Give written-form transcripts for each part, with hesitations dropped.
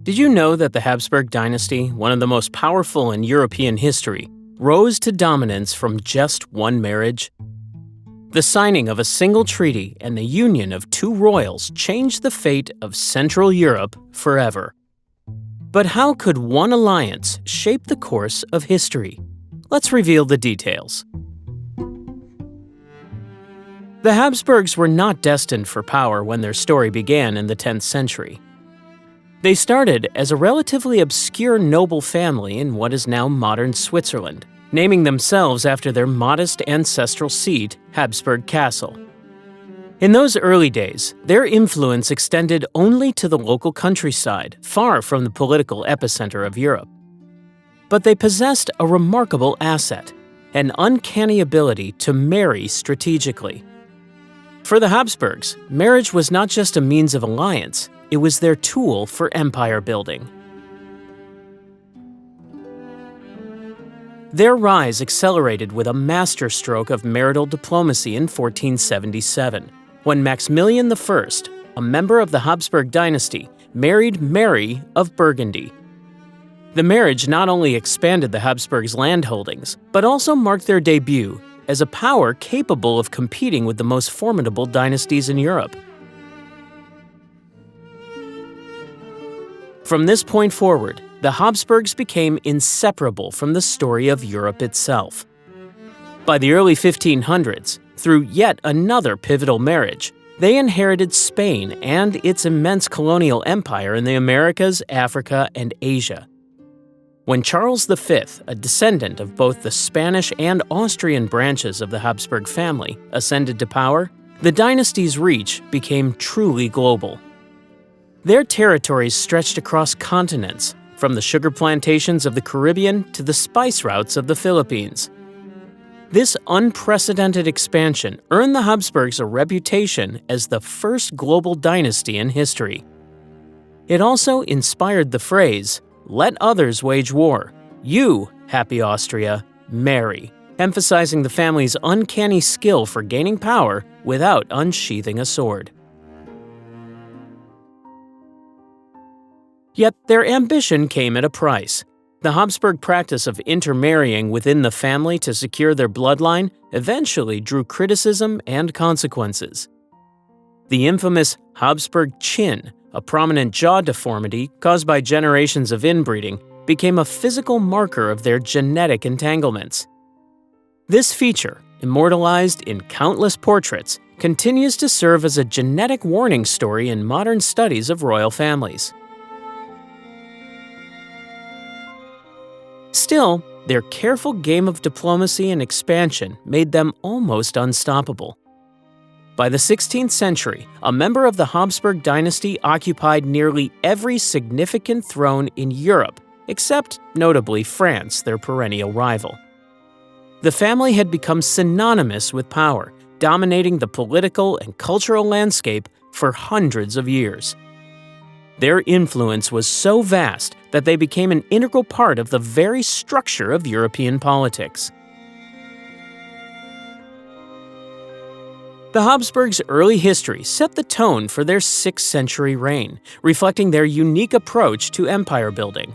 Did you know that the Habsburg dynasty, one of the most powerful in European history, rose to dominance from just one marriage? The signing of a single treaty and the union of two royals changed the fate of Central Europe forever. But how could one alliance shape the course of history? Let's reveal the details. The Habsburgs were not destined for power when their story began in the 10th century. They started as a relatively obscure noble family in what is now modern Switzerland, naming themselves after their modest ancestral seat, Habsburg Castle. In those early days, their influence extended only to the local countryside, far from the political epicenter of Europe. But they possessed a remarkable asset, an uncanny ability to marry strategically. For the Habsburgs, marriage was not just a means of alliance, it was their tool for empire building. Their rise accelerated with a masterstroke of marital diplomacy in 1477, when Maximilian I, a member of the Habsburg dynasty, married Mary of Burgundy. The marriage not only expanded the Habsburgs' landholdings, but also marked their debut as a power capable of competing with the most formidable dynasties in Europe. From this point forward, the Habsburgs became inseparable from the story of Europe itself. By the early 1500s, through yet another pivotal marriage, they inherited Spain and its immense colonial empire in the Americas, Africa, and Asia. When Charles V, a descendant of both the Spanish and Austrian branches of the Habsburg family, ascended to power, the dynasty's reach became truly global. Their territories stretched across continents, from the sugar plantations of the Caribbean to the spice routes of the Philippines. This unprecedented expansion earned the Habsburgs a reputation as the first global dynasty in history. It also inspired the phrase, "Let others wage war. You, happy Austria, marry," emphasizing the family's uncanny skill for gaining power without unsheathing a sword. Yet their ambition came at a price. The Habsburg practice of intermarrying within the family to secure their bloodline eventually drew criticism and consequences. The infamous Habsburg chin, a prominent jaw deformity caused by generations of inbreeding, became a physical marker of their genetic entanglements. This feature, immortalized in countless portraits, continues to serve as a genetic warning story in modern studies of royal families. Still, their careful game of diplomacy and expansion made them almost unstoppable. By the 16th century, a member of the Habsburg dynasty occupied nearly every significant throne in Europe, except, notably, France, their perennial rival. The family had become synonymous with power, dominating the political and cultural landscape for hundreds of years. Their influence was so vast that they became an integral part of the very structure of European politics. The Habsburgs' early history set the tone for their 6th century reign, reflecting their unique approach to empire building.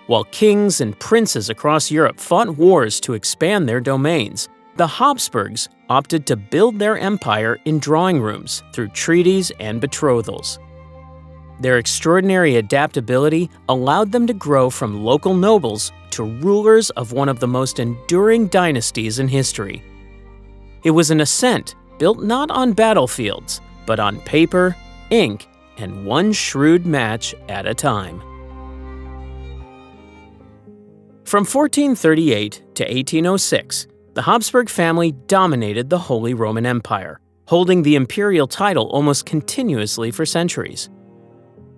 While kings and princes across Europe fought wars to expand their domains, the Habsburgs opted to build their empire in drawing rooms through treaties and betrothals. Their extraordinary adaptability allowed them to grow from local nobles to rulers of one of the most enduring dynasties in history. It was an ascent built not on battlefields, but on paper, ink, and one shrewd match at a time. From 1438 to 1806, the Habsburg family dominated the Holy Roman Empire, holding the imperial title almost continuously for centuries.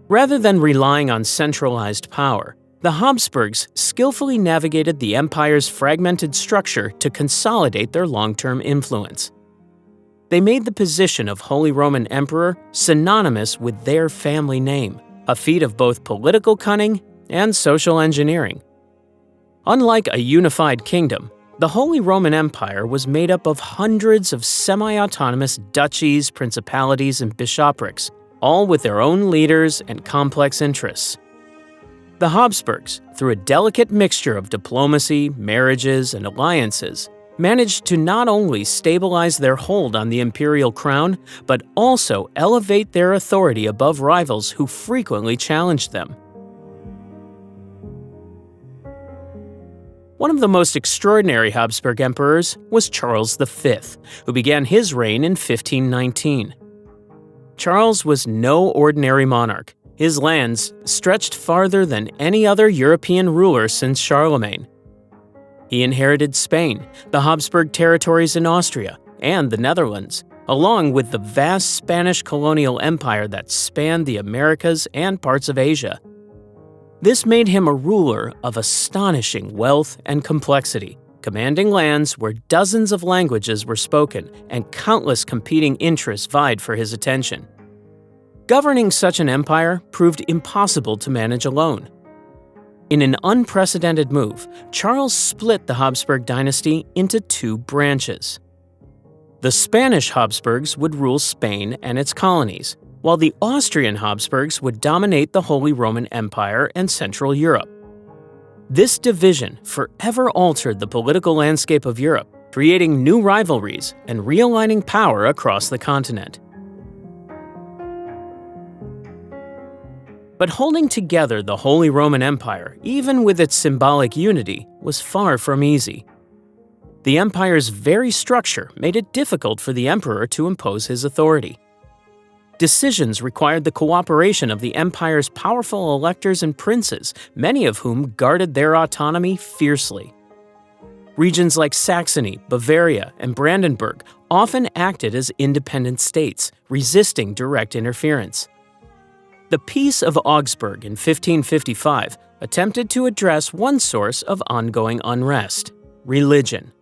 Rather than relying on centralized power, the Habsburgs skillfully navigated the empire's fragmented structure to consolidate their long-term influence. They made the position of Holy Roman Emperor synonymous with their family name, a feat of both political cunning and social engineering. Unlike a unified kingdom, the Holy Roman Empire was made up of hundreds of semi-autonomous duchies, principalities, and bishoprics, all with their own leaders and complex interests, The Habsburgs, through a delicate mixture of diplomacy, marriages, and alliances, managed to not only stabilize their hold on the imperial crown, but also elevate their authority above rivals who frequently challenged them. One of the most extraordinary Habsburg emperors was Charles V, who began his reign in 1519. Charles was no ordinary monarch. His lands stretched farther than any other European ruler since Charlemagne. He inherited Spain, the Habsburg territories in Austria, and the Netherlands, along with the vast Spanish colonial empire that spanned the Americas and parts of Asia. This made him a ruler of astonishing wealth and complexity, commanding lands where dozens of languages were spoken and countless competing interests vied for his attention. Governing such an empire proved impossible to manage alone. In an unprecedented move, Charles split the Habsburg dynasty into two branches. The Spanish Habsburgs would rule Spain and its colonies, while the Austrian Habsburgs would dominate the Holy Roman Empire and Central Europe. This division forever altered the political landscape of Europe, creating new rivalries and realigning power across the continent. But holding together the Holy Roman Empire, even with its symbolic unity, was far from easy. The empire's very structure made it difficult for the emperor to impose his authority. Decisions required the cooperation of the empire's powerful electors and princes, many of whom guarded their autonomy fiercely. Regions like Saxony, Bavaria, and Brandenburg often acted as independent states, resisting direct interference. The Peace of Augsburg in 1555 attempted to address one source of ongoing unrest: religion.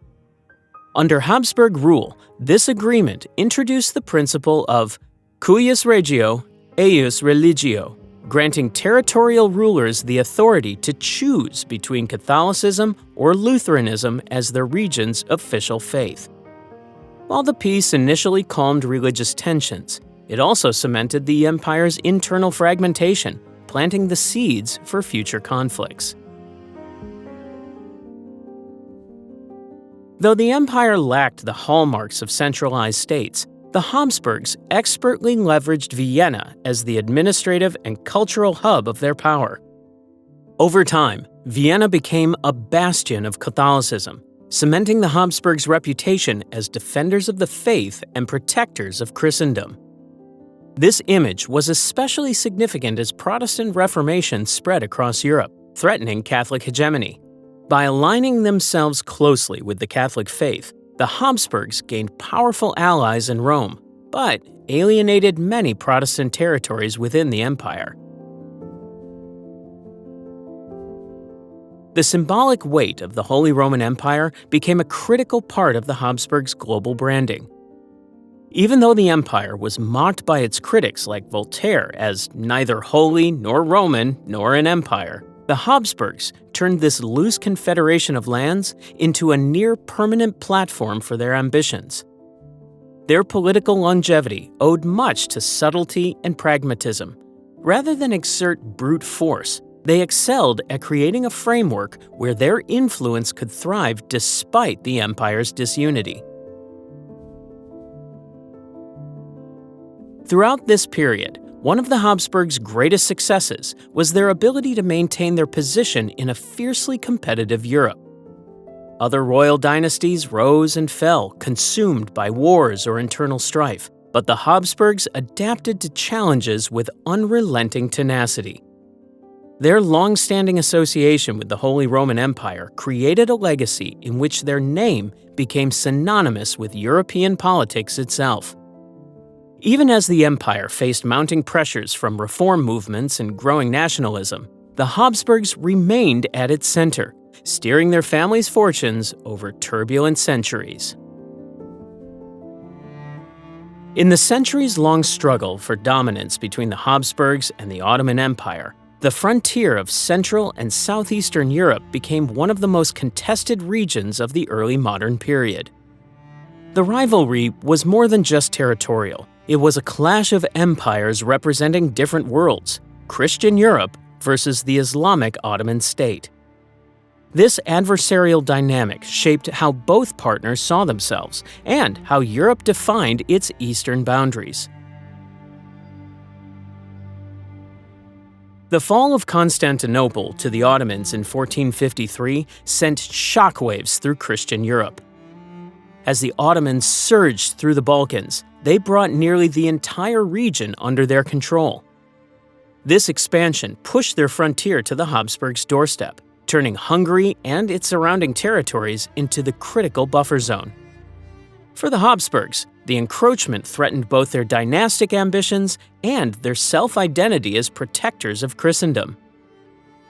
Under Habsburg rule, this agreement introduced the principle of cuius regio, eius religio, granting territorial rulers the authority to choose between Catholicism or Lutheranism as their region's official faith. While the peace initially calmed religious tensions, it also cemented the empire's internal fragmentation, planting the seeds for future conflicts. Though the empire lacked the hallmarks of centralized states, the Habsburgs expertly leveraged Vienna as the administrative and cultural hub of their power. Over time, Vienna became a bastion of Catholicism, cementing the Habsburgs' reputation as defenders of the faith and protectors of Christendom. This image was especially significant as Protestant Reformation spread across Europe, threatening Catholic hegemony. By aligning themselves closely with the Catholic faith, the Habsburgs gained powerful allies in Rome, but alienated many Protestant territories within the empire. The symbolic weight of the Holy Roman Empire became a critical part of the Habsburgs' global branding. Even though the empire was mocked by its critics like Voltaire as neither holy nor Roman nor an empire, the Habsburgs turned this loose confederation of lands into a near-permanent platform for their ambitions. Their political longevity owed much to subtlety and pragmatism. Rather than exert brute force, they excelled at creating a framework where their influence could thrive despite the empire's disunity. Throughout this period, one of the Habsburgs' greatest successes was their ability to maintain their position in a fiercely competitive Europe. Other royal dynasties rose and fell, consumed by wars or internal strife, but the Habsburgs adapted to challenges with unrelenting tenacity. Their long-standing association with the Holy Roman Empire created a legacy in which their name became synonymous with European politics itself. Even as the empire faced mounting pressures from reform movements and growing nationalism, the Habsburgs remained at its center, steering their family's fortunes over turbulent centuries. In the centuries-long struggle for dominance between the Habsburgs and the Ottoman Empire, the frontier of Central and Southeastern Europe became one of the most contested regions of the early modern period. The rivalry was more than just territorial. It was a clash of empires representing different worlds: Christian Europe versus the Islamic Ottoman state. This adversarial dynamic shaped how both partners saw themselves and how Europe defined its eastern boundaries. The fall of Constantinople to the Ottomans in 1453 sent shockwaves through Christian Europe. As the Ottomans surged through the Balkans, they brought nearly the entire region under their control. This expansion pushed their frontier to the Habsburgs' doorstep, turning Hungary and its surrounding territories into the critical buffer zone. For the Habsburgs, the encroachment threatened both their dynastic ambitions and their self-identity as protectors of Christendom.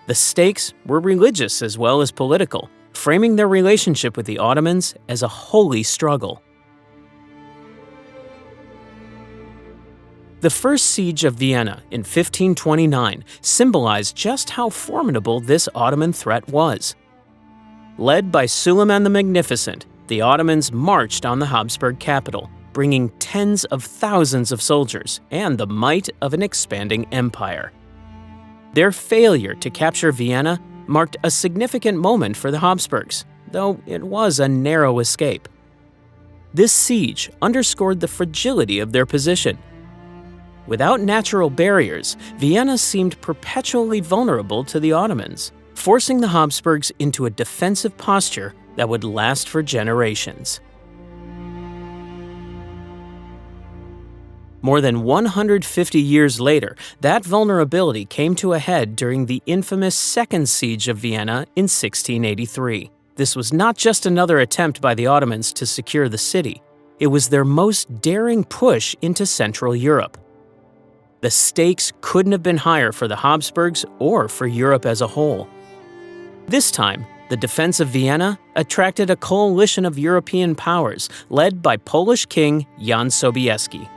The stakes were religious as well as political, framing their relationship with the Ottomans as a holy struggle. The First Siege of Vienna in 1529 symbolized just how formidable this Ottoman threat was. Led by Suleiman the Magnificent, the Ottomans marched on the Habsburg capital, bringing tens of thousands of soldiers and the might of an expanding empire. Their failure to capture Vienna marked a significant moment for the Habsburgs, though it was a narrow escape. This siege underscored the fragility of their position. Without natural barriers, Vienna seemed perpetually vulnerable to the Ottomans, forcing the Habsburgs into a defensive posture that would last for generations. More than 150 years later, that vulnerability came to a head during the infamous Second Siege of Vienna in 1683. This was not just another attempt by the Ottomans to secure the city. It was their most daring push into Central Europe. The stakes couldn't have been higher for the Habsburgs or for Europe as a whole. This time, the defense of Vienna attracted a coalition of European powers led by Polish King Jan Sobieski.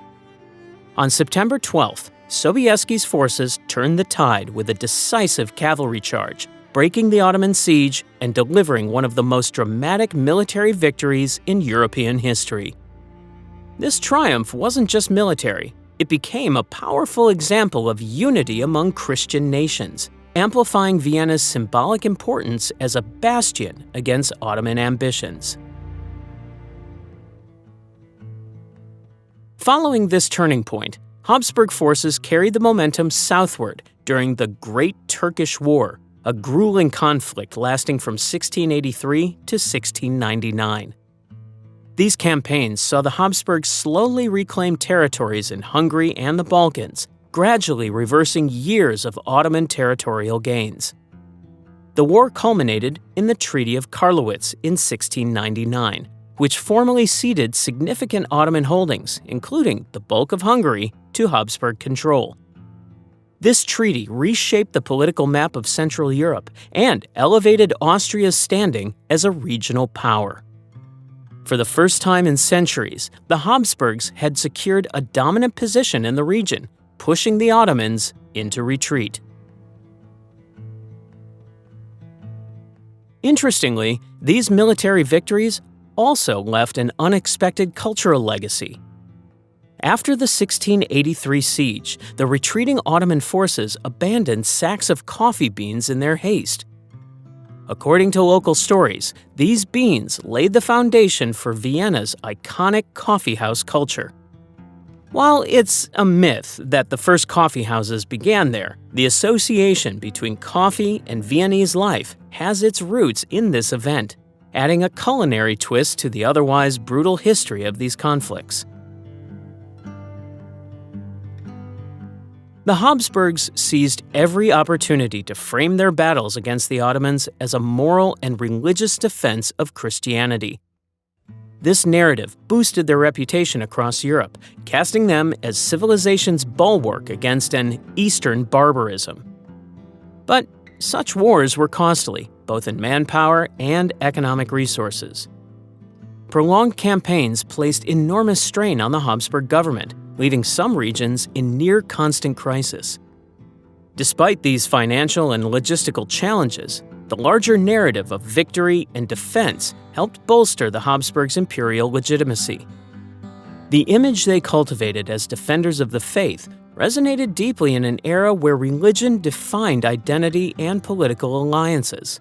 On September 12th, Sobieski's forces turned the tide with a decisive cavalry charge, breaking the Ottoman siege and delivering one of the most dramatic military victories in European history. This triumph wasn't just military. It became a powerful example of unity among Christian nations, amplifying Vienna's symbolic importance as a bastion against Ottoman ambitions. Following this turning point, Habsburg forces carried the momentum southward during the Great Turkish War, a grueling conflict lasting from 1683 to 1699. These campaigns saw the Habsburgs slowly reclaim territories in Hungary and the Balkans, gradually reversing years of Ottoman territorial gains. The war culminated in the Treaty of Karlowitz in 1699, which formally ceded significant Ottoman holdings, including the bulk of Hungary, to Habsburg control. This treaty reshaped the political map of Central Europe and elevated Austria's standing as a regional power. For the first time in centuries, the Habsburgs had secured a dominant position in the region, pushing the Ottomans into retreat. Interestingly, these military victories also left an unexpected cultural legacy. After the 1683 siege, the retreating Ottoman forces abandoned sacks of coffee beans in their haste. According to local stories, these beans laid the foundation for Vienna's iconic coffeehouse culture. While it's a myth that the first coffeehouses began there, the association between coffee and Viennese life has its roots in this event, adding a culinary twist to the otherwise brutal history of these conflicts. The Habsburgs seized every opportunity to frame their battles against the Ottomans as a moral and religious defense of Christianity. This narrative boosted their reputation across Europe, casting them as civilization's bulwark against an Eastern barbarism. But such wars were costly, both in manpower and economic resources. Prolonged campaigns placed enormous strain on the Habsburg government, leaving some regions in near-constant crisis. Despite these financial and logistical challenges, the larger narrative of victory and defense helped bolster the Habsburgs' imperial legitimacy. The image they cultivated as defenders of the faith resonated deeply in an era where religion defined identity and political alliances.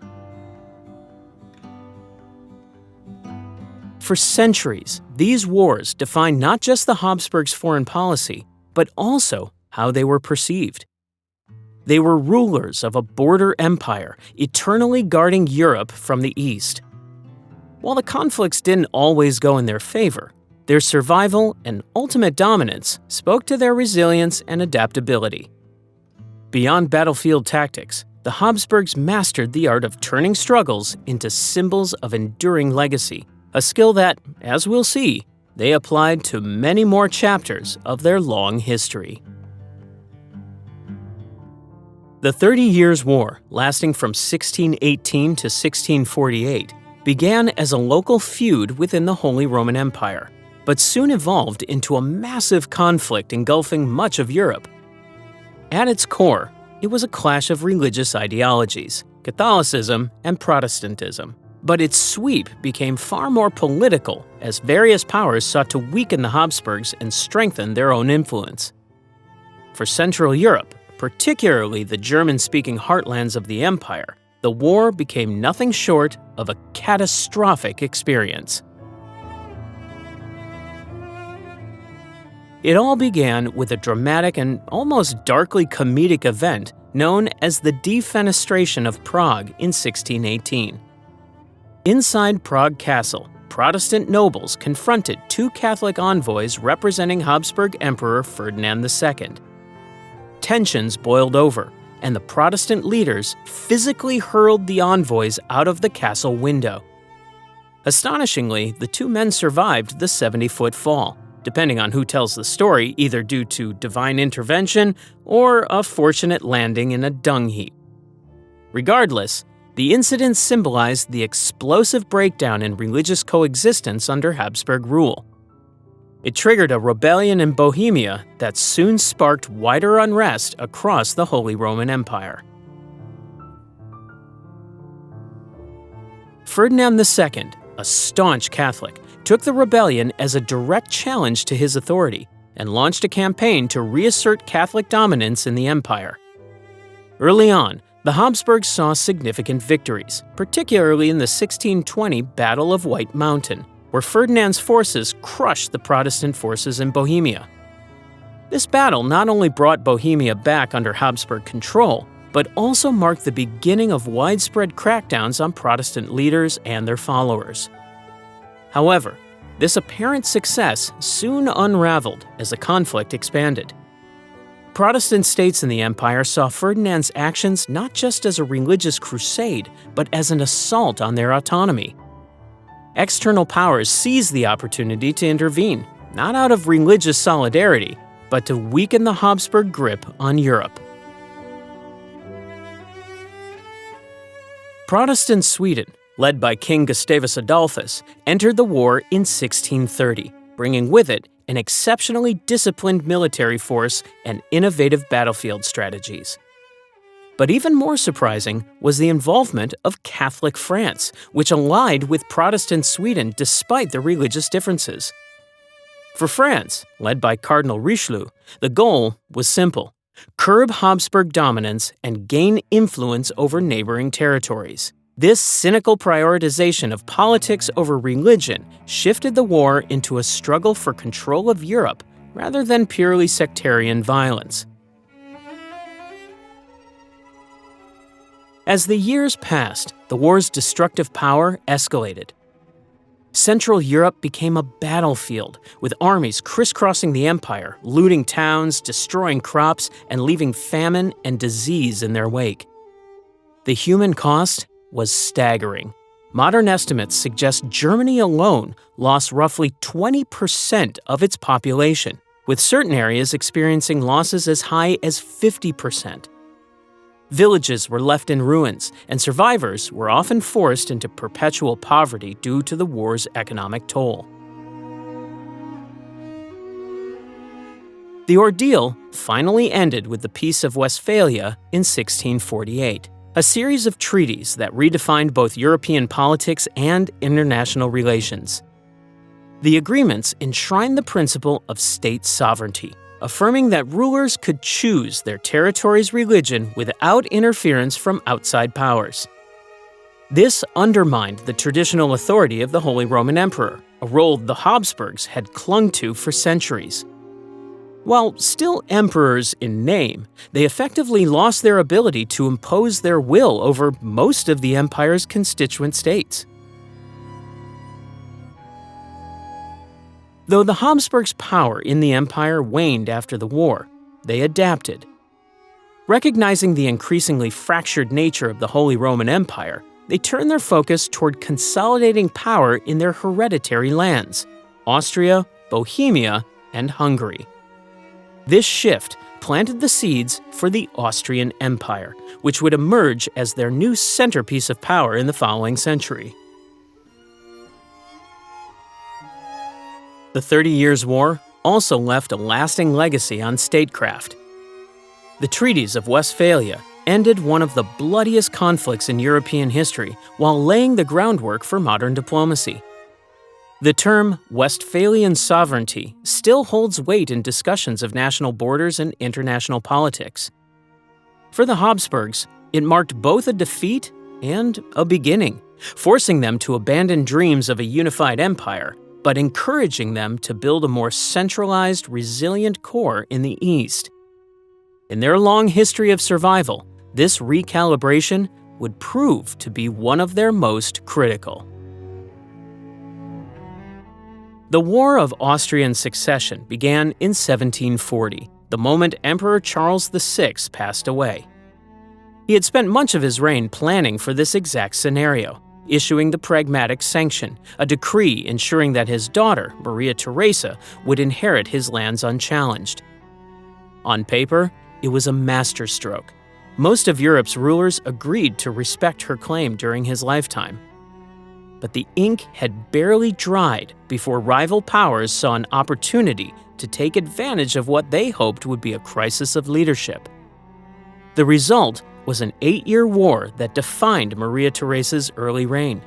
For centuries, these wars defined not just the Habsburgs' foreign policy, but also how they were perceived. They were rulers of a border empire, eternally guarding Europe from the east. While the conflicts didn't always go in their favor, their survival and ultimate dominance spoke to their resilience and adaptability. Beyond battlefield tactics, the Habsburgs mastered the art of turning struggles into symbols of enduring legacy, a skill that, as we'll see, they applied to many more chapters of their long history. The 30 Years' War, lasting from 1618 to 1648, began as a local feud within the Holy Roman Empire, but soon evolved into a massive conflict engulfing much of Europe. At its core, it was a clash of religious ideologies, Catholicism and Protestantism. But its sweep became far more political as various powers sought to weaken the Habsburgs and strengthen their own influence. For Central Europe, particularly the German-speaking heartlands of the empire, the war became nothing short of a catastrophic experience. It all began with a dramatic and almost darkly comedic event known as the Defenestration of Prague in 1618. Inside Prague Castle, Protestant nobles confronted two Catholic envoys representing Habsburg Emperor Ferdinand II. Tensions boiled over, and the Protestant leaders physically hurled the envoys out of the castle window. Astonishingly, the two men survived the 70-foot fall, depending on who tells the story, either due to divine intervention or a fortunate landing in a dung heap. Regardless, the incident symbolized the explosive breakdown in religious coexistence under Habsburg rule. It triggered a rebellion in Bohemia that soon sparked wider unrest across the Holy Roman Empire. Ferdinand II, a staunch Catholic, took the rebellion as a direct challenge to his authority and launched a campaign to reassert Catholic dominance in the empire. Early on, the Habsburgs saw significant victories, particularly in the 1620 Battle of White Mountain, where Ferdinand's forces crushed the Protestant forces in Bohemia. This battle not only brought Bohemia back under Habsburg control, but also marked the beginning of widespread crackdowns on Protestant leaders and their followers. However, this apparent success soon unraveled as the conflict expanded. Protestant states in the empire saw Ferdinand's actions not just as a religious crusade, but as an assault on their autonomy. External powers seized the opportunity to intervene, not out of religious solidarity, but to weaken the Habsburg grip on Europe. Protestant Sweden, led by King Gustavus Adolphus, entered the war in 1630, bringing with it an exceptionally disciplined military force and innovative battlefield strategies. But even more surprising was the involvement of Catholic France, which allied with Protestant Sweden despite their religious differences. For France, led by Cardinal Richelieu, the goal was simple: curb Habsburg dominance and gain influence over neighboring territories. This cynical prioritization of politics over religion shifted the war into a struggle for control of Europe rather than purely sectarian violence. As the years passed, the war's destructive power escalated. Central Europe became a battlefield, with armies crisscrossing the empire, looting towns, destroying crops, and leaving famine and disease in their wake. The human cost was staggering. Modern estimates suggest Germany alone lost roughly 20% of its population, with certain areas experiencing losses as high as 50%. Villages were left in ruins, and survivors were often forced into perpetual poverty due to the war's economic toll. The ordeal finally ended with the Peace of Westphalia in 1648, a series of treaties that redefined both European politics and international relations. The agreements enshrined the principle of state sovereignty, affirming that rulers could choose their territory's religion without interference from outside powers. This undermined the traditional authority of the Holy Roman Emperor, a role the Habsburgs had clung to for centuries. While still emperors in name, they effectively lost their ability to impose their will over most of the empire's constituent states. Though the Habsburgs' power in the empire waned after the war, they adapted. Recognizing the increasingly fractured nature of the Holy Roman Empire, they turned their focus toward consolidating power in their hereditary lands, Austria, Bohemia, and Hungary. This shift planted the seeds for the Austrian Empire, which would emerge as their new centerpiece of power in the following century. The 30 Years' War also left a lasting legacy on statecraft. The treaties of Westphalia ended one of the bloodiest conflicts in European history while laying the groundwork for modern diplomacy. The term Westphalian sovereignty still holds weight in discussions of national borders and international politics. For the Habsburgs, it marked both a defeat and a beginning, forcing them to abandon dreams of a unified empire, but encouraging them to build a more centralized, resilient core in the East. In their long history of survival, this recalibration would prove to be one of their most critical. The War of Austrian Succession began in 1740, the moment Emperor Charles VI passed away. He had spent much of his reign planning for this exact scenario, issuing the Pragmatic Sanction, a decree ensuring that his daughter, Maria Theresa, would inherit his lands unchallenged. On paper, it was a masterstroke. Most of Europe's rulers agreed to respect her claim during his lifetime. But the ink had barely dried before rival powers saw an opportunity to take advantage of what they hoped would be a crisis of leadership. The result was an 8-year war that defined Maria Theresa's early reign.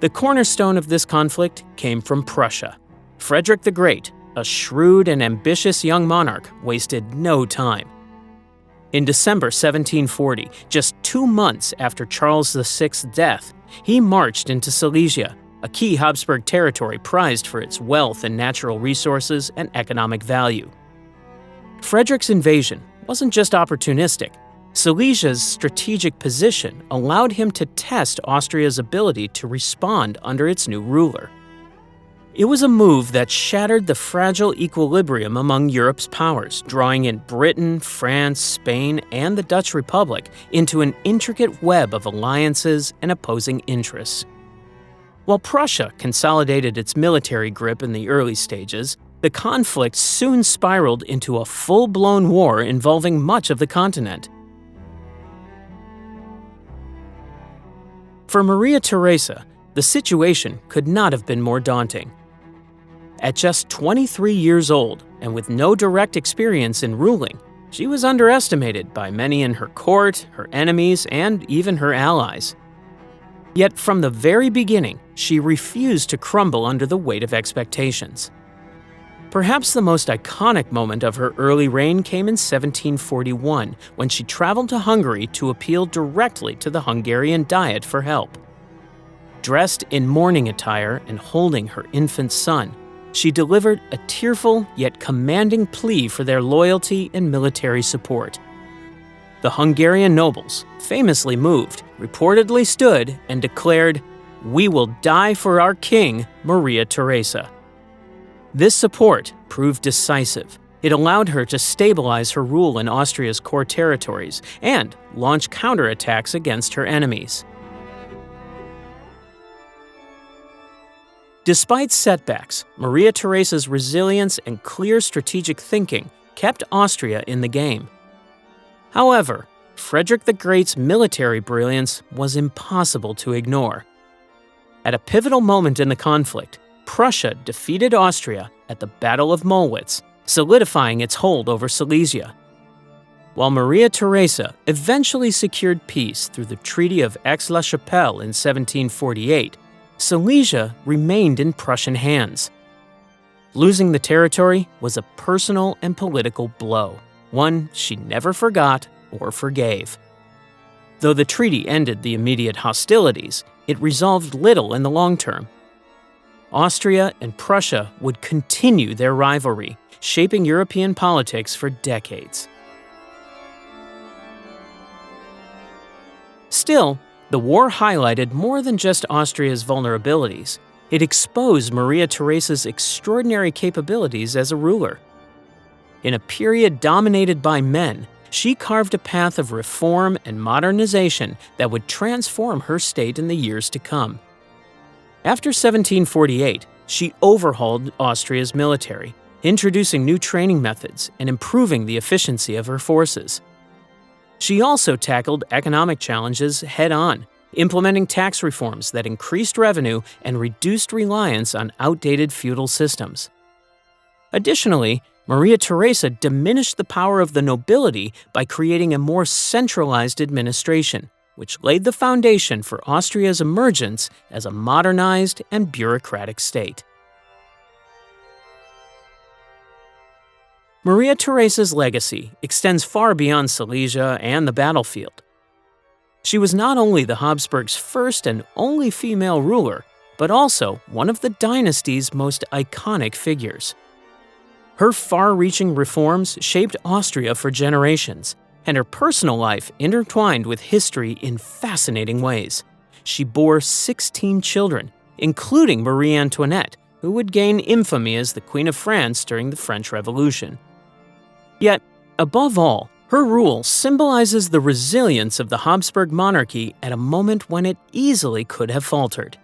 The cornerstone of this conflict came from Prussia. Frederick the Great, a shrewd and ambitious young monarch, wasted no time. In December 1740, just 2 months after Charles VI's death, he marched into Silesia, a key Habsburg territory prized for its wealth and natural resources and economic value. Frederick's invasion wasn't just opportunistic. Silesia's strategic position allowed him to test Austria's ability to respond under its new ruler. It was a move that shattered the fragile equilibrium among Europe's powers, drawing in Britain, France, Spain, and the Dutch Republic into an intricate web of alliances and opposing interests. While Prussia consolidated its military grip in the early stages, the conflict soon spiraled into a full-blown war involving much of the continent. For Maria Theresa, the situation could not have been more daunting. At just 23 years old, and with no direct experience in ruling, she was underestimated by many in her court, her enemies, and even her allies. Yet from the very beginning, she refused to crumble under the weight of expectations. Perhaps the most iconic moment of her early reign came in 1741, when she traveled to Hungary to appeal directly to the Hungarian Diet for help. Dressed in mourning attire and holding her infant son, she delivered a tearful yet commanding plea for their loyalty and military support. The Hungarian nobles, famously moved, reportedly stood and declared, "We will die for our king, Maria Theresa." This support proved decisive. It allowed her to stabilize her rule in Austria's core territories and launch counterattacks against her enemies. Despite setbacks, Maria Theresa's resilience and clear strategic thinking kept Austria in the game. However, Frederick the Great's military brilliance was impossible to ignore. At a pivotal moment in the conflict, Prussia defeated Austria at the Battle of Mollwitz, solidifying its hold over Silesia. While Maria Theresa eventually secured peace through the Treaty of Aix-la-Chapelle in 1748, Silesia remained in Prussian hands. Losing the territory was a personal and political blow, one she never forgot or forgave. Though the treaty ended the immediate hostilities, it resolved little in the long term. Austria and Prussia would continue their rivalry, shaping European politics for decades. Still, the war highlighted more than just Austria's vulnerabilities. It exposed Maria Theresa's extraordinary capabilities as a ruler. In a period dominated by men, she carved a path of reform and modernization that would transform her state in the years to come. After 1748, she overhauled Austria's military, introducing new training methods and improving the efficiency of her forces. She also tackled economic challenges head-on, implementing tax reforms that increased revenue and reduced reliance on outdated feudal systems. Additionally, Maria Theresa diminished the power of the nobility by creating a more centralized administration, which laid the foundation for Austria's emergence as a modernized and bureaucratic state. Maria Theresa's legacy extends far beyond Silesia and the battlefield. She was not only the Habsburgs' first and only female ruler, but also one of the dynasty's most iconic figures. Her far-reaching reforms shaped Austria for generations, and her personal life intertwined with history in fascinating ways. She bore 16 children, including Marie Antoinette, who would gain infamy as the Queen of France during the French Revolution. Yet, above all, her rule symbolizes the resilience of the Habsburg monarchy at a moment when it easily could have faltered.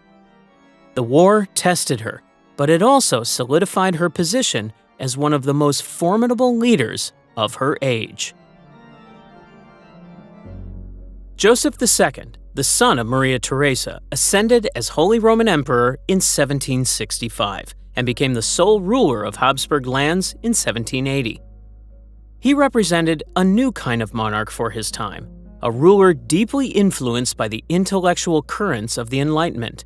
The war tested her, but it also solidified her position as one of the most formidable leaders of her age. Joseph II, the son of Maria Theresa, ascended as Holy Roman Emperor in 1765 and became the sole ruler of Habsburg lands in 1780. He represented a new kind of monarch for his time, a ruler deeply influenced by the intellectual currents of the Enlightenment.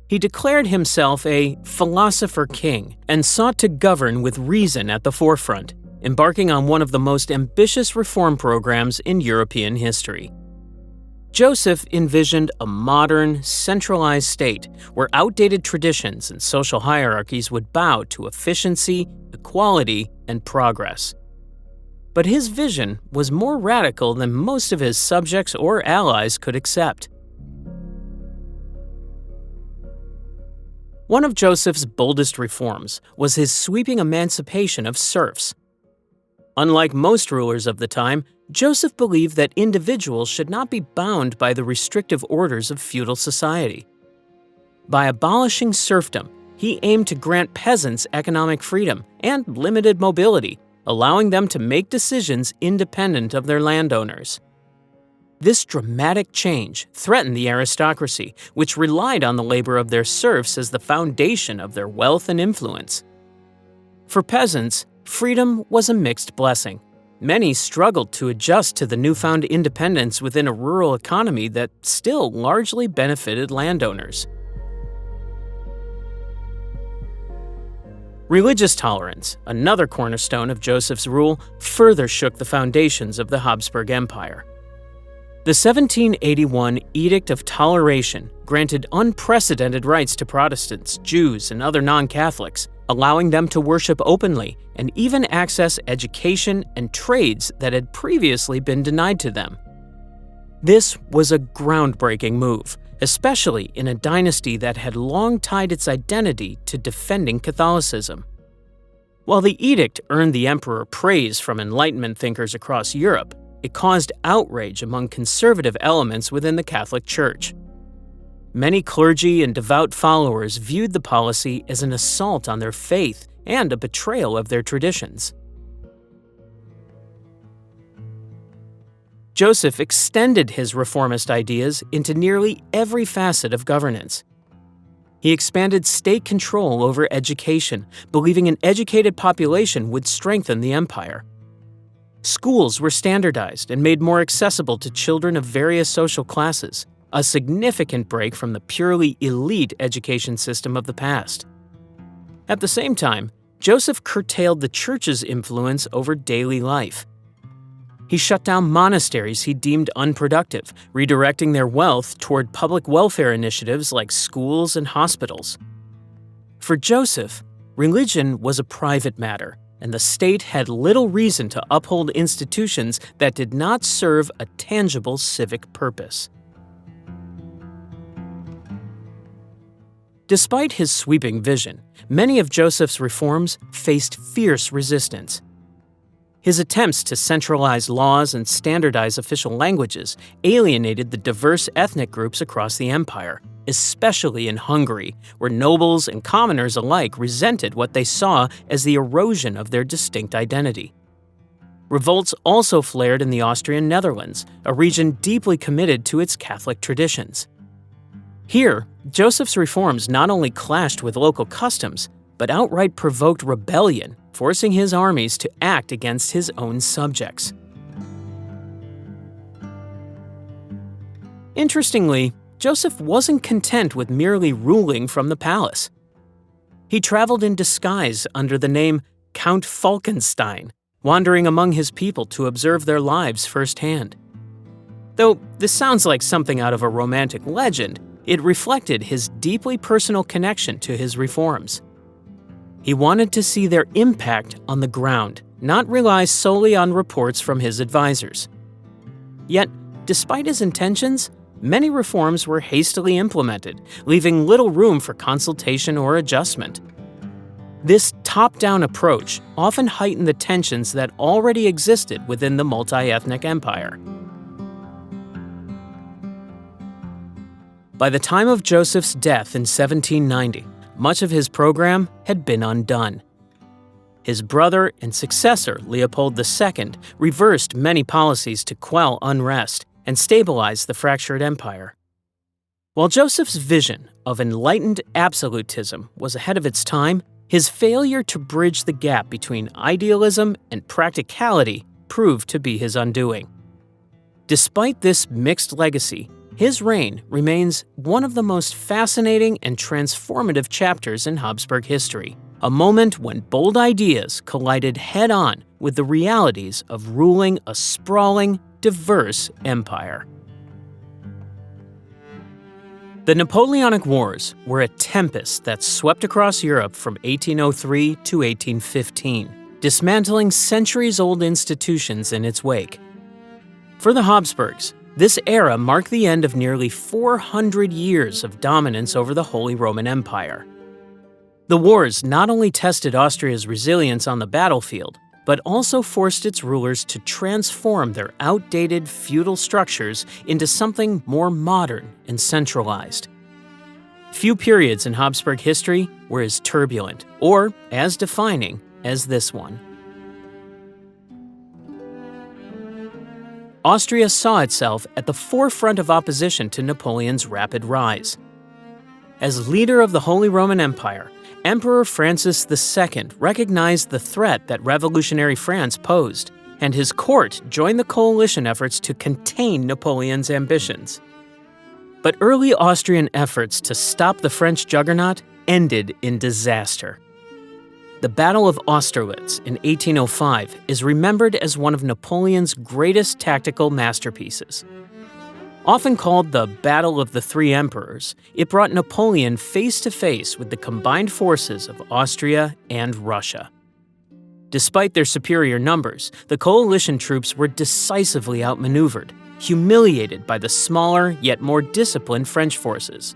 He declared himself a philosopher king and sought to govern with reason at the forefront, embarking on one of the most ambitious reform programs in European history. Joseph envisioned a modern, centralized state where outdated traditions and social hierarchies would bow to efficiency, equality, and progress. But his vision was more radical than most of his subjects or allies could accept. One of Joseph's boldest reforms was his sweeping emancipation of serfs. Unlike most rulers of the time, Joseph believed that individuals should not be bound by the restrictive orders of feudal society. By abolishing serfdom, he aimed to grant peasants economic freedom and limited mobility, allowing them to make decisions independent of their landowners. This dramatic change threatened the aristocracy, which relied on the labor of their serfs as the foundation of their wealth and influence. For peasants, freedom was a mixed blessing. Many struggled to adjust to the newfound independence within a rural economy that still largely benefited landowners. Religious tolerance, another cornerstone of Joseph's rule, further shook the foundations of the Habsburg Empire. The 1781 Edict of Toleration granted unprecedented rights to Protestants, Jews, and other non-Catholics, allowing them to worship openly and even access education and trades that had previously been denied to them. This was a groundbreaking move, especially in a dynasty that had long tied its identity to defending Catholicism. While the edict earned the emperor praise from Enlightenment thinkers across Europe, it caused outrage among conservative elements within the Catholic Church. Many clergy and devout followers viewed the policy as an assault on their faith and a betrayal of their traditions. Joseph extended his reformist ideas into nearly every facet of governance. He expanded state control over education, believing an educated population would strengthen the empire. Schools were standardized and made more accessible to children of various social classes, a significant break from the purely elite education system of the past. At the same time, Joseph curtailed the church's influence over daily life. He shut down monasteries he deemed unproductive, redirecting their wealth toward public welfare initiatives like schools and hospitals. For Joseph, religion was a private matter, and the state had little reason to uphold institutions that did not serve a tangible civic purpose. Despite his sweeping vision, many of Joseph's reforms faced fierce resistance. His attempts to centralize laws and standardize official languages alienated the diverse ethnic groups across the empire, especially in Hungary, where nobles and commoners alike resented what they saw as the erosion of their distinct identity. Revolts also flared in the Austrian Netherlands, a region deeply committed to its Catholic traditions. Here, Joseph's reforms not only clashed with local customs, but outright provoked rebellion, forcing his armies to act against his own subjects. Interestingly, Joseph wasn't content with merely ruling from the palace. He traveled in disguise under the name Count Falkenstein, wandering among his people to observe their lives firsthand. Though this sounds like something out of a romantic legend, it reflected his deeply personal connection to his reforms. He wanted to see their impact on the ground, not rely solely on reports from his advisors. Yet, despite his intentions, many reforms were hastily implemented, leaving little room for consultation or adjustment. This top-down approach often heightened the tensions that already existed within the multi-ethnic empire. By the time of Joseph's death in 1790, much of his program had been undone. His brother and successor, Leopold II, reversed many policies to quell unrest and stabilize the fractured empire. While Joseph's vision of enlightened absolutism was ahead of its time, his failure to bridge the gap between idealism and practicality proved to be his undoing. Despite this mixed legacy, his reign remains one of the most fascinating and transformative chapters in Habsburg history, a moment when bold ideas collided head-on with the realities of ruling a sprawling, diverse empire. The Napoleonic Wars were a tempest that swept across Europe from 1803 to 1815, dismantling centuries-old institutions in its wake. For the Habsburgs, this era marked the end of nearly 400 years of dominance over the Holy Roman Empire. The wars not only tested Austria's resilience on the battlefield, but also forced its rulers to transform their outdated feudal structures into something more modern and centralized. Few periods in Habsburg history were as turbulent or as defining as this one. Austria saw itself at the forefront of opposition to Napoleon's rapid rise. As leader of the Holy Roman Empire, Emperor Francis II recognized the threat that revolutionary France posed, and his court joined the coalition efforts to contain Napoleon's ambitions. But early Austrian efforts to stop the French juggernaut ended in disaster. The Battle of Austerlitz in 1805 is remembered as one of Napoleon's greatest tactical masterpieces. Often called the Battle of the Three Emperors, it brought Napoleon face-to-face with the combined forces of Austria and Russia. Despite their superior numbers, the coalition troops were decisively outmaneuvered, humiliated by the smaller yet more disciplined French forces.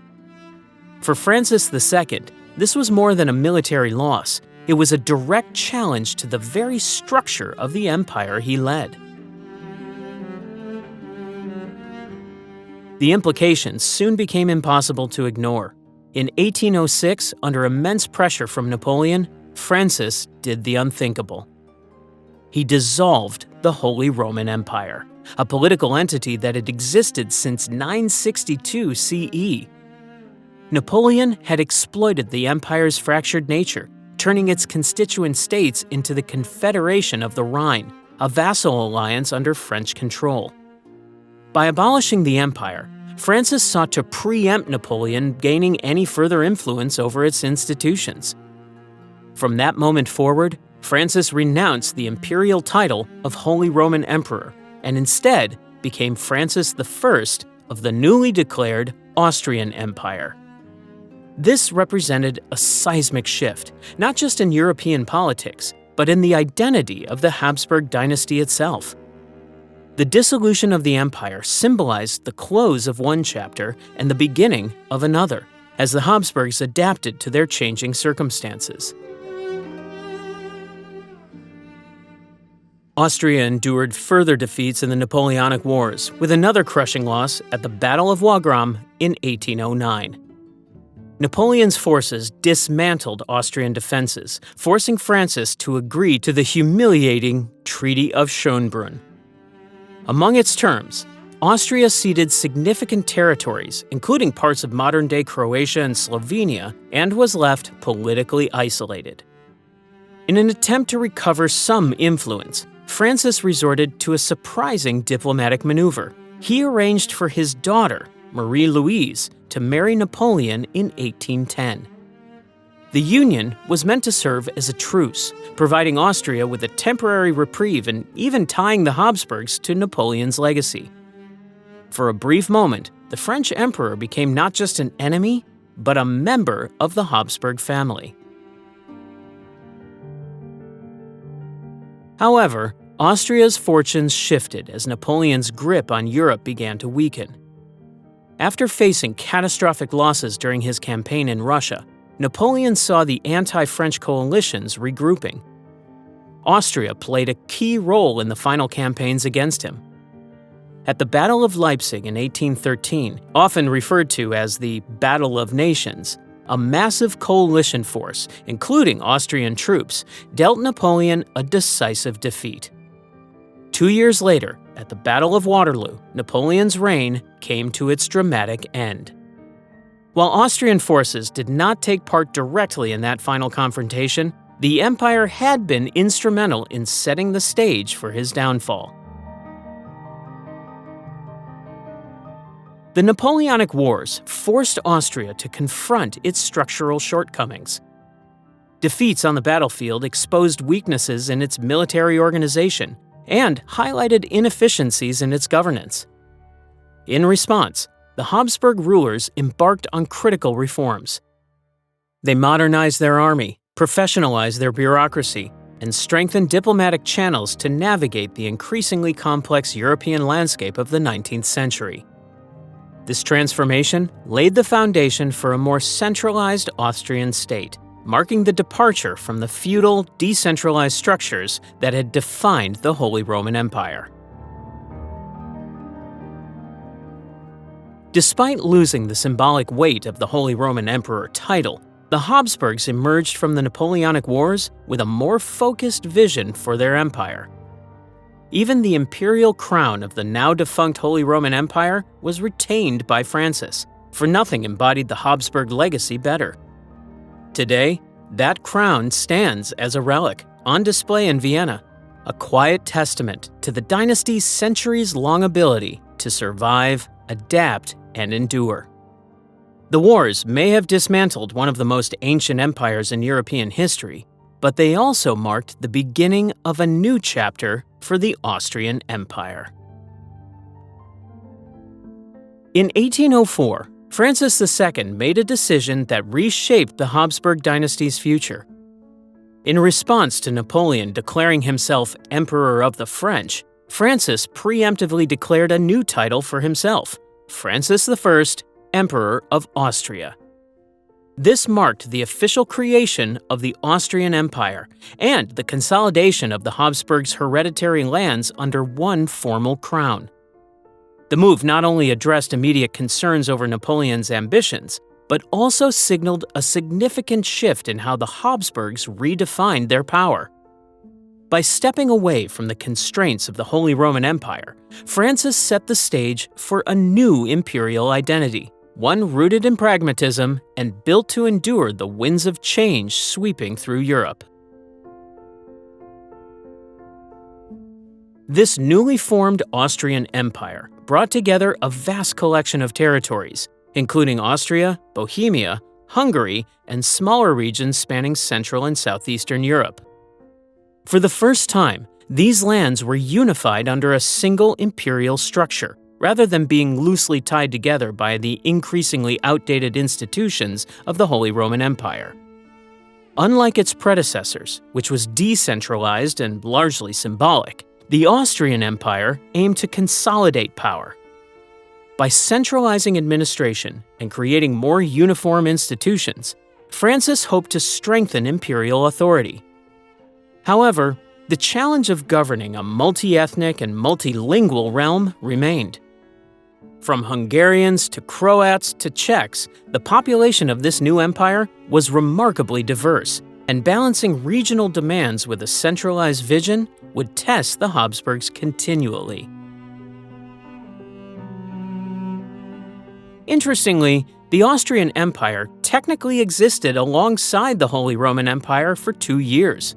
For Francis II, this was more than a military loss. It was a direct challenge to the very structure of the empire he led. The implications soon became impossible to ignore. In 1806, under immense pressure from Napoleon, Francis did the unthinkable. He dissolved the Holy Roman Empire, a political entity that had existed since 962 CE. Napoleon had exploited the empire's fractured nature, turning its constituent states into the Confederation of the Rhine, a vassal alliance under French control. By abolishing the empire, Francis sought to preempt Napoleon gaining any further influence over its institutions. From that moment forward, Francis renounced the imperial title of Holy Roman Emperor and instead became Francis I of the newly declared Austrian Empire. This represented a seismic shift, not just in European politics, but in the identity of the Habsburg dynasty itself. The dissolution of the empire symbolized the close of one chapter and the beginning of another, as the Habsburgs adapted to their changing circumstances. Austria endured further defeats in the Napoleonic Wars, with another crushing loss at the Battle of Wagram in 1809. Napoleon's forces dismantled Austrian defenses, forcing Francis to agree to the humiliating Treaty of Schönbrunn. Among its terms, Austria ceded significant territories, including parts of modern-day Croatia and Slovenia, and was left politically isolated. In an attempt to recover some influence, Francis resorted to a surprising diplomatic maneuver. He arranged for his daughter, Marie-Louise, to marry Napoleon in 1810. The union was meant to serve as a truce, providing Austria with a temporary reprieve and even tying the Habsburgs to Napoleon's legacy. For a brief moment, the French emperor became not just an enemy, but a member of the Habsburg family. However, Austria's fortunes shifted as Napoleon's grip on Europe began to weaken. After facing catastrophic losses during his campaign in Russia, Napoleon saw the anti-French coalitions regrouping. Austria played a key role in the final campaigns against him. At the Battle of Leipzig in 1813, often referred to as the Battle of Nations, a massive coalition force, including Austrian troops, dealt Napoleon a decisive defeat. 2 years later, at the Battle of Waterloo, Napoleon's reign came to its dramatic end. While Austrian forces did not take part directly in that final confrontation, the empire had been instrumental in setting the stage for his downfall. The Napoleonic Wars forced Austria to confront its structural shortcomings. Defeats on the battlefield exposed weaknesses in its military organization and highlighted inefficiencies in its governance. In response, the Habsburg rulers embarked on critical reforms. They modernized their army, professionalized their bureaucracy, and strengthened diplomatic channels to navigate the increasingly complex European landscape of the 19th century. This transformation laid the foundation for a more centralized Austrian state, marking the departure from the feudal, decentralized structures that had defined the Holy Roman Empire. Despite losing the symbolic weight of the Holy Roman Emperor title, the Habsburgs emerged from the Napoleonic Wars with a more focused vision for their empire. Even the imperial crown of the now-defunct Holy Roman Empire was retained by Francis, for nothing embodied the Habsburg legacy better. Today, that crown stands as a relic, on display in Vienna, a quiet testament to the dynasty's centuries-long ability to survive, adapt, and endure. The wars may have dismantled one of the most ancient empires in European history, but they also marked the beginning of a new chapter for the Austrian Empire. In 1804, Francis II made a decision that reshaped the Habsburg dynasty's future. In response to Napoleon declaring himself Emperor of the French, Francis preemptively declared a new title for himself, Francis I, Emperor of Austria. This marked the official creation of the Austrian Empire and the consolidation of the Habsburgs' hereditary lands under one formal crown. The move not only addressed immediate concerns over Napoleon's ambitions, but also signaled a significant shift in how the Habsburgs redefined their power. By stepping away from the constraints of the Holy Roman Empire, Francis set the stage for a new imperial identity, one rooted in pragmatism and built to endure the winds of change sweeping through Europe. This newly formed Austrian Empire brought together a vast collection of territories, including Austria, Bohemia, Hungary, and smaller regions spanning Central and Southeastern Europe. For the first time, these lands were unified under a single imperial structure, rather than being loosely tied together by the increasingly outdated institutions of the Holy Roman Empire. Unlike its predecessors, which was decentralized and largely symbolic, the Austrian Empire aimed to consolidate power. By centralizing administration and creating more uniform institutions, Francis hoped to strengthen imperial authority. However, the challenge of governing a multi-ethnic and multilingual realm remained. From Hungarians to Croats to Czechs, the population of this new empire was remarkably diverse, and balancing regional demands with a centralized vision would test the Habsburgs continually. Interestingly, the Austrian Empire technically existed alongside the Holy Roman Empire for 2 years.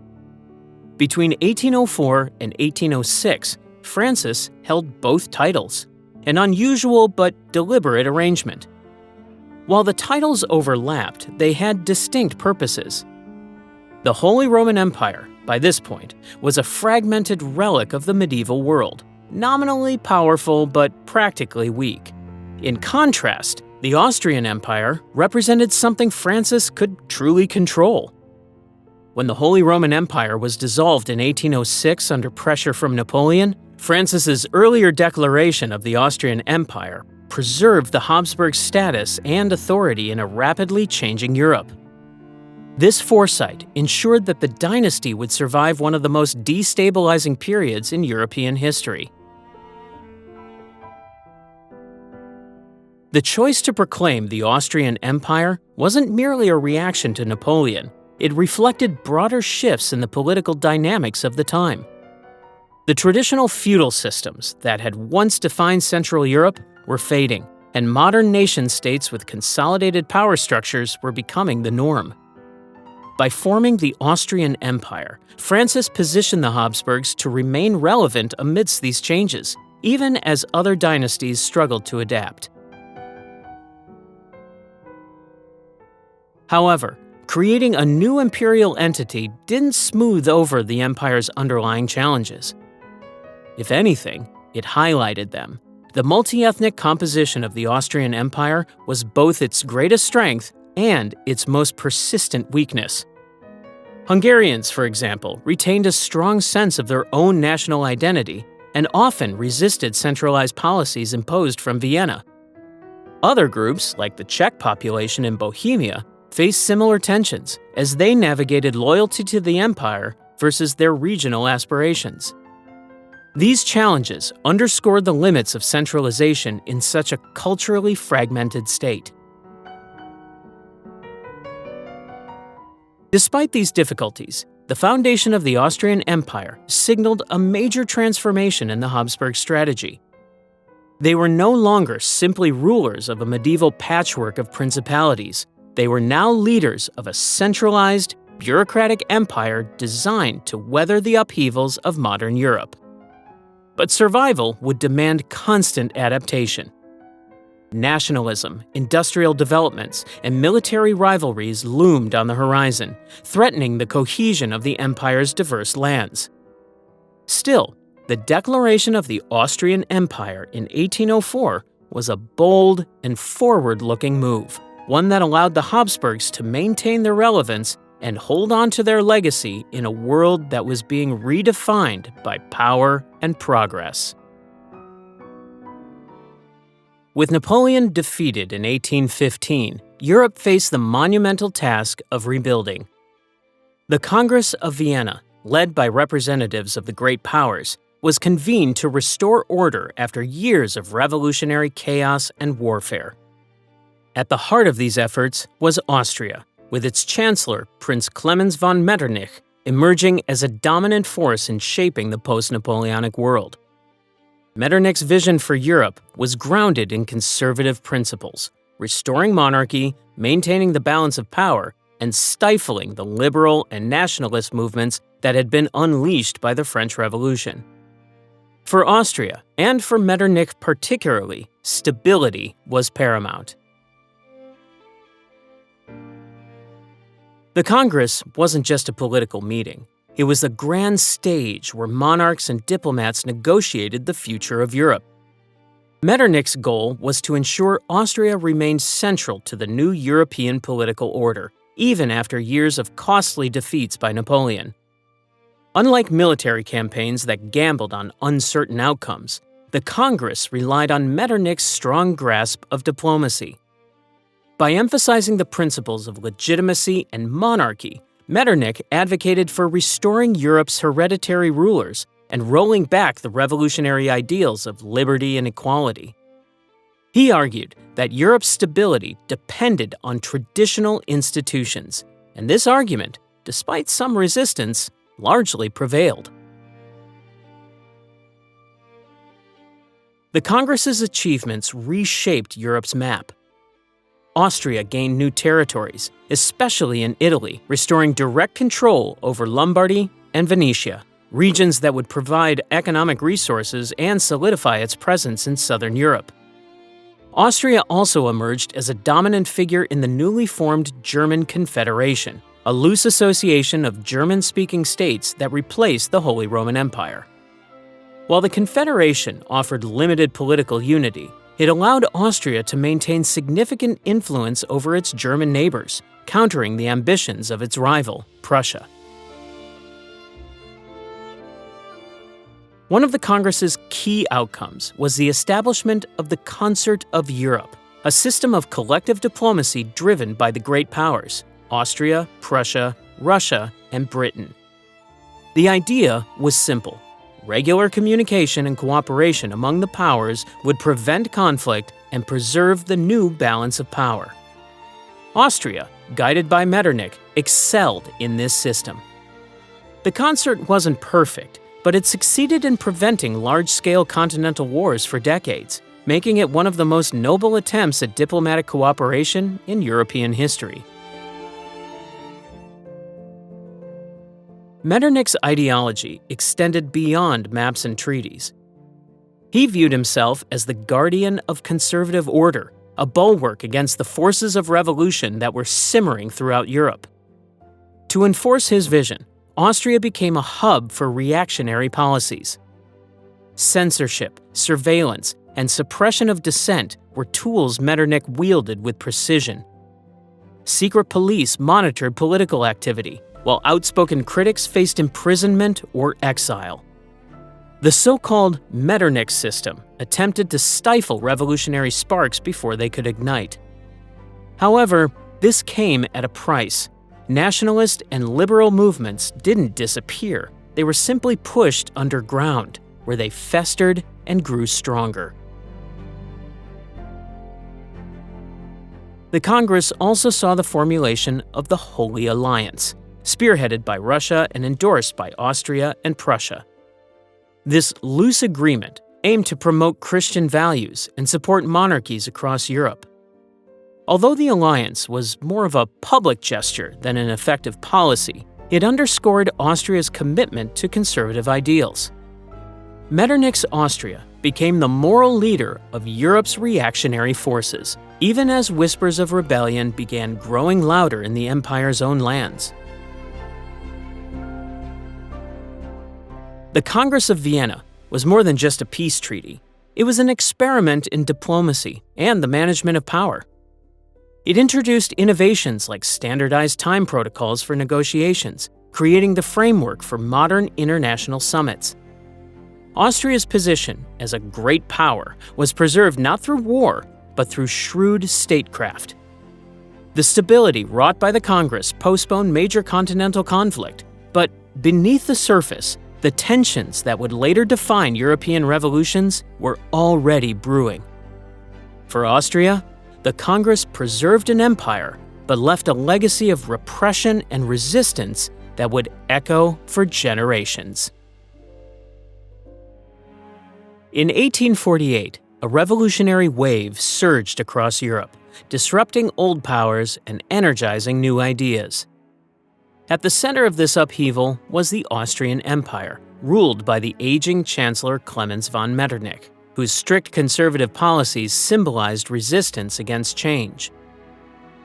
Between 1804 and 1806, Francis held both titles, an unusual but deliberate arrangement. While the titles overlapped, they had distinct purposes. The Holy Roman Empire, by this point, was a fragmented relic of the medieval world, nominally powerful but practically weak. In contrast, the Austrian Empire represented something Francis could truly control. When the Holy Roman Empire was dissolved in 1806 under pressure from Napoleon, Francis's earlier declaration of the Austrian Empire preserved the Habsburg status and authority in a rapidly changing Europe. This foresight ensured that the dynasty would survive one of the most destabilizing periods in European history. The choice to proclaim the Austrian Empire wasn't merely a reaction to Napoleon, it reflected broader shifts in the political dynamics of the time. The traditional feudal systems that had once defined Central Europe were fading, and modern nation-states with consolidated power structures were becoming the norm. By forming the Austrian Empire, Francis positioned the Habsburgs to remain relevant amidst these changes, even as other dynasties struggled to adapt. However, creating a new imperial entity didn't smooth over the empire's underlying challenges. If anything, it highlighted them. The multi-ethnic composition of the Austrian Empire was both its greatest strength and its most persistent weakness. Hungarians, for example, retained a strong sense of their own national identity and often resisted centralized policies imposed from Vienna. Other groups, like the Czech population in Bohemia, faced similar tensions as they navigated loyalty to the empire versus their regional aspirations. These challenges underscored the limits of centralization in such a culturally fragmented state. Despite these difficulties, the foundation of the Austrian Empire signaled a major transformation in the Habsburg strategy. They were no longer simply rulers of a medieval patchwork of principalities. They were now leaders of a centralized, bureaucratic empire designed to weather the upheavals of modern Europe. But survival would demand constant adaptation. Nationalism, industrial developments, and military rivalries loomed on the horizon, threatening the cohesion of the empire's diverse lands. Still, the declaration of the Austrian Empire in 1804 was a bold and forward-looking move, one that allowed the Habsburgs to maintain their relevance and hold on to their legacy in a world that was being redefined by power and progress. With Napoleon defeated in 1815, Europe faced the monumental task of rebuilding. The Congress of Vienna, led by representatives of the great powers, was convened to restore order after years of revolutionary chaos and warfare. At the heart of these efforts was Austria, with its chancellor, Prince Clemens von Metternich, emerging as a dominant force in shaping the post-Napoleonic world. Metternich's vision for Europe was grounded in conservative principles, restoring monarchy, maintaining the balance of power, and stifling the liberal and nationalist movements that had been unleashed by the French Revolution. For Austria, and for Metternich particularly, stability was paramount. The Congress wasn't just a political meeting. It was a grand stage where monarchs and diplomats negotiated the future of Europe. Metternich's goal was to ensure Austria remained central to the new European political order, even after years of costly defeats by Napoleon. Unlike military campaigns that gambled on uncertain outcomes, the Congress relied on Metternich's strong grasp of diplomacy. By emphasizing the principles of legitimacy and monarchy, Metternich advocated for restoring Europe's hereditary rulers and rolling back the revolutionary ideals of liberty and equality. He argued that Europe's stability depended on traditional institutions, and this argument, despite some resistance, largely prevailed. The Congress's achievements reshaped Europe's map. Austria gained new territories, especially in Italy, restoring direct control over Lombardy and Venetia, regions that would provide economic resources and solidify its presence in southern Europe. Austria also emerged as a dominant figure in the newly formed German Confederation, a loose association of German-speaking states that replaced the Holy Roman Empire. While the Confederation offered limited political unity, it allowed Austria to maintain significant influence over its German neighbors, countering the ambitions of its rival, Prussia. One of the Congress's key outcomes was the establishment of the Concert of Europe, a system of collective diplomacy driven by the great powers, Austria, Prussia, Russia, and Britain. The idea was simple. Regular communication and cooperation among the powers would prevent conflict and preserve the new balance of power. Austria, guided by Metternich, excelled in this system. The concert wasn't perfect, but it succeeded in preventing large-scale continental wars for decades, making it one of the most noble attempts at diplomatic cooperation in European history. Metternich's ideology extended beyond maps and treaties. He viewed himself as the guardian of conservative order, a bulwark against the forces of revolution that were simmering throughout Europe. To enforce his vision, Austria became a hub for reactionary policies. Censorship, surveillance, and suppression of dissent were tools Metternich wielded with precision. Secret police monitored political activity, while outspoken critics faced imprisonment or exile. The so-called Metternich system attempted to stifle revolutionary sparks before they could ignite. However, this came at a price. Nationalist and liberal movements didn't disappear. They were simply pushed underground, where they festered and grew stronger. The Congress also saw the formulation of the Holy Alliance, spearheaded by Russia and endorsed by Austria and Prussia. This loose agreement aimed to promote Christian values and support monarchies across Europe. Although the alliance was more of a public gesture than an effective policy, it underscored Austria's commitment to conservative ideals. Metternich's Austria became the moral leader of Europe's reactionary forces, even as whispers of rebellion began growing louder in the empire's own lands. The Congress of Vienna was more than just a peace treaty. It was an experiment in diplomacy and the management of power. It introduced innovations like standardized time protocols for negotiations, creating the framework for modern international summits. Austria's position as a great power was preserved not through war, but through shrewd statecraft. The stability wrought by the Congress postponed major continental conflict, but beneath the surface, the tensions that would later define European revolutions were already brewing. For Austria, the Congress preserved an empire, but left a legacy of repression and resistance that would echo for generations. In 1848, a revolutionary wave surged across Europe, disrupting old powers and energizing new ideas. At the center of this upheaval was the Austrian Empire, ruled by the aging Chancellor Clemens von Metternich, whose strict conservative policies symbolized resistance against change.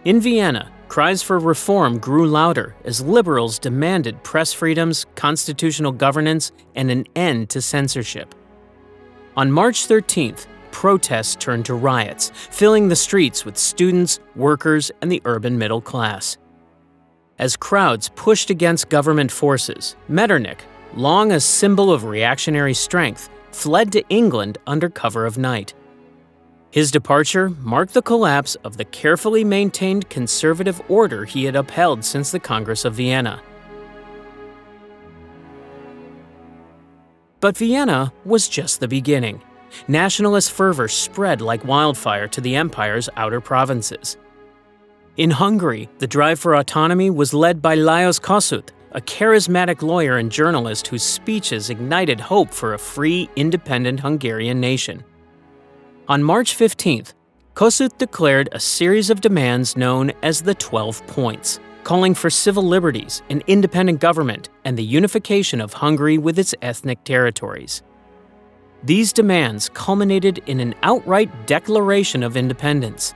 In Vienna, cries for reform grew louder as liberals demanded press freedoms, constitutional governance, and an end to censorship. On March 13th, protests turned to riots, filling the streets with students, workers, and the urban middle class. As crowds pushed against government forces, Metternich, long a symbol of reactionary strength, fled to England under cover of night. His departure marked the collapse of the carefully maintained conservative order he had upheld since the Congress of Vienna. But Vienna was just the beginning. Nationalist fervor spread like wildfire to the empire's outer provinces. In Hungary, the drive for autonomy was led by Lajos Kossuth, a charismatic lawyer and journalist whose speeches ignited hope for a free, independent Hungarian nation. On March 15th, Kossuth declared a series of demands known as the 12 Points, calling for civil liberties, an independent government, and the unification of Hungary with its ethnic territories. These demands culminated in an outright declaration of independence.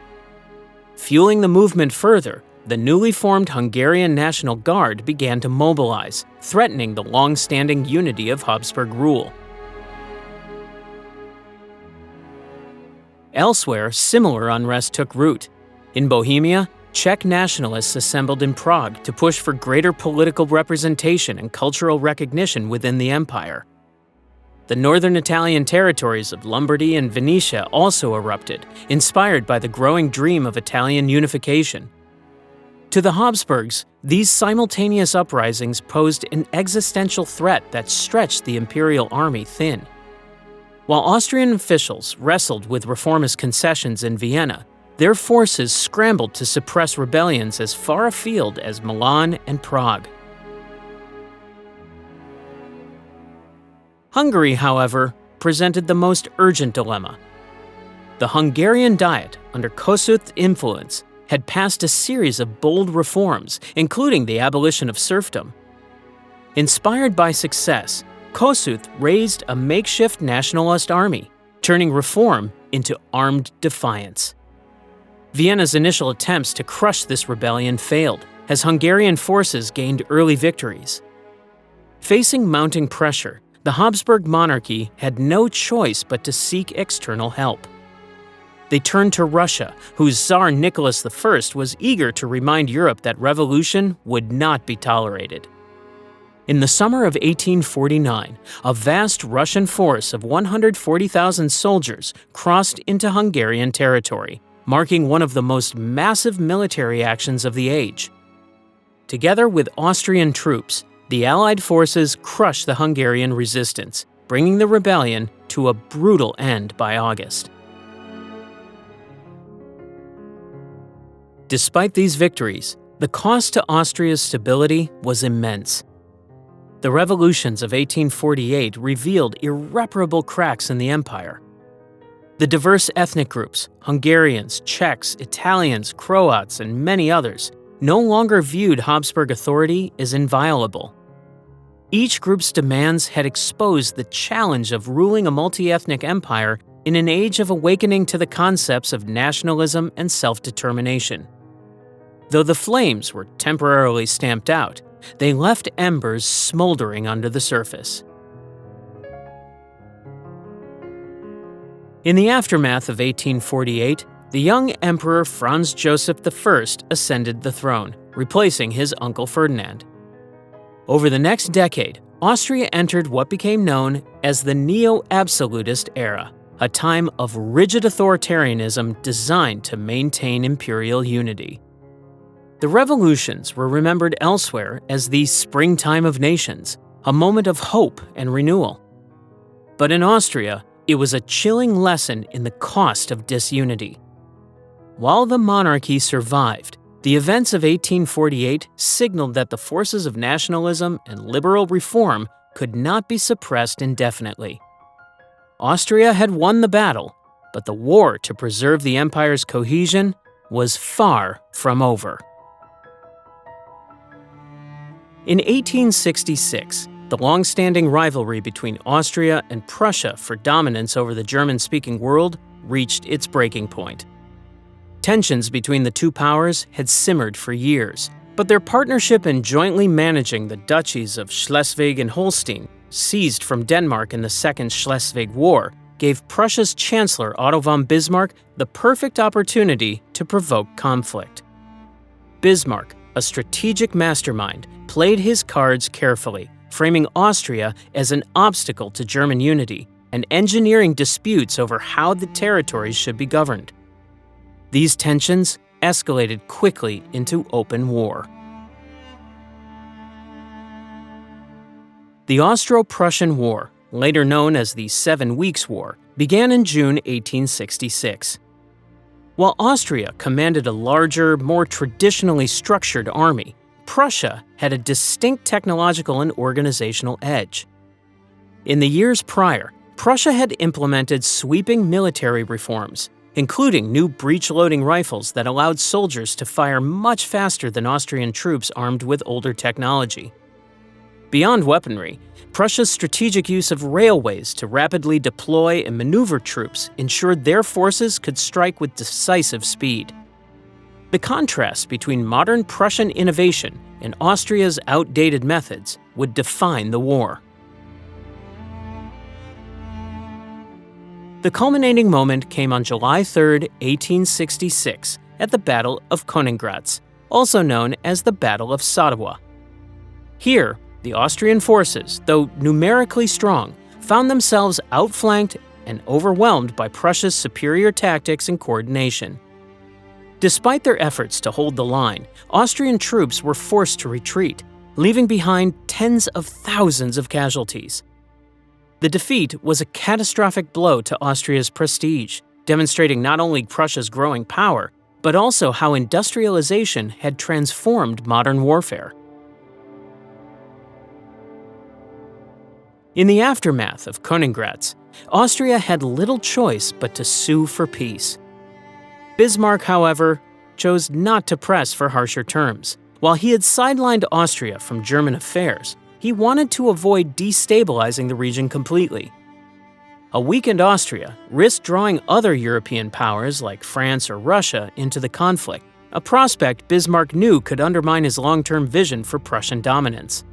Fueling the movement further, the newly formed Hungarian National Guard began to mobilize, threatening the long-standing unity of Habsburg rule. Elsewhere, similar unrest took root. In Bohemia, Czech nationalists assembled in Prague to push for greater political representation and cultural recognition within the empire. The northern Italian territories of Lombardy and Venetia also erupted, inspired by the growing dream of Italian unification. To the Habsburgs, these simultaneous uprisings posed an existential threat that stretched the imperial army thin. While Austrian officials wrestled with reformist concessions in Vienna, their forces scrambled to suppress rebellions as far afield as Milan and Prague. Hungary, however, presented the most urgent dilemma. The Hungarian Diet, under Kossuth's influence, had passed a series of bold reforms, including the abolition of serfdom. Inspired by success, Kossuth raised a makeshift nationalist army, turning reform into armed defiance. Vienna's initial attempts to crush this rebellion failed, as Hungarian forces gained early victories. Facing mounting pressure, the Habsburg monarchy had no choice but to seek external help. They turned to Russia, whose Tsar Nicholas I was eager to remind Europe that revolution would not be tolerated. In the summer of 1849, a vast Russian force of 140,000 soldiers crossed into Hungarian territory, marking one of the most massive military actions of the age. Together with Austrian troops, the Allied forces crushed the Hungarian resistance, bringing the rebellion to a brutal end by August. Despite these victories, the cost to Austria's stability was immense. The revolutions of 1848 revealed irreparable cracks in the empire. The diverse ethnic groups, Hungarians, Czechs, Italians, Croats, and many others, no longer viewed Habsburg authority as inviolable. Each group's demands had exposed the challenge of ruling a multi-ethnic empire in an age of awakening to the concepts of nationalism and self-determination. Though the flames were temporarily stamped out, they left embers smoldering under the surface. In the aftermath of 1848, the young Emperor Franz Joseph I ascended the throne, replacing his uncle Ferdinand. Over the next decade, Austria entered what became known as the Neo-Absolutist era, a time of rigid authoritarianism designed to maintain imperial unity. The revolutions were remembered elsewhere as the springtime of nations, a moment of hope and renewal. But in Austria, it was a chilling lesson in the cost of disunity. While the monarchy survived, the events of 1848 signaled that the forces of nationalism and liberal reform could not be suppressed indefinitely. Austria had won the battle, but the war to preserve the empire's cohesion was far from over. In 1866, the long-standing rivalry between Austria and Prussia for dominance over the German-speaking world reached its breaking point. Tensions between the two powers had simmered for years, but their partnership in jointly managing the duchies of Schleswig and Holstein, seized from Denmark in the Second Schleswig War, gave Prussia's Chancellor Otto von Bismarck the perfect opportunity to provoke conflict. Bismarck, a strategic mastermind, played his cards carefully, framing Austria as an obstacle to German unity and engineering disputes over how the territories should be governed. These tensions escalated quickly into open war. The Austro-Prussian War, later known as the 7 Weeks' War, began in June 1866. While Austria commanded a larger, more traditionally structured army, Prussia had a distinct technological and organizational edge. In the years prior, Prussia had implemented sweeping military reforms, including new breech-loading rifles that allowed soldiers to fire much faster than Austrian troops armed with older technology. Beyond weaponry, Prussia's strategic use of railways to rapidly deploy and maneuver troops ensured their forces could strike with decisive speed. The contrast between modern Prussian innovation and Austria's outdated methods would define the war. The culminating moment came on July 3, 1866, at the Battle of Königgrätz, also known as the Battle of Sarajevo. Here, the Austrian forces, though numerically strong, found themselves outflanked and overwhelmed by Prussia's superior tactics and coordination. Despite their efforts to hold the line, Austrian troops were forced to retreat, leaving behind tens of thousands of casualties. The defeat was a catastrophic blow to Austria's prestige, demonstrating not only Prussia's growing power, but also how industrialization had transformed modern warfare. In the aftermath of Königgrätz, Austria had little choice but to sue for peace. Bismarck, however, chose not to press for harsher terms. While he had sidelined Austria from German affairs, he wanted to avoid destabilizing the region completely. A weakened Austria risked drawing other European powers like France or Russia into the conflict, a prospect Bismarck knew could undermine his long-term vision for Prussian dominance.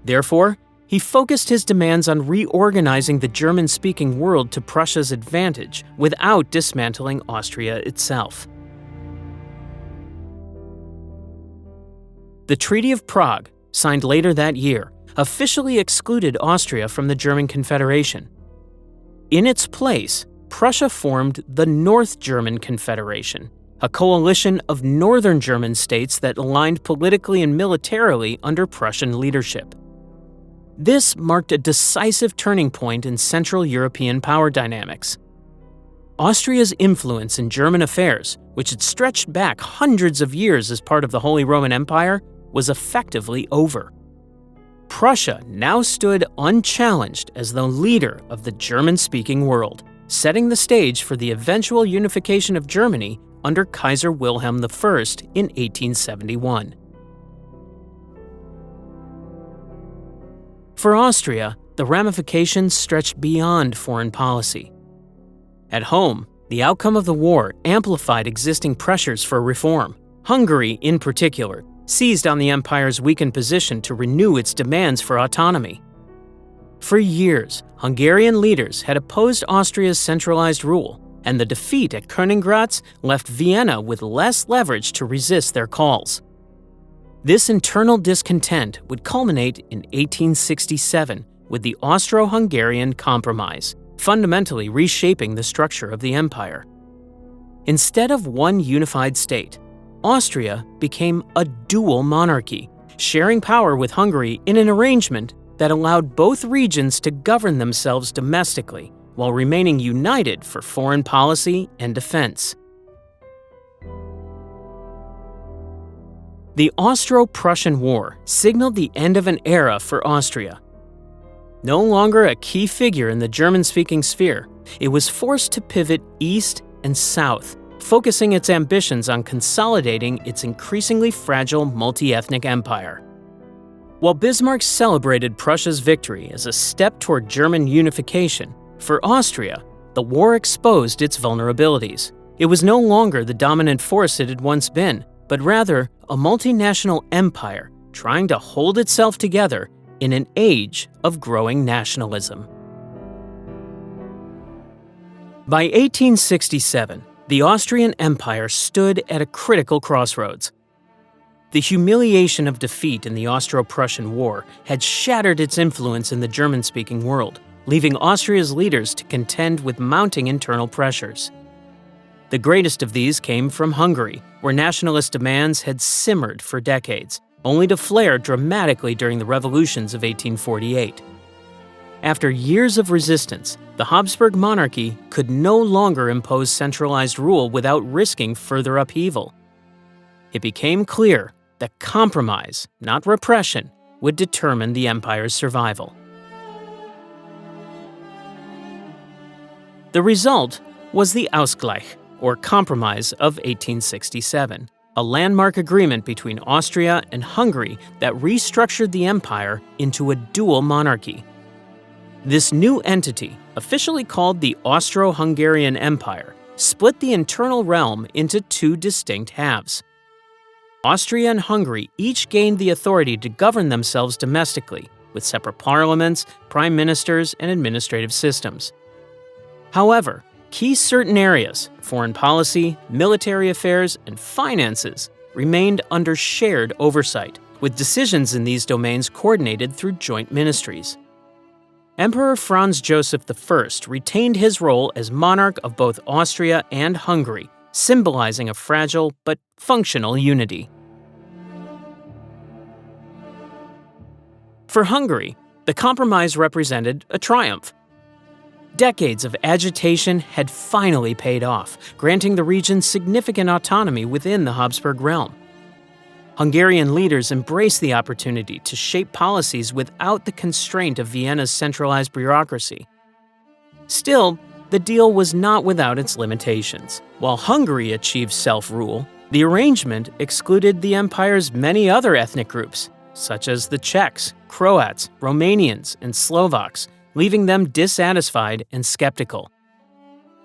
Therefore, he focused his demands on reorganizing the German-speaking world to Prussia's advantage without dismantling Austria itself. The Treaty of Prague, signed later that year, officially excluded Austria from the German Confederation. In its place, Prussia formed the North German Confederation, a coalition of northern German states that aligned politically and militarily under Prussian leadership. This marked a decisive turning point in Central European power dynamics. Austria's influence in German affairs, which had stretched back hundreds of years as part of the Holy Roman Empire, was effectively over. Prussia now stood unchallenged as the leader of the German-speaking world, setting the stage for the eventual unification of Germany under Kaiser Wilhelm I in 1871. For Austria, the ramifications stretched beyond foreign policy. At home, the outcome of the war amplified existing pressures for reform. Hungary, in particular, seized on the empire's weakened position to renew its demands for autonomy. For years, Hungarian leaders had opposed Austria's centralized rule, and the defeat at Königgrätz left Vienna with less leverage to resist their calls. This internal discontent would culminate in 1867 with the Austro-Hungarian Compromise, fundamentally reshaping the structure of the empire. Instead of one unified state, Austria became a dual monarchy, sharing power with Hungary in an arrangement that allowed both regions to govern themselves domestically while remaining united for foreign policy and defense. The Austro-Prussian War signaled the end of an era for Austria. No longer a key figure in the German-speaking sphere, it was forced to pivot east and south, focusing its ambitions on consolidating its increasingly fragile multi-ethnic empire. While Bismarck celebrated Prussia's victory as a step toward German unification, for Austria, the war exposed its vulnerabilities. It was no longer the dominant force it had once been, but rather a multinational empire trying to hold itself together in an age of growing nationalism. By 1867, the Austrian Empire stood at a critical crossroads. The humiliation of defeat in the Austro-Prussian War had shattered its influence in the German-speaking world, leaving Austria's leaders to contend with mounting internal pressures. The greatest of these came from Hungary, where nationalist demands had simmered for decades, only to flare dramatically during the revolutions of 1848. After years of resistance, the Habsburg monarchy could no longer impose centralized rule without risking further upheaval. It became clear that compromise, not repression, would determine the empire's survival. The result was the Ausgleich, or Compromise of 1867, a landmark agreement between Austria and Hungary that restructured the empire into a dual monarchy. This new entity, officially called the Austro-Hungarian Empire, split the internal realm into two distinct halves. Austria and Hungary each gained the authority to govern themselves domestically, with separate parliaments, prime ministers, and administrative systems. However, certain areas, foreign policy, military affairs, and finances, remained under shared oversight, with decisions in these domains coordinated through joint ministries. Emperor Franz Joseph I retained his role as monarch of both Austria and Hungary, symbolizing a fragile but functional unity. For Hungary, the compromise represented a triumph. Decades of agitation had finally paid off, granting the region significant autonomy within the Habsburg realm. Hungarian leaders embraced the opportunity to shape policies without the constraint of Vienna's centralized bureaucracy. Still, the deal was not without its limitations. While Hungary achieved self-rule, the arrangement excluded the empire's many other ethnic groups, such as the Czechs, Croats, Romanians, and Slovaks, leaving them dissatisfied and skeptical.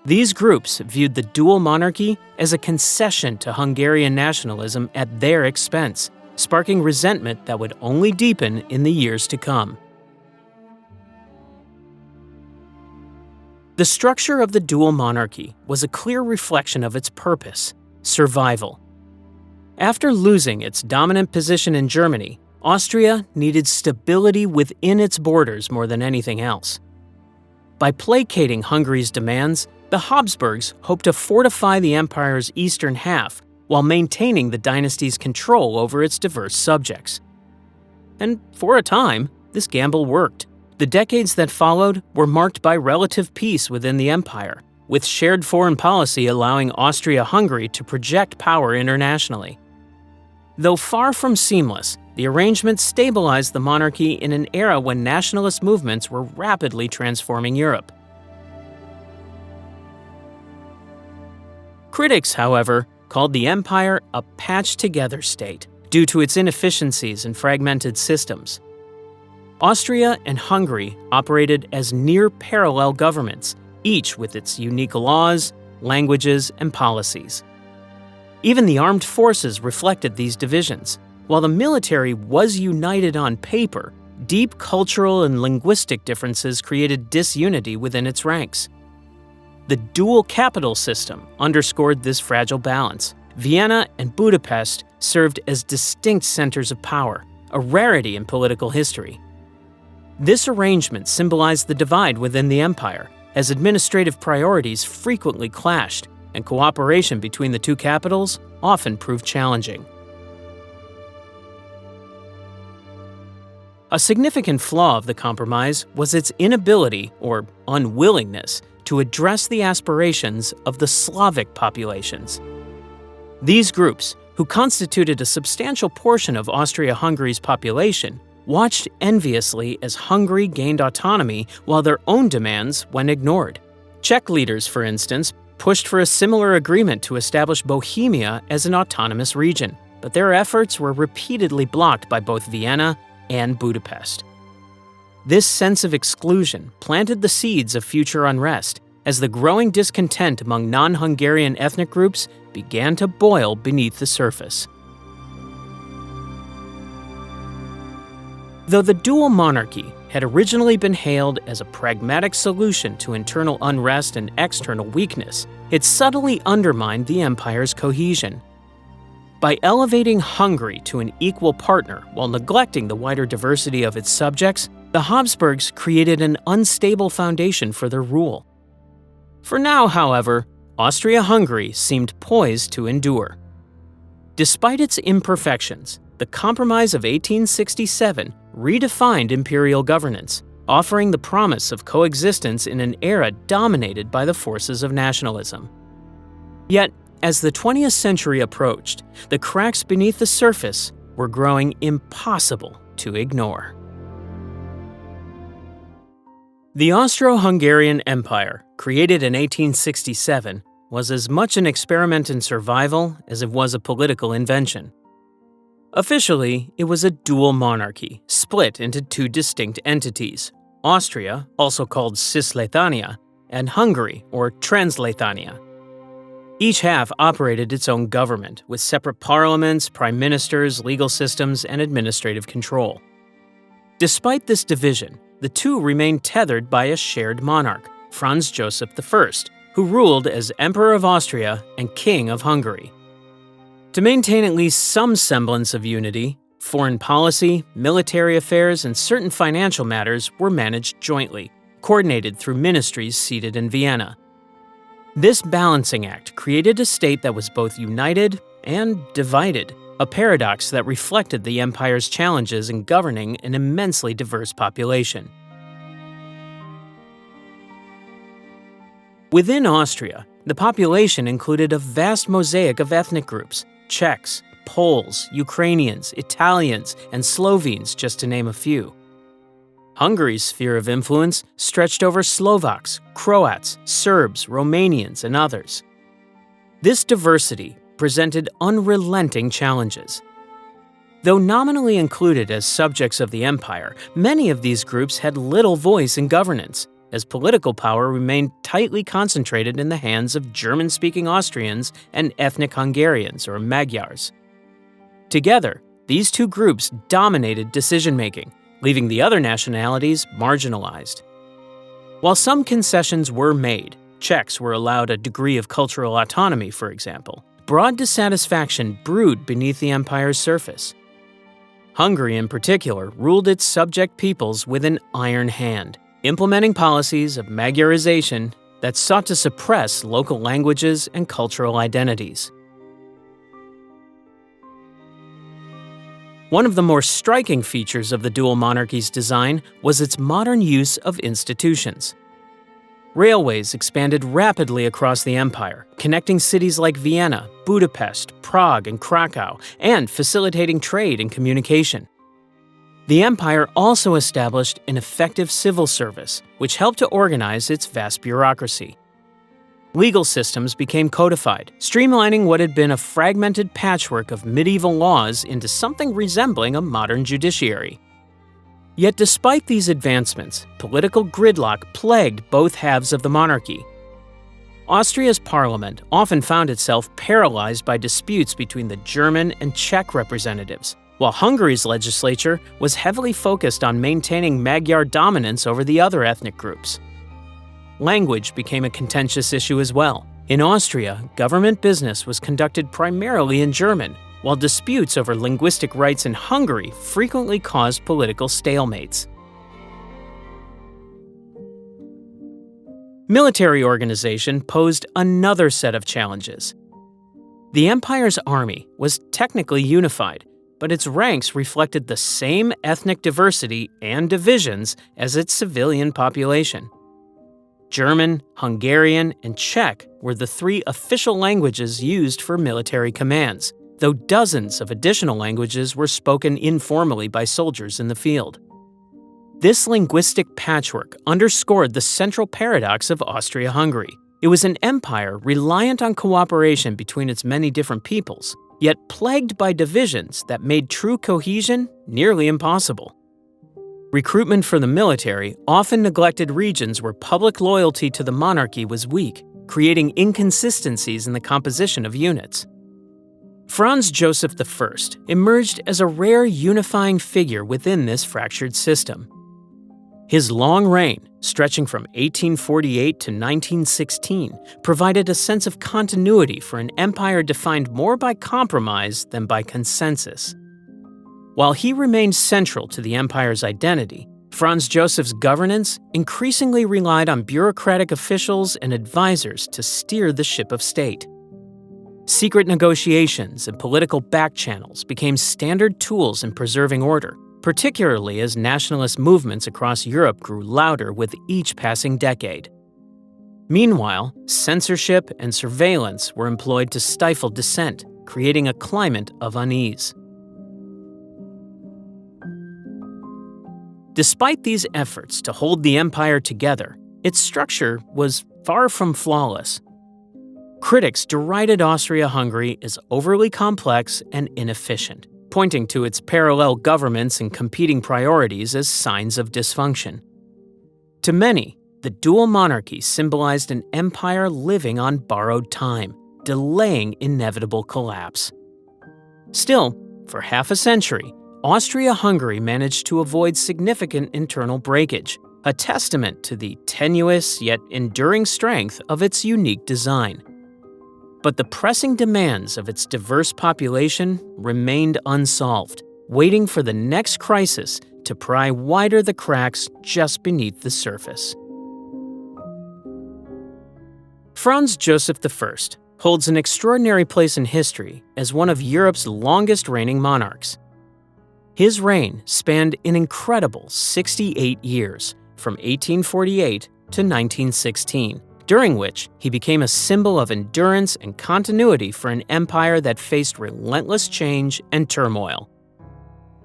These groups viewed the dual monarchy as a concession to Hungarian nationalism at their expense, sparking resentment that would only deepen in the years to come. The structure of the dual monarchy was a clear reflection of its purpose: survival. After losing its dominant position in Germany, Austria needed stability within its borders more than anything else. By placating Hungary's demands, the Habsburgs hoped to fortify the empire's eastern half while maintaining the dynasty's control over its diverse subjects. And for a time, this gamble worked. The decades that followed were marked by relative peace within the empire, with shared foreign policy allowing Austria-Hungary to project power internationally. Though far from seamless, the arrangement stabilized the monarchy in an era when nationalist movements were rapidly transforming Europe. Critics, however, called the empire a patched-together state due to its inefficiencies and fragmented systems. Austria and Hungary operated as near-parallel governments, each with its unique laws, languages, and policies. Even the armed forces reflected these divisions. While the military was united on paper, deep cultural and linguistic differences created disunity within its ranks. The dual capital system underscored this fragile balance. Vienna and Budapest served as distinct centers of power, a rarity in political history. This arrangement symbolized the divide within the empire, as administrative priorities frequently clashed, and cooperation between the two capitals often proved challenging. A significant flaw of the compromise was its inability, or unwillingness, to address the aspirations of the Slavic populations. These groups, who constituted a substantial portion of Austria-Hungary's population, watched enviously as Hungary gained autonomy while their own demands went ignored. Czech leaders, for instance, pushed for a similar agreement to establish Bohemia as an autonomous region, but their efforts were repeatedly blocked by both Vienna and Budapest. This sense of exclusion planted the seeds of future unrest, as the growing discontent among non-Hungarian ethnic groups began to boil beneath the surface. Though the dual monarchy had originally been hailed as a pragmatic solution to internal unrest and external weakness, it subtly undermined the empire's cohesion. By elevating Hungary to an equal partner while neglecting the wider diversity of its subjects, the Habsburgs created an unstable foundation for their rule. For now, however, Austria-Hungary seemed poised to endure. Despite its imperfections, the Compromise of 1867 redefined imperial governance, offering the promise of coexistence in an era dominated by the forces of nationalism. Yet, as the 20th century approached, the cracks beneath the surface were growing impossible to ignore. The Austro-Hungarian Empire, created in 1867, was as much an experiment in survival as it was a political invention. Officially, it was a dual monarchy, split into two distinct entities: Austria, also called Cisleithania, and Hungary, or Transleithania. Each half operated its own government, with separate parliaments, prime ministers, legal systems, and administrative control. Despite this division, the two remained tethered by a shared monarch, Franz Joseph I, who ruled as Emperor of Austria and King of Hungary. To maintain at least some semblance of unity, foreign policy, military affairs, and certain financial matters were managed jointly, coordinated through ministries seated in Vienna. This balancing act created a state that was both united and divided, a paradox that reflected the empire's challenges in governing an immensely diverse population. Within Austria, the population included a vast mosaic of ethnic groups: Czechs, Poles, Ukrainians, Italians, and Slovenes, just to name a few. Hungary's sphere of influence stretched over Slovaks, Croats, Serbs, Romanians, and others. This diversity presented unrelenting challenges. Though nominally included as subjects of the empire, many of these groups had little voice in governance, as political power remained tightly concentrated in the hands of German-speaking Austrians and ethnic Hungarians, or Magyars. Together, these two groups dominated decision-making, leaving the other nationalities marginalized. While some concessions were made, Czechs were allowed a degree of cultural autonomy, for example, broad dissatisfaction brewed beneath the empire's surface. Hungary, in particular, ruled its subject peoples with an iron hand, implementing policies of Magyarization that sought to suppress local languages and cultural identities. One of the more striking features of the dual monarchy's design was its modern use of institutions. Railways expanded rapidly across the empire, connecting cities like Vienna, Budapest, Prague, and Krakow, and facilitating trade and communication. The empire also established an effective civil service, which helped to organize its vast bureaucracy. Legal systems became codified, streamlining what had been a fragmented patchwork of medieval laws into something resembling a modern judiciary. Yet despite these advancements, political gridlock plagued both halves of the monarchy. Austria's parliament often found itself paralyzed by disputes between the German and Czech representatives, while Hungary's legislature was heavily focused on maintaining Magyar dominance over the other ethnic groups. Language became a contentious issue as well. In Austria, government business was conducted primarily in German, while disputes over linguistic rights in Hungary frequently caused political stalemates. Military organization posed another set of challenges. The empire's army was technically unified, but its ranks reflected the same ethnic diversity and divisions as its civilian population. German, Hungarian, and Czech were the three official languages used for military commands, though dozens of additional languages were spoken informally by soldiers in the field. This linguistic patchwork underscored the central paradox of Austria-Hungary. It was an empire reliant on cooperation between its many different peoples, yet plagued by divisions that made true cohesion nearly impossible. Recruitment for the military often neglected regions where public loyalty to the monarchy was weak, creating inconsistencies in the composition of units. Franz Joseph I emerged as a rare unifying figure within this fractured system. His long reign, stretching from 1848 to 1916, provided a sense of continuity for an empire defined more by compromise than by consensus. While he remained central to the empire's identity, Franz Joseph's governance increasingly relied on bureaucratic officials and advisors to steer the ship of state. Secret negotiations and political backchannels became standard tools in preserving order, particularly as nationalist movements across Europe grew louder with each passing decade. Meanwhile, censorship and surveillance were employed to stifle dissent, creating a climate of unease. Despite these efforts to hold the empire together, its structure was far from flawless. Critics derided Austria-Hungary as overly complex and inefficient, pointing to its parallel governments and competing priorities as signs of dysfunction. To many, the dual monarchy symbolized an empire living on borrowed time, delaying inevitable collapse. Still, for half a century, Austria-Hungary managed to avoid significant internal breakage, a testament to the tenuous yet enduring strength of its unique design. But the pressing demands of its diverse population remained unsolved, waiting for the next crisis to pry wider the cracks just beneath the surface. Franz Joseph I holds an extraordinary place in history as one of Europe's longest-reigning monarchs. His reign spanned an incredible 68 years, from 1848 to 1916. During which he became a symbol of endurance and continuity for an empire that faced relentless change and turmoil.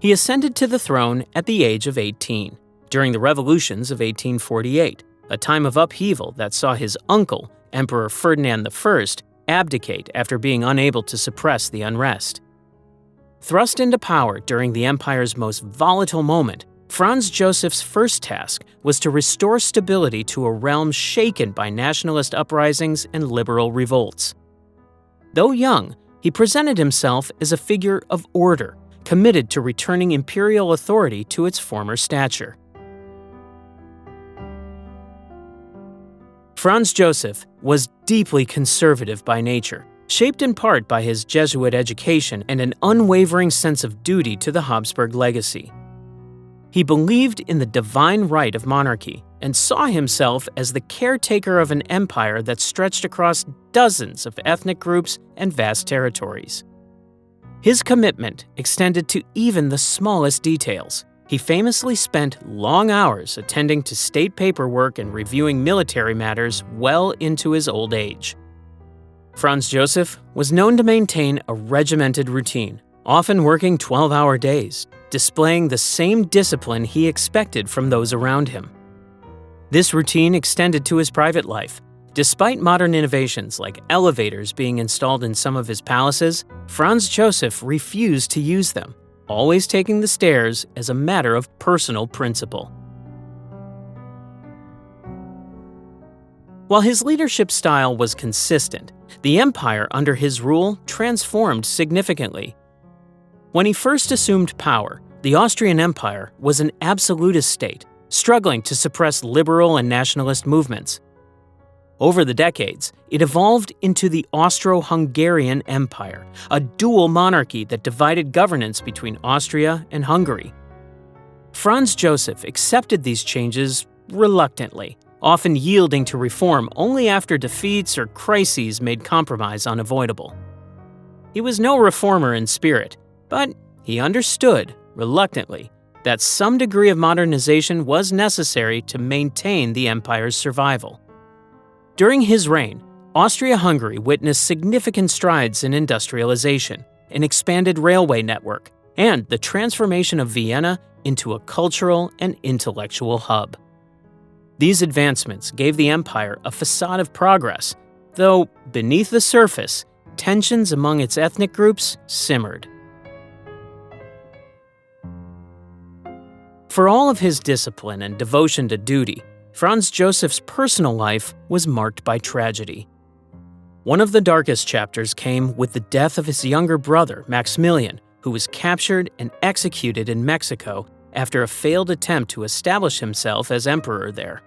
He ascended to the throne at the age of 18, during the revolutions of 1848, a time of upheaval that saw his uncle, Emperor Ferdinand I, abdicate after being unable to suppress the unrest. Thrust into power during the empire's most volatile moment, Franz Joseph's first task was to restore stability to a realm shaken by nationalist uprisings and liberal revolts. Though young, he presented himself as a figure of order, committed to returning imperial authority to its former stature. Franz Joseph was deeply conservative by nature, shaped in part by his Jesuit education and an unwavering sense of duty to the Habsburg legacy. He believed in the divine right of monarchy and saw himself as the caretaker of an empire that stretched across dozens of ethnic groups and vast territories. His commitment extended to even the smallest details. He famously spent long hours attending to state paperwork and reviewing military matters well into his old age. Franz Joseph was known to maintain a regimented routine, often working 12-hour days, displaying the same discipline he expected from those around him. This routine extended to his private life. Despite modern innovations like elevators being installed in some of his palaces, Franz Joseph refused to use them, always taking the stairs as a matter of personal principle. While his leadership style was consistent, the empire under his rule transformed significantly. When he first assumed power, the Austrian Empire was an absolutist state, struggling to suppress liberal and nationalist movements. Over the decades, it evolved into the Austro-Hungarian Empire, a dual monarchy that divided governance between Austria and Hungary. Franz Joseph accepted these changes reluctantly, often yielding to reform only after defeats or crises made compromise unavoidable. He was no reformer in spirit, but he understood, reluctantly, that some degree of modernization was necessary to maintain the empire's survival. During his reign, Austria-Hungary witnessed significant strides in industrialization, an expanded railway network, and the transformation of Vienna into a cultural and intellectual hub. These advancements gave the empire a facade of progress, though beneath the surface, tensions among its ethnic groups simmered. For all of his discipline and devotion to duty, Franz Joseph's personal life was marked by tragedy. One of the darkest chapters came with the death of his younger brother, Maximilian, who was captured and executed in Mexico after a failed attempt to establish himself as emperor there.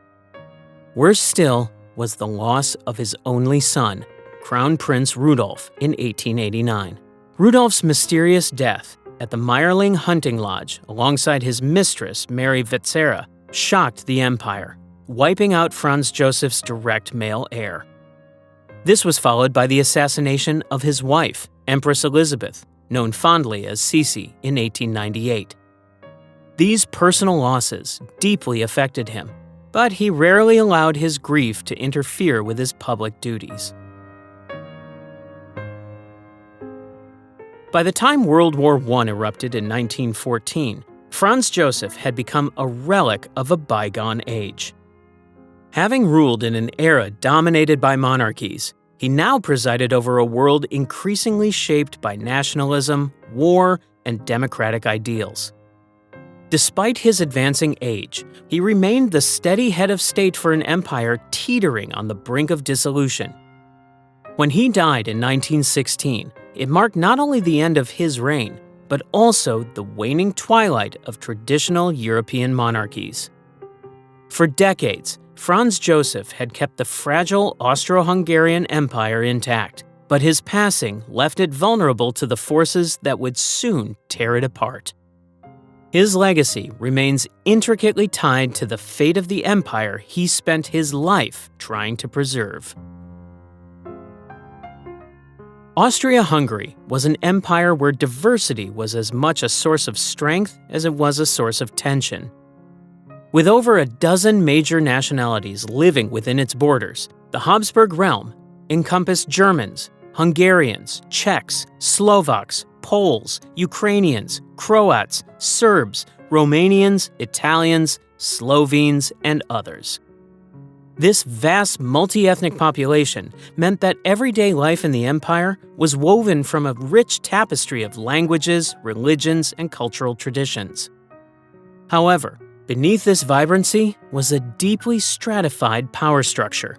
Worse still was the loss of his only son, Crown Prince Rudolf, in 1889. Rudolf's mysterious death at the Meierling hunting lodge alongside his mistress, Mary Vetsera, shocked the empire, wiping out Franz Joseph's direct male heir. This was followed by the assassination of his wife, Empress Elizabeth, known fondly as Sisi, in 1898. These personal losses deeply affected him, but he rarely allowed his grief to interfere with his public duties. By the time World War I erupted in 1914, Franz Joseph had become a relic of a bygone age. Having ruled in an era dominated by monarchies, he now presided over a world increasingly shaped by nationalism, war, and democratic ideals. Despite his advancing age, he remained the steady head of state for an empire teetering on the brink of dissolution. When he died in 1916, it marked not only the end of his reign, but also the waning twilight of traditional European monarchies. For decades, Franz Joseph had kept the fragile Austro-Hungarian Empire intact, but his passing left it vulnerable to the forces that would soon tear it apart. His legacy remains intricately tied to the fate of the empire he spent his life trying to preserve. Austria-Hungary was an empire where diversity was as much a source of strength as it was a source of tension. With over a dozen major nationalities living within its borders, the Habsburg realm encompassed Germans, Hungarians, Czechs, Slovaks, Poles, Ukrainians, Croats, Serbs, Romanians, Italians, Slovenes, and others. This vast multi-ethnic population meant that everyday life in the empire was woven from a rich tapestry of languages, religions, and cultural traditions. However, beneath this vibrancy was a deeply stratified power structure.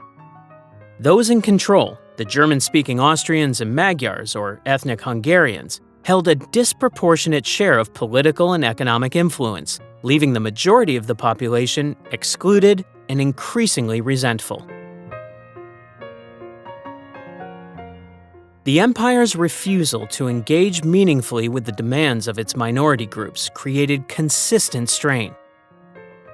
Those in control, the German-speaking Austrians and Magyars, or ethnic Hungarians, held a disproportionate share of political and economic influence, leaving the majority of the population excluded and increasingly resentful. The empire's refusal to engage meaningfully with the demands of its minority groups created consistent strain.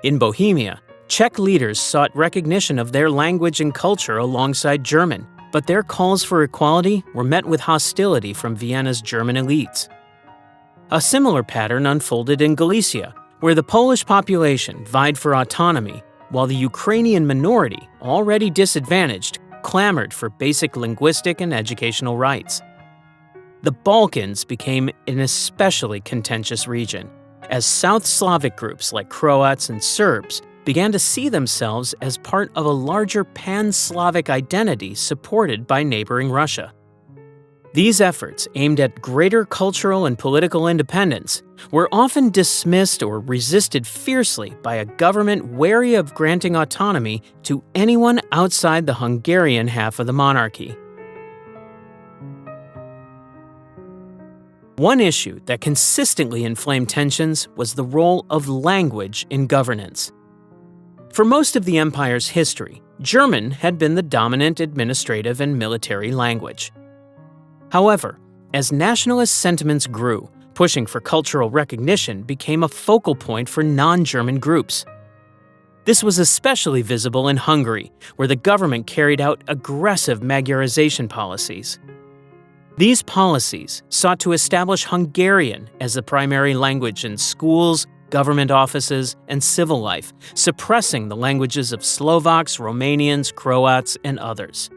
In Bohemia, Czech leaders sought recognition of their language and culture alongside German, but their calls for equality were met with hostility from Vienna's German elites. A similar pattern unfolded in Galicia, where the Polish population vied for autonomy, while the Ukrainian minority, already disadvantaged, clamored for basic linguistic and educational rights. The Balkans became an especially contentious region, as South Slavic groups like Croats and Serbs began to see themselves as part of a larger pan-Slavic identity supported by neighboring Russia. These efforts, aimed at greater cultural and political independence, were often dismissed or resisted fiercely by a government wary of granting autonomy to anyone outside the Hungarian half of the monarchy. One issue that consistently inflamed tensions was the role of language in governance. For most of the empire's history, German had been the dominant administrative and military language. However, as nationalist sentiments grew, pushing for cultural recognition became a focal point for non-German groups. This was especially visible in Hungary, where the government carried out aggressive Magyarization policies. These policies sought to establish Hungarian as the primary language in schools, government offices, and civil life, suppressing the languages of Slovaks, Romanians, Croats, and others.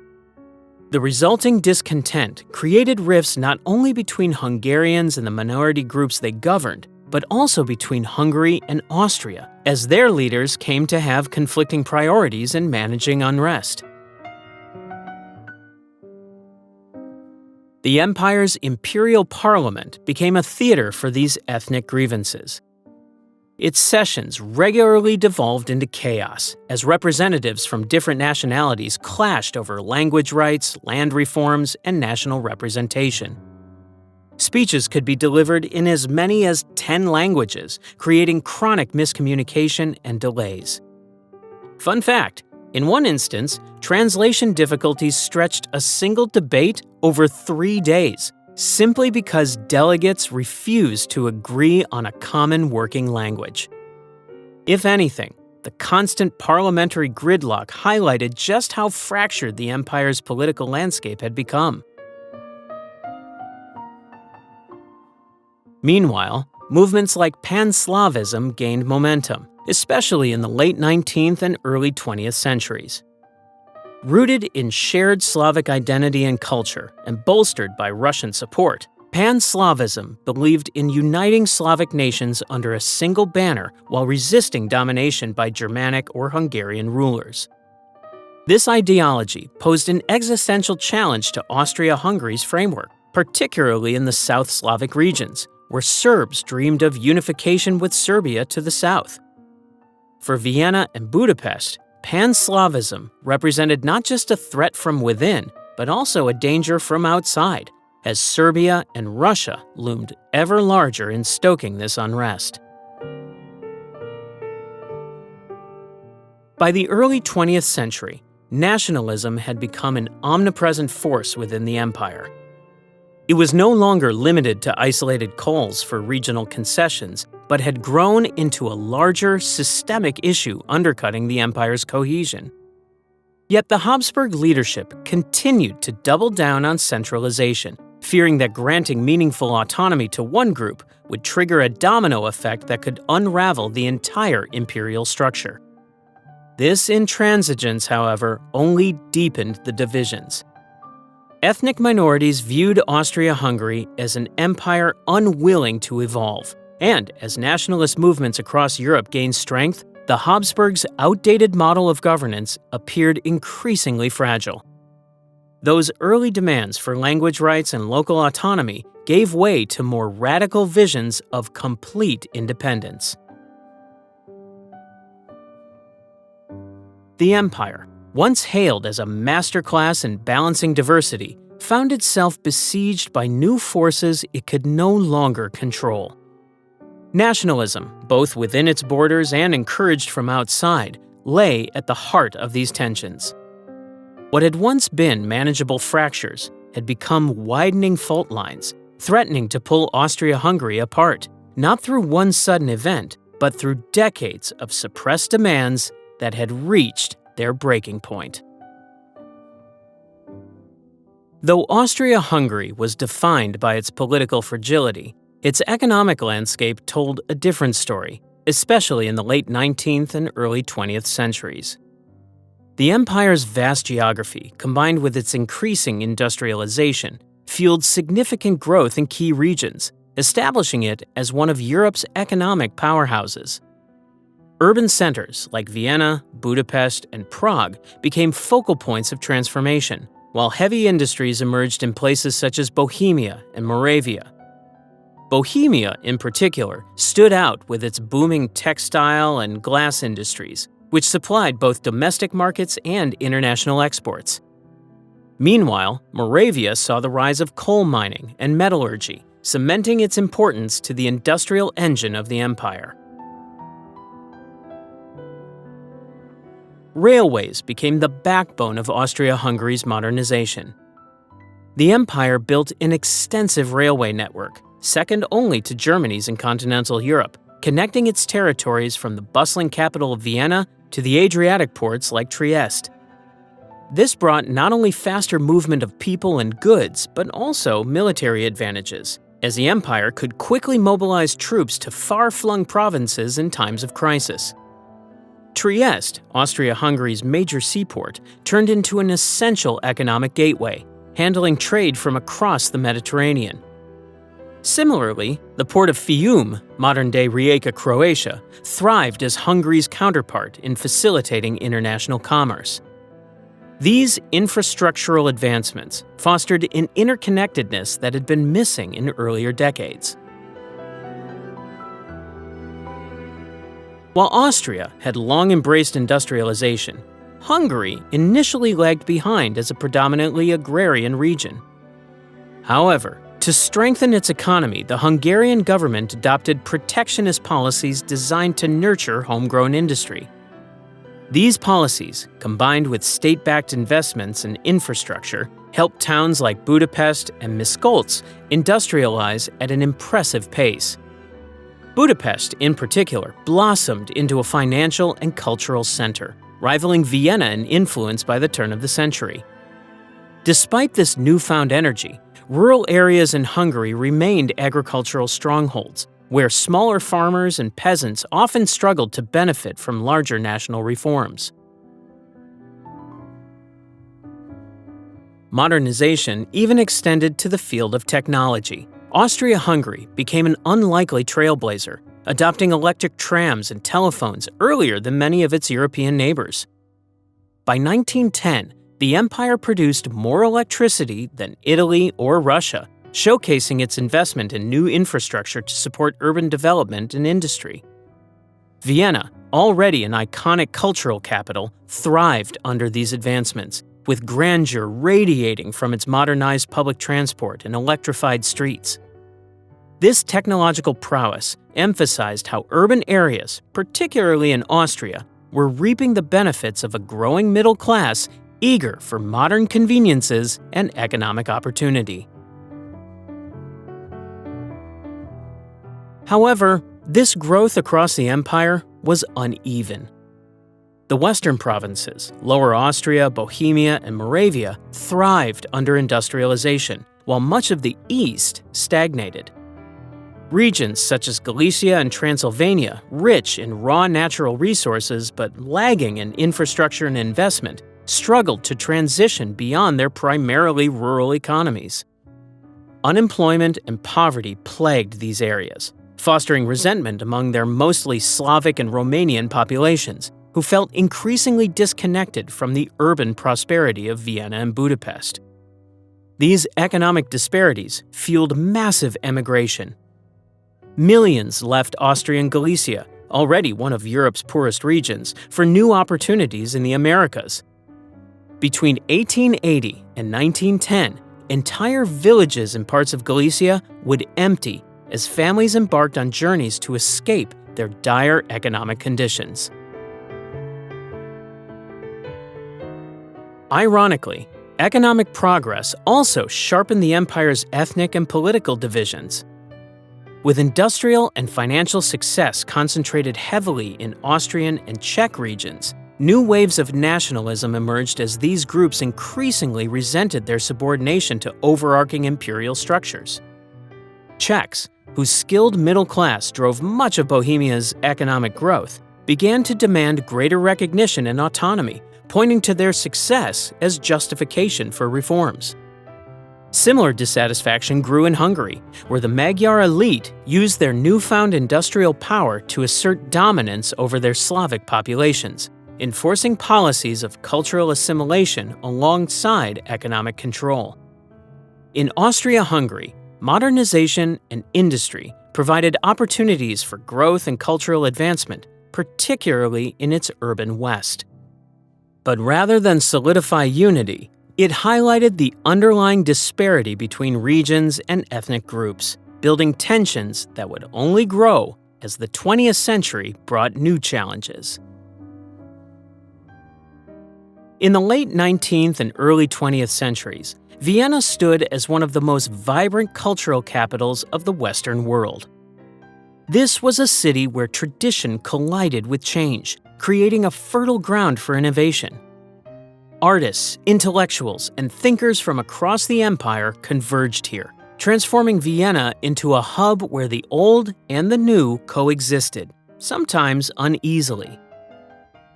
The resulting discontent created rifts not only between Hungarians and the minority groups they governed, but also between Hungary and Austria, as their leaders came to have conflicting priorities in managing unrest. The empire's imperial parliament became a theater for these ethnic grievances. Its sessions regularly devolved into chaos as representatives from different nationalities clashed over language rights, land reforms, and national representation. Speeches could be delivered in as many as 10 languages, creating chronic miscommunication and delays. Fun fact, in one instance, translation difficulties stretched a single debate over 3 days, simply because delegates refused to agree on a common working language. If anything, the constant parliamentary gridlock highlighted just how fractured the empire's political landscape had become. Meanwhile, movements like Pan-Slavism gained momentum, especially in the late 19th and early 20th centuries. Rooted in shared Slavic identity and culture and bolstered by Russian support, Pan-Slavism believed in uniting Slavic nations under a single banner while resisting domination by Germanic or Hungarian rulers. This ideology posed an existential challenge to Austria-Hungary's framework, particularly in the South Slavic regions, where Serbs dreamed of unification with Serbia to the south. For Vienna and Budapest, Pan-Slavism represented not just a threat from within, but also a danger from outside, as Serbia and Russia loomed ever larger in stoking this unrest. By the early 20th century, nationalism had become an omnipresent force within the empire. It was no longer limited to isolated calls for regional concessions, but had grown into a larger, systemic issue undercutting the empire's cohesion. Yet the Habsburg leadership continued to double down on centralization, fearing that granting meaningful autonomy to one group would trigger a domino effect that could unravel the entire imperial structure. This intransigence, however, only deepened the divisions. Ethnic minorities viewed Austria-Hungary as an empire unwilling to evolve, and as nationalist movements across Europe gained strength, the Habsburgs' outdated model of governance appeared increasingly fragile. Those early demands for language rights and local autonomy gave way to more radical visions of complete independence. The empire, once hailed as a masterclass in balancing diversity, found itself besieged by new forces it could no longer control. Nationalism, both within its borders and encouraged from outside, lay at the heart of these tensions. What had once been manageable fractures had become widening fault lines, threatening to pull Austria-Hungary apart, not through one sudden event, but through decades of suppressed demands that had reached their breaking point. Though Austria-Hungary was defined by its political fragility, its economic landscape told a different story, especially in the late 19th and early 20th centuries. The empire's vast geography, combined with its increasing industrialization, fueled significant growth in key regions, establishing it as one of Europe's economic powerhouses. Urban centers like Vienna, Budapest, and Prague became focal points of transformation, while heavy industries emerged in places such as Bohemia and Moravia. Bohemia, in particular, stood out with its booming textile and glass industries, which supplied both domestic markets and international exports. Meanwhile, Moravia saw the rise of coal mining and metallurgy, cementing its importance to the industrial engine of the empire. Railways became the backbone of Austria-Hungary's modernization. The empire built an extensive railway network, second only to Germany's in continental Europe, connecting its territories from the bustling capital of Vienna to the Adriatic ports like Trieste. This brought not only faster movement of people and goods, but also military advantages, as the empire could quickly mobilize troops to far-flung provinces in times of crisis. Trieste, Austria-Hungary's major seaport, turned into an essential economic gateway, handling trade from across the Mediterranean. Similarly, the port of Fiume, modern-day Rijeka, Croatia, thrived as Hungary's counterpart in facilitating international commerce. These infrastructural advancements fostered an interconnectedness that had been missing in earlier decades. While Austria had long embraced industrialization, Hungary initially lagged behind as a predominantly agrarian region. However, to strengthen its economy, the Hungarian government adopted protectionist policies designed to nurture homegrown industry. These policies, combined with state-backed investments in infrastructure, helped towns like Budapest and Miskolc industrialize at an impressive pace. Budapest, in particular, blossomed into a financial and cultural center, rivaling Vienna in influence by the turn of the century. Despite this newfound energy, rural areas in Hungary remained agricultural strongholds, where smaller farmers and peasants often struggled to benefit from larger national reforms. Modernization even extended to the field of technology. Austria-Hungary became an unlikely trailblazer, adopting electric trams and telephones earlier than many of its European neighbors. By 1910, the empire produced more electricity than Italy or Russia, showcasing its investment in new infrastructure to support urban development and industry. Vienna, already an iconic cultural capital, thrived under these advancements, with grandeur radiating from its modernized public transport and electrified streets. This technological prowess emphasized how urban areas, particularly in Austria, were reaping the benefits of a growing middle class eager for modern conveniences and economic opportunity. However, this growth across the empire was uneven. The western provinces, Lower Austria, Bohemia, and Moravia, thrived under industrialization, while much of the east stagnated. Regions such as Galicia and Transylvania, rich in raw natural resources but lagging in infrastructure and investment, struggled to transition beyond their primarily rural economies. Unemployment and poverty plagued these areas, fostering resentment among their mostly Slavic and Romanian populations, who felt increasingly disconnected from the urban prosperity of Vienna and Budapest. These economic disparities fueled massive emigration. Millions left Austrian Galicia, already one of Europe's poorest regions, for new opportunities in the Americas. Between 1880 and 1910, entire villages in parts of Galicia would empty as families embarked on journeys to escape their dire economic conditions. Ironically, economic progress also sharpened the empire's ethnic and political divisions. With industrial and financial success concentrated heavily in Austrian and Czech regions, new waves of nationalism emerged as these groups increasingly resented their subordination to overarching imperial structures. Czechs, whose skilled middle class drove much of Bohemia's economic growth, began to demand greater recognition and autonomy, pointing to their success as justification for reforms. Similar dissatisfaction grew in Hungary, where the Magyar elite used their newfound industrial power to assert dominance over their Slavic populations, enforcing policies of cultural assimilation alongside economic control. In Austria-Hungary, modernization and industry provided opportunities for growth and cultural advancement, particularly in its urban west. But rather than solidify unity, it highlighted the underlying disparity between regions and ethnic groups, building tensions that would only grow as the 20th century brought new challenges. In the late 19th and early 20th centuries, Vienna stood as one of the most vibrant cultural capitals of the Western world. This was a city where tradition collided with change, creating a fertile ground for innovation. Artists, intellectuals, and thinkers from across the empire converged here, transforming Vienna into a hub where the old and the new coexisted, sometimes uneasily.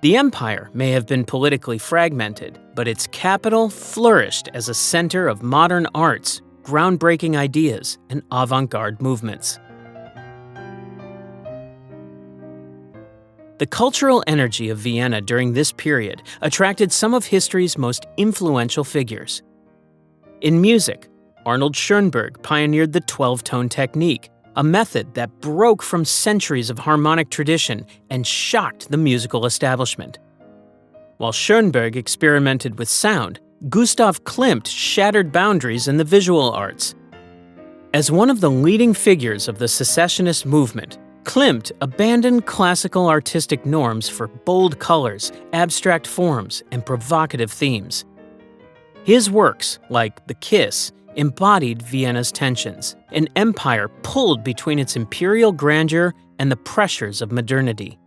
The empire may have been politically fragmented, but its capital flourished as a center of modern arts, groundbreaking ideas, and avant-garde movements. The cultural energy of Vienna during this period attracted some of history's most influential figures. In music, Arnold Schoenberg pioneered the 12-tone technique, a method that broke from centuries of harmonic tradition and shocked the musical establishment. While Schoenberg experimented with sound, Gustav Klimt shattered boundaries in the visual arts. As one of the leading figures of the secessionist movement, Klimt abandoned classical artistic norms for bold colors, abstract forms, and provocative themes. His works, like The Kiss, embodied Vienna's tensions, an empire pulled between its imperial grandeur and the pressures of modernity.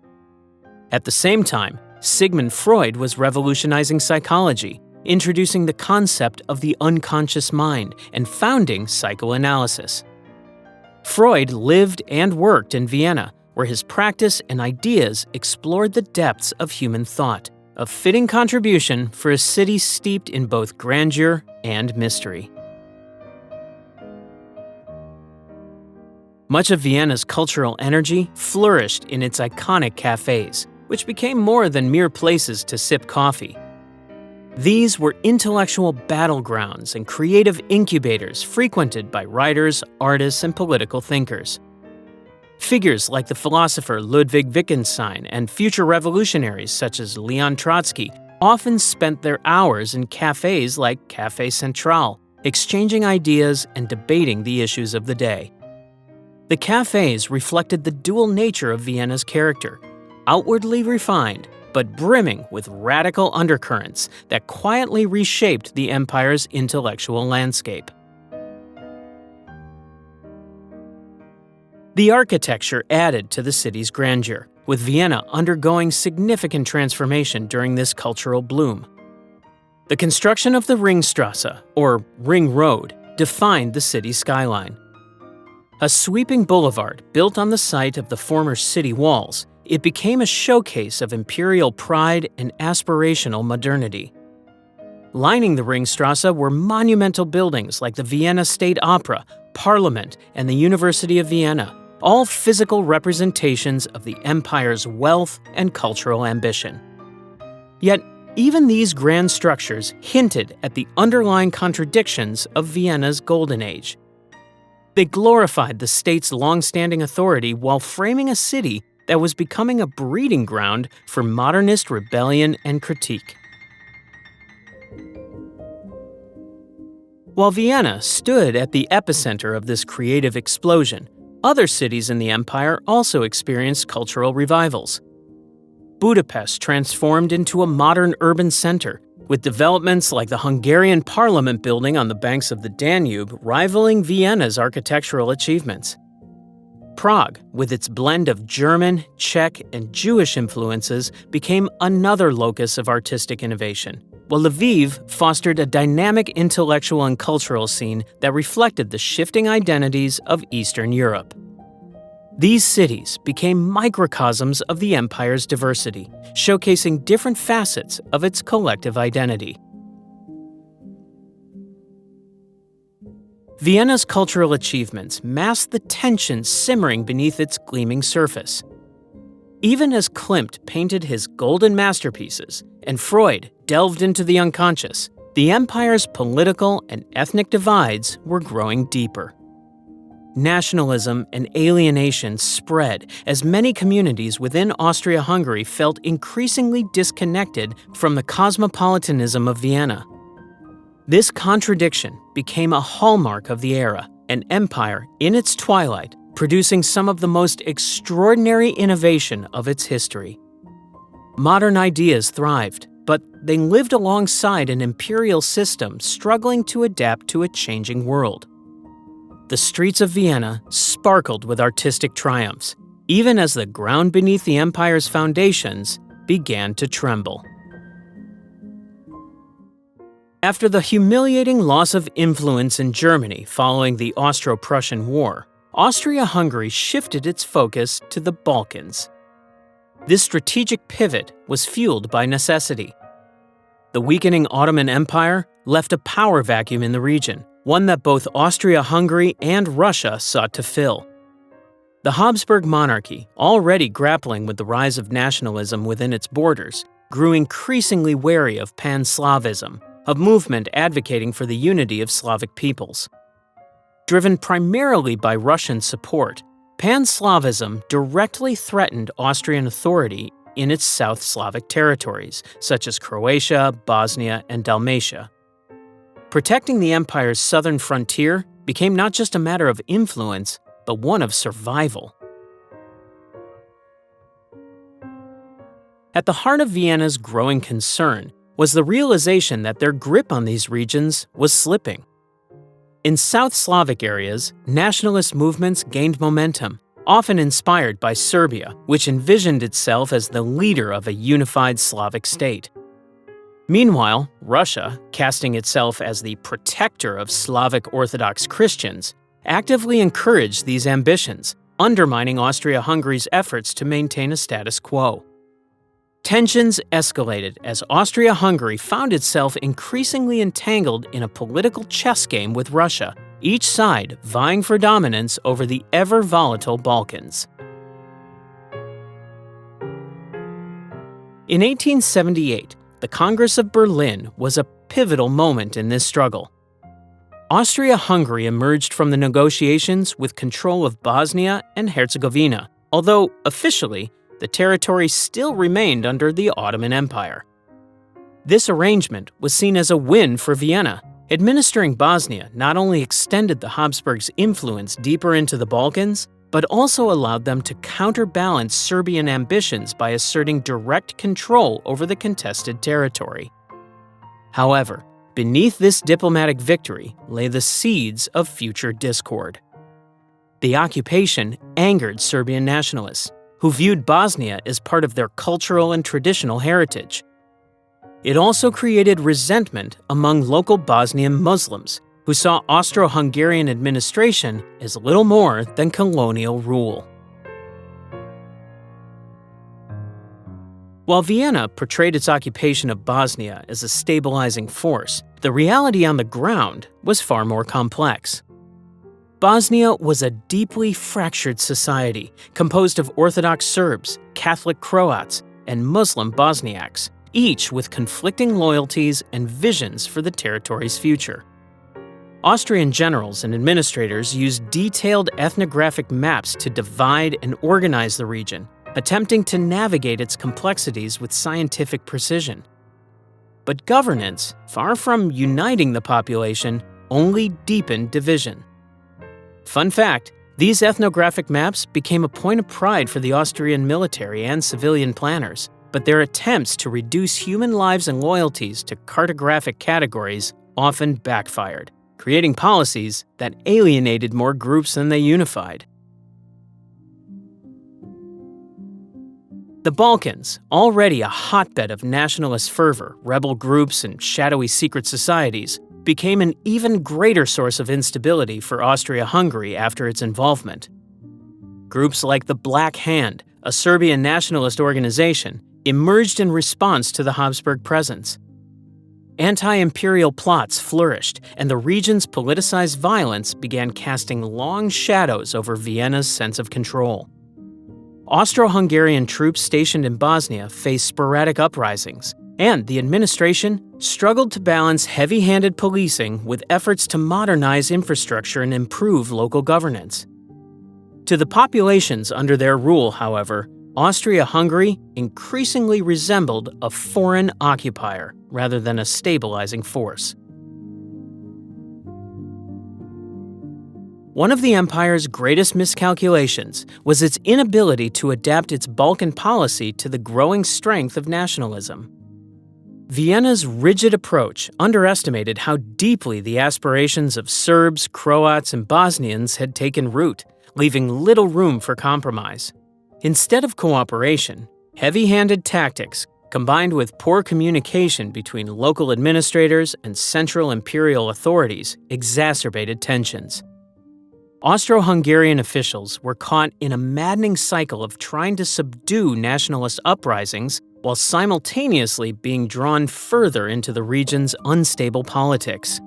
At the same time, Sigmund Freud was revolutionizing psychology, introducing the concept of the unconscious mind and founding psychoanalysis. Freud lived and worked in Vienna, where his practice and ideas explored the depths of human thought, a fitting contribution for a city steeped in both grandeur and mystery. Much of Vienna's cultural energy flourished in its iconic cafes, which became more than mere places to sip coffee. These were intellectual battlegrounds and creative incubators frequented by writers, artists, and political thinkers. Figures like the philosopher Ludwig Wittgenstein and future revolutionaries such as Leon Trotsky often spent their hours in cafes like Café Central, exchanging ideas and debating the issues of the day. The cafes reflected the dual nature of Vienna's character, outwardly refined, but brimming with radical undercurrents that quietly reshaped the empire's intellectual landscape. The architecture added to the city's grandeur, with Vienna undergoing significant transformation during this cultural bloom. The construction of the Ringstrasse, or Ring Road, defined the city's skyline. A sweeping boulevard built on the site of the former city walls, it became a showcase of imperial pride and aspirational modernity. Lining the Ringstrasse were monumental buildings like the Vienna State Opera, Parliament, and the University of Vienna, all physical representations of the empire's wealth and cultural ambition. Yet, even these grand structures hinted at the underlying contradictions of Vienna's golden age. They glorified the state's long-standing authority while framing a city that was becoming a breeding ground for modernist rebellion and critique. While Vienna stood at the epicenter of this creative explosion, other cities in the empire also experienced cultural revivals. Budapest transformed into a modern urban center, with developments like the Hungarian Parliament building on the banks of the Danube rivaling Vienna's architectural achievements. Prague, with its blend of German, Czech, and Jewish influences, became another locus of artistic innovation, while Lviv fostered a dynamic intellectual and cultural scene that reflected the shifting identities of Eastern Europe. These cities became microcosms of the empire's diversity, showcasing different facets of its collective identity. Vienna's cultural achievements masked the tensions simmering beneath its gleaming surface. Even as Klimt painted his golden masterpieces and Freud delved into the unconscious, the empire's political and ethnic divides were growing deeper. Nationalism and alienation spread as many communities within Austria-Hungary felt increasingly disconnected from the cosmopolitanism of Vienna. This contradiction became a hallmark of the era, an empire in its twilight, producing some of the most extraordinary innovation of its history. Modern ideas thrived, but they lived alongside an imperial system struggling to adapt to a changing world. The streets of Vienna sparkled with artistic triumphs, even as the ground beneath the empire's foundations began to tremble. After the humiliating loss of influence in Germany following the Austro-Prussian War, Austria-Hungary shifted its focus to the Balkans. This strategic pivot was fueled by necessity. The weakening Ottoman Empire left a power vacuum in the region, one that both Austria-Hungary and Russia sought to fill. The Habsburg monarchy, already grappling with the rise of nationalism within its borders, grew increasingly wary of pan-Slavism, a movement advocating for the unity of Slavic peoples. Driven primarily by Russian support, Pan-Slavism directly threatened Austrian authority in its South Slavic territories, such as Croatia, Bosnia, and Dalmatia. Protecting the empire's southern frontier became not just a matter of influence, but one of survival. At the heart of Vienna's growing concern was the realization that their grip on these regions was slipping. In South Slavic areas, nationalist movements gained momentum, often inspired by Serbia, which envisioned itself as the leader of a unified Slavic state. Meanwhile, Russia, casting itself as the protector of Slavic Orthodox Christians, actively encouraged these ambitions, undermining Austria-Hungary's efforts to maintain a status quo. Tensions escalated as Austria-Hungary found itself increasingly entangled in a political chess game with Russia, each side vying for dominance over the ever-volatile Balkans. In 1878, the Congress of Berlin was a pivotal moment in this struggle. Austria-Hungary emerged from the negotiations with control of Bosnia and Herzegovina, although officially, the territory still remained under the Ottoman Empire. This arrangement was seen as a win for Vienna. Administering Bosnia not only extended the Habsburgs' influence deeper into the Balkans, but also allowed them to counterbalance Serbian ambitions by asserting direct control over the contested territory. However, beneath this diplomatic victory lay the seeds of future discord. The occupation angered Serbian nationalists, who viewed Bosnia as part of their cultural and traditional heritage. It also created resentment among local Bosnian Muslims, who saw Austro-Hungarian administration as little more than colonial rule. While Vienna portrayed its occupation of Bosnia as a stabilizing force, the reality on the ground was far more complex. Bosnia was a deeply fractured society composed of Orthodox Serbs, Catholic Croats, and Muslim Bosniaks, each with conflicting loyalties and visions for the territory's future. Austrian generals and administrators used detailed ethnographic maps to divide and organize the region, attempting to navigate its complexities with scientific precision. But governance, far from uniting the population, only deepened division. Fun fact, these ethnographic maps became a point of pride for the Austrian military and civilian planners, but their attempts to reduce human lives and loyalties to cartographic categories often backfired, creating policies that alienated more groups than they unified. The Balkans, already a hotbed of nationalist fervor, rebel groups, and shadowy secret societies, became an even greater source of instability for Austria-Hungary after its involvement. Groups like the Black Hand, a Serbian nationalist organization, emerged in response to the Habsburg presence. Anti-imperial plots flourished, and the region's politicized violence began casting long shadows over Vienna's sense of control. Austro-Hungarian troops stationed in Bosnia faced sporadic uprisings, and the administration struggled to balance heavy-handed policing with efforts to modernize infrastructure and improve local governance. To the populations under their rule, however, Austria-Hungary increasingly resembled a foreign occupier rather than a stabilizing force. One of the empire's greatest miscalculations was its inability to adapt its Balkan policy to the growing strength of nationalism. Vienna's rigid approach underestimated how deeply the aspirations of Serbs, Croats, and Bosnians had taken root, leaving little room for compromise. Instead of cooperation, heavy-handed tactics, combined with poor communication between local administrators and central imperial authorities, exacerbated tensions. Austro-Hungarian officials were caught in a maddening cycle of trying to subdue nationalist uprisings while simultaneously being drawn further into the region's unstable politics.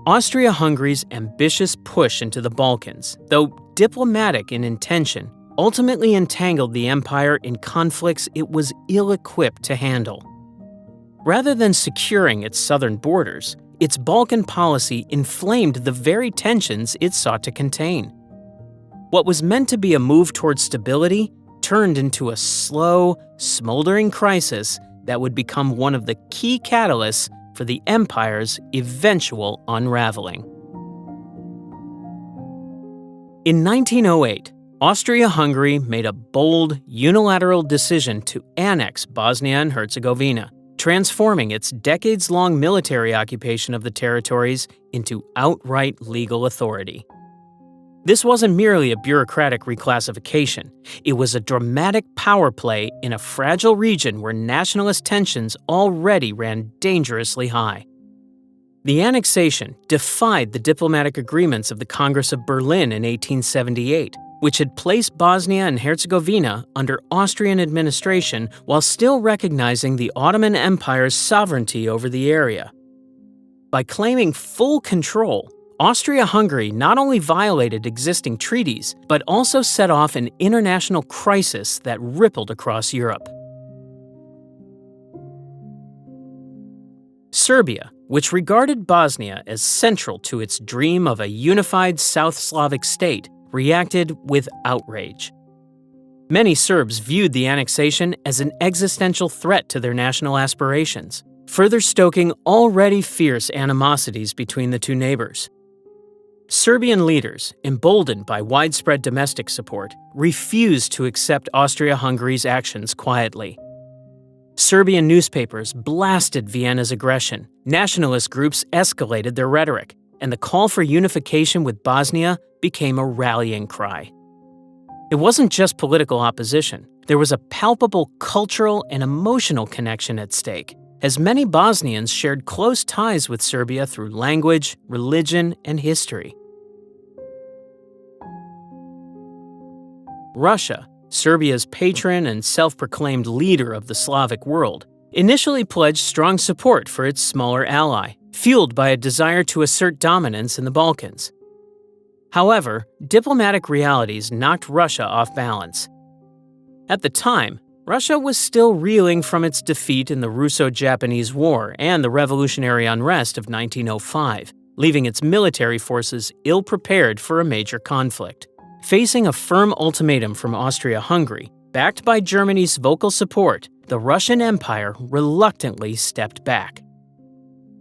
Austria-Hungary's ambitious push into the Balkans, though diplomatic in intention, ultimately entangled the empire in conflicts it was ill-equipped to handle. Rather than securing its southern borders, its Balkan policy inflamed the very tensions it sought to contain. What was meant to be a move towards stability turned into a slow, smoldering crisis that would become one of the key catalysts for the empire's eventual unraveling. In 1908, Austria-Hungary made a bold, unilateral decision to annex Bosnia and Herzegovina, transforming its decades-long military occupation of the territories into outright legal authority. This wasn't merely a bureaucratic reclassification. It was a dramatic power play in a fragile region where nationalist tensions already ran dangerously high. The annexation defied the diplomatic agreements of the Congress of Berlin in 1878, which had placed Bosnia and Herzegovina under Austrian administration while still recognizing the Ottoman Empire's sovereignty over the area. By claiming full control, Austria-Hungary not only violated existing treaties, but also set off an international crisis that rippled across Europe. Serbia, which regarded Bosnia as central to its dream of a unified South Slavic state, reacted with outrage. Many Serbs viewed the annexation as an existential threat to their national aspirations, further stoking already fierce animosities between the two neighbors. Serbian leaders, emboldened by widespread domestic support, refused to accept Austria-Hungary's actions quietly. Serbian newspapers blasted Vienna's aggression, nationalist groups escalated their rhetoric, and the call for unification with Bosnia became a rallying cry. It wasn't just political opposition. There was a palpable cultural and emotional connection at stake, as many Bosnians shared close ties with Serbia through language, religion, and history. Russia, Serbia's patron and self-proclaimed leader of the Slavic world, initially pledged strong support for its smaller ally, fueled by a desire to assert dominance in the Balkans. However, diplomatic realities knocked Russia off balance. At the time, Russia was still reeling from its defeat in the Russo-Japanese War and the revolutionary unrest of 1905, leaving its military forces ill-prepared for a major conflict. Facing a firm ultimatum from Austria-Hungary, backed by Germany's vocal support, the Russian Empire reluctantly stepped back.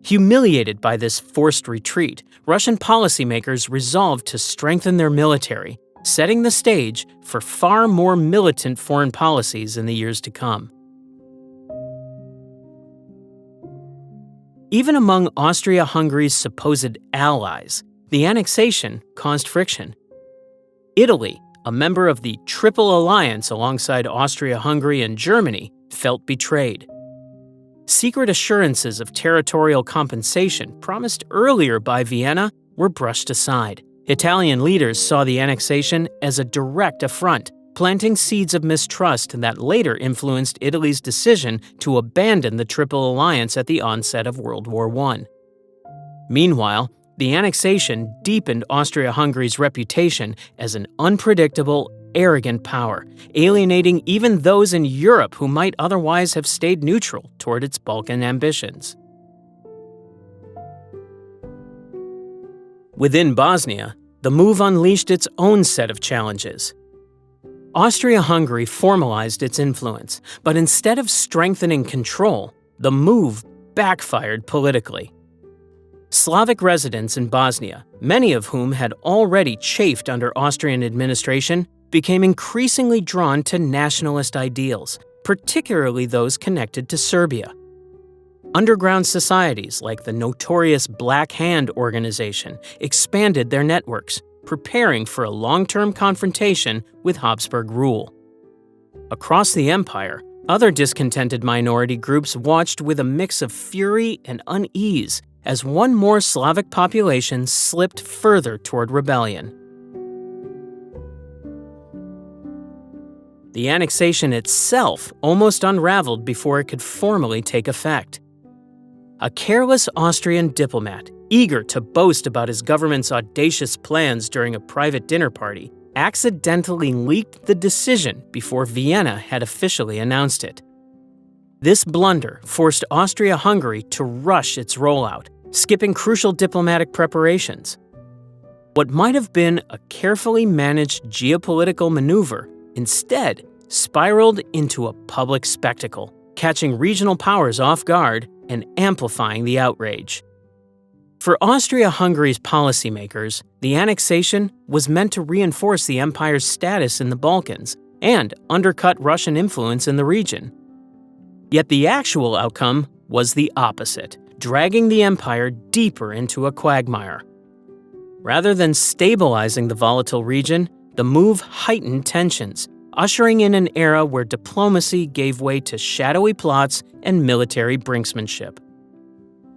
Humiliated by this forced retreat, Russian policymakers resolved to strengthen their military, setting the stage for far more militant foreign policies in the years to come. Even among Austria-Hungary's supposed allies, the annexation caused friction. Italy, a member of the Triple Alliance alongside Austria-Hungary and Germany, felt betrayed. Secret assurances of territorial compensation promised earlier by Vienna were brushed aside. Italian leaders saw the annexation as a direct affront, planting seeds of mistrust that later influenced Italy's decision to abandon the Triple Alliance at the onset of World War I. Meanwhile, the annexation deepened Austria-Hungary's reputation as an unpredictable, arrogant power, alienating even those in Europe who might otherwise have stayed neutral toward its Balkan ambitions. Within Bosnia, the move unleashed its own set of challenges. Austria-Hungary formalized its influence, but instead of strengthening control, the move backfired politically. Slavic residents in Bosnia, many of whom had already chafed under Austrian administration, became increasingly drawn to nationalist ideals, particularly those connected to Serbia. Underground societies like the notorious Black Hand organization expanded their networks, preparing for a long-term confrontation with Habsburg rule. Across the empire, other discontented minority groups watched with a mix of fury and unease as one more Slavic population slipped further toward rebellion. The annexation itself almost unraveled before it could formally take effect. A careless Austrian diplomat, eager to boast about his government's audacious plans during a private dinner party, accidentally leaked the decision before Vienna had officially announced it. This blunder forced Austria-Hungary to rush its rollout, skipping crucial diplomatic preparations. What might have been a carefully managed geopolitical maneuver instead spiraled into a public spectacle, catching regional powers off guard and amplifying the outrage. For Austria-Hungary's policymakers, the annexation was meant to reinforce the empire's status in the Balkans and undercut Russian influence in the region. Yet the actual outcome was the opposite, dragging the empire deeper into a quagmire. Rather than stabilizing the volatile region, the move heightened tensions, ushering in an era where diplomacy gave way to shadowy plots and military brinksmanship.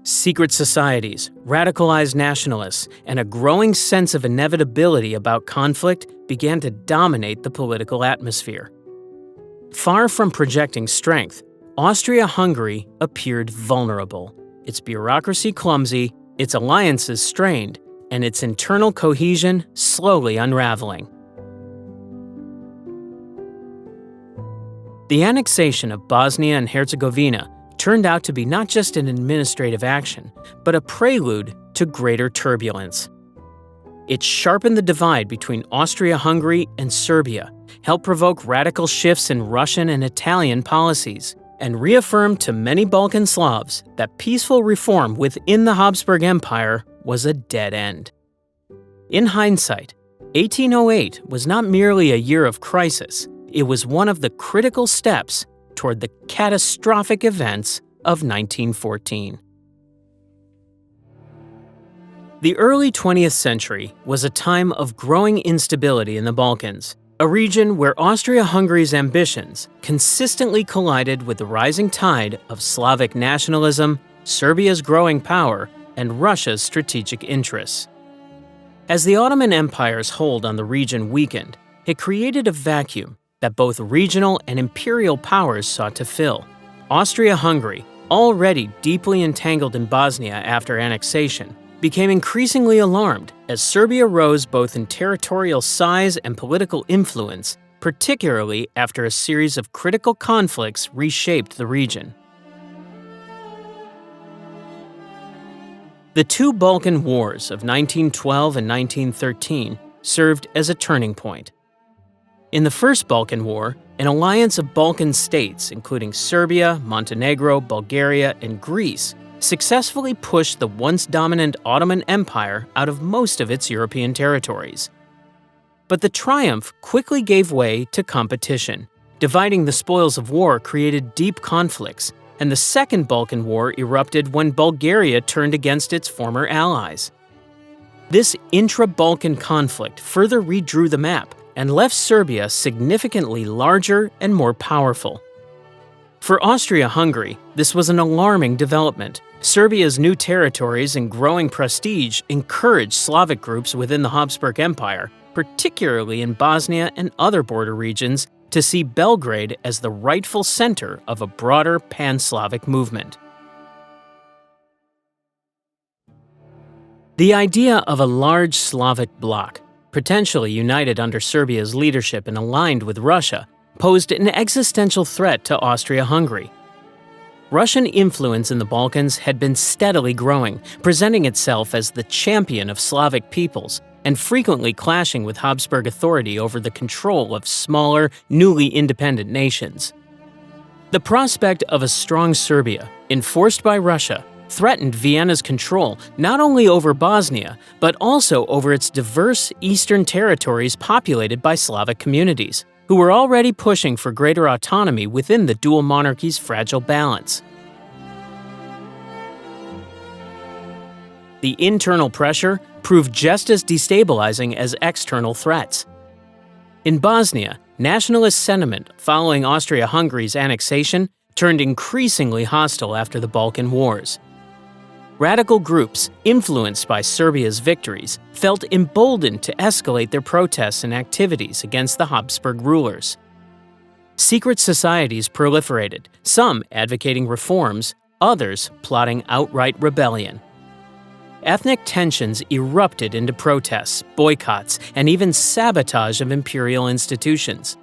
Secret societies, radicalized nationalists, and a growing sense of inevitability about conflict began to dominate the political atmosphere. Far from projecting strength, Austria-Hungary appeared vulnerable, its bureaucracy clumsy, its alliances strained, and its internal cohesion slowly unraveling. The annexation of Bosnia and Herzegovina turned out to be not just an administrative action, but a prelude to greater turbulence. It sharpened the divide between Austria-Hungary and Serbia, helped provoke radical shifts in Russian and Italian policies, and reaffirmed to many Balkan Slavs that peaceful reform within the Habsburg Empire was a dead end. In hindsight, 1808 was not merely a year of crisis, it was one of the critical steps toward the catastrophic events of 1914. The early 20th century was a time of growing instability in the Balkans, a region where Austria-Hungary's ambitions consistently collided with the rising tide of Slavic nationalism, Serbia's growing power, and Russia's strategic interests. As the Ottoman Empire's hold on the region weakened, it created a vacuum that both regional and imperial powers sought to fill. Austria-Hungary, already deeply entangled in Bosnia after annexation, became increasingly alarmed as Serbia rose both in territorial size and political influence, particularly after a series of critical conflicts reshaped the region. The two Balkan Wars of 1912 and 1913 served as a turning point. In the First Balkan War, an alliance of Balkan states, including Serbia, Montenegro, Bulgaria, and Greece, successfully pushed the once dominant Ottoman Empire out of most of its European territories. But the triumph quickly gave way to competition. Dividing the spoils of war created deep conflicts, and the Second Balkan War erupted when Bulgaria turned against its former allies. This intra-Balkan conflict further redrew the map and left Serbia significantly larger and more powerful. For Austria-Hungary, this was an alarming development. Serbia's new territories and growing prestige encouraged Slavic groups within the Habsburg Empire, particularly in Bosnia and other border regions, to see Belgrade as the rightful center of a broader pan-Slavic movement. The idea of a large Slavic bloc, potentially united under Serbia's leadership and aligned with Russia, posed an existential threat to Austria-Hungary. Russian influence in the Balkans had been steadily growing, presenting itself as the champion of Slavic peoples, and frequently clashing with Habsburg authority over the control of smaller, newly independent nations. The prospect of a strong Serbia, enforced by Russia, threatened Vienna's control not only over Bosnia, but also over its diverse eastern territories populated by Slavic communities, who were already pushing for greater autonomy within the dual monarchy's fragile balance. The internal pressure proved just as destabilizing as external threats. In Bosnia, nationalist sentiment following Austria-Hungary's annexation turned increasingly hostile after the Balkan Wars. Radical groups, influenced by Serbia's victories, felt emboldened to escalate their protests and activities against the Habsburg rulers. Secret societies proliferated, some advocating reforms, others plotting outright rebellion. Ethnic tensions erupted into protests, boycotts, and even sabotage of imperial institutions.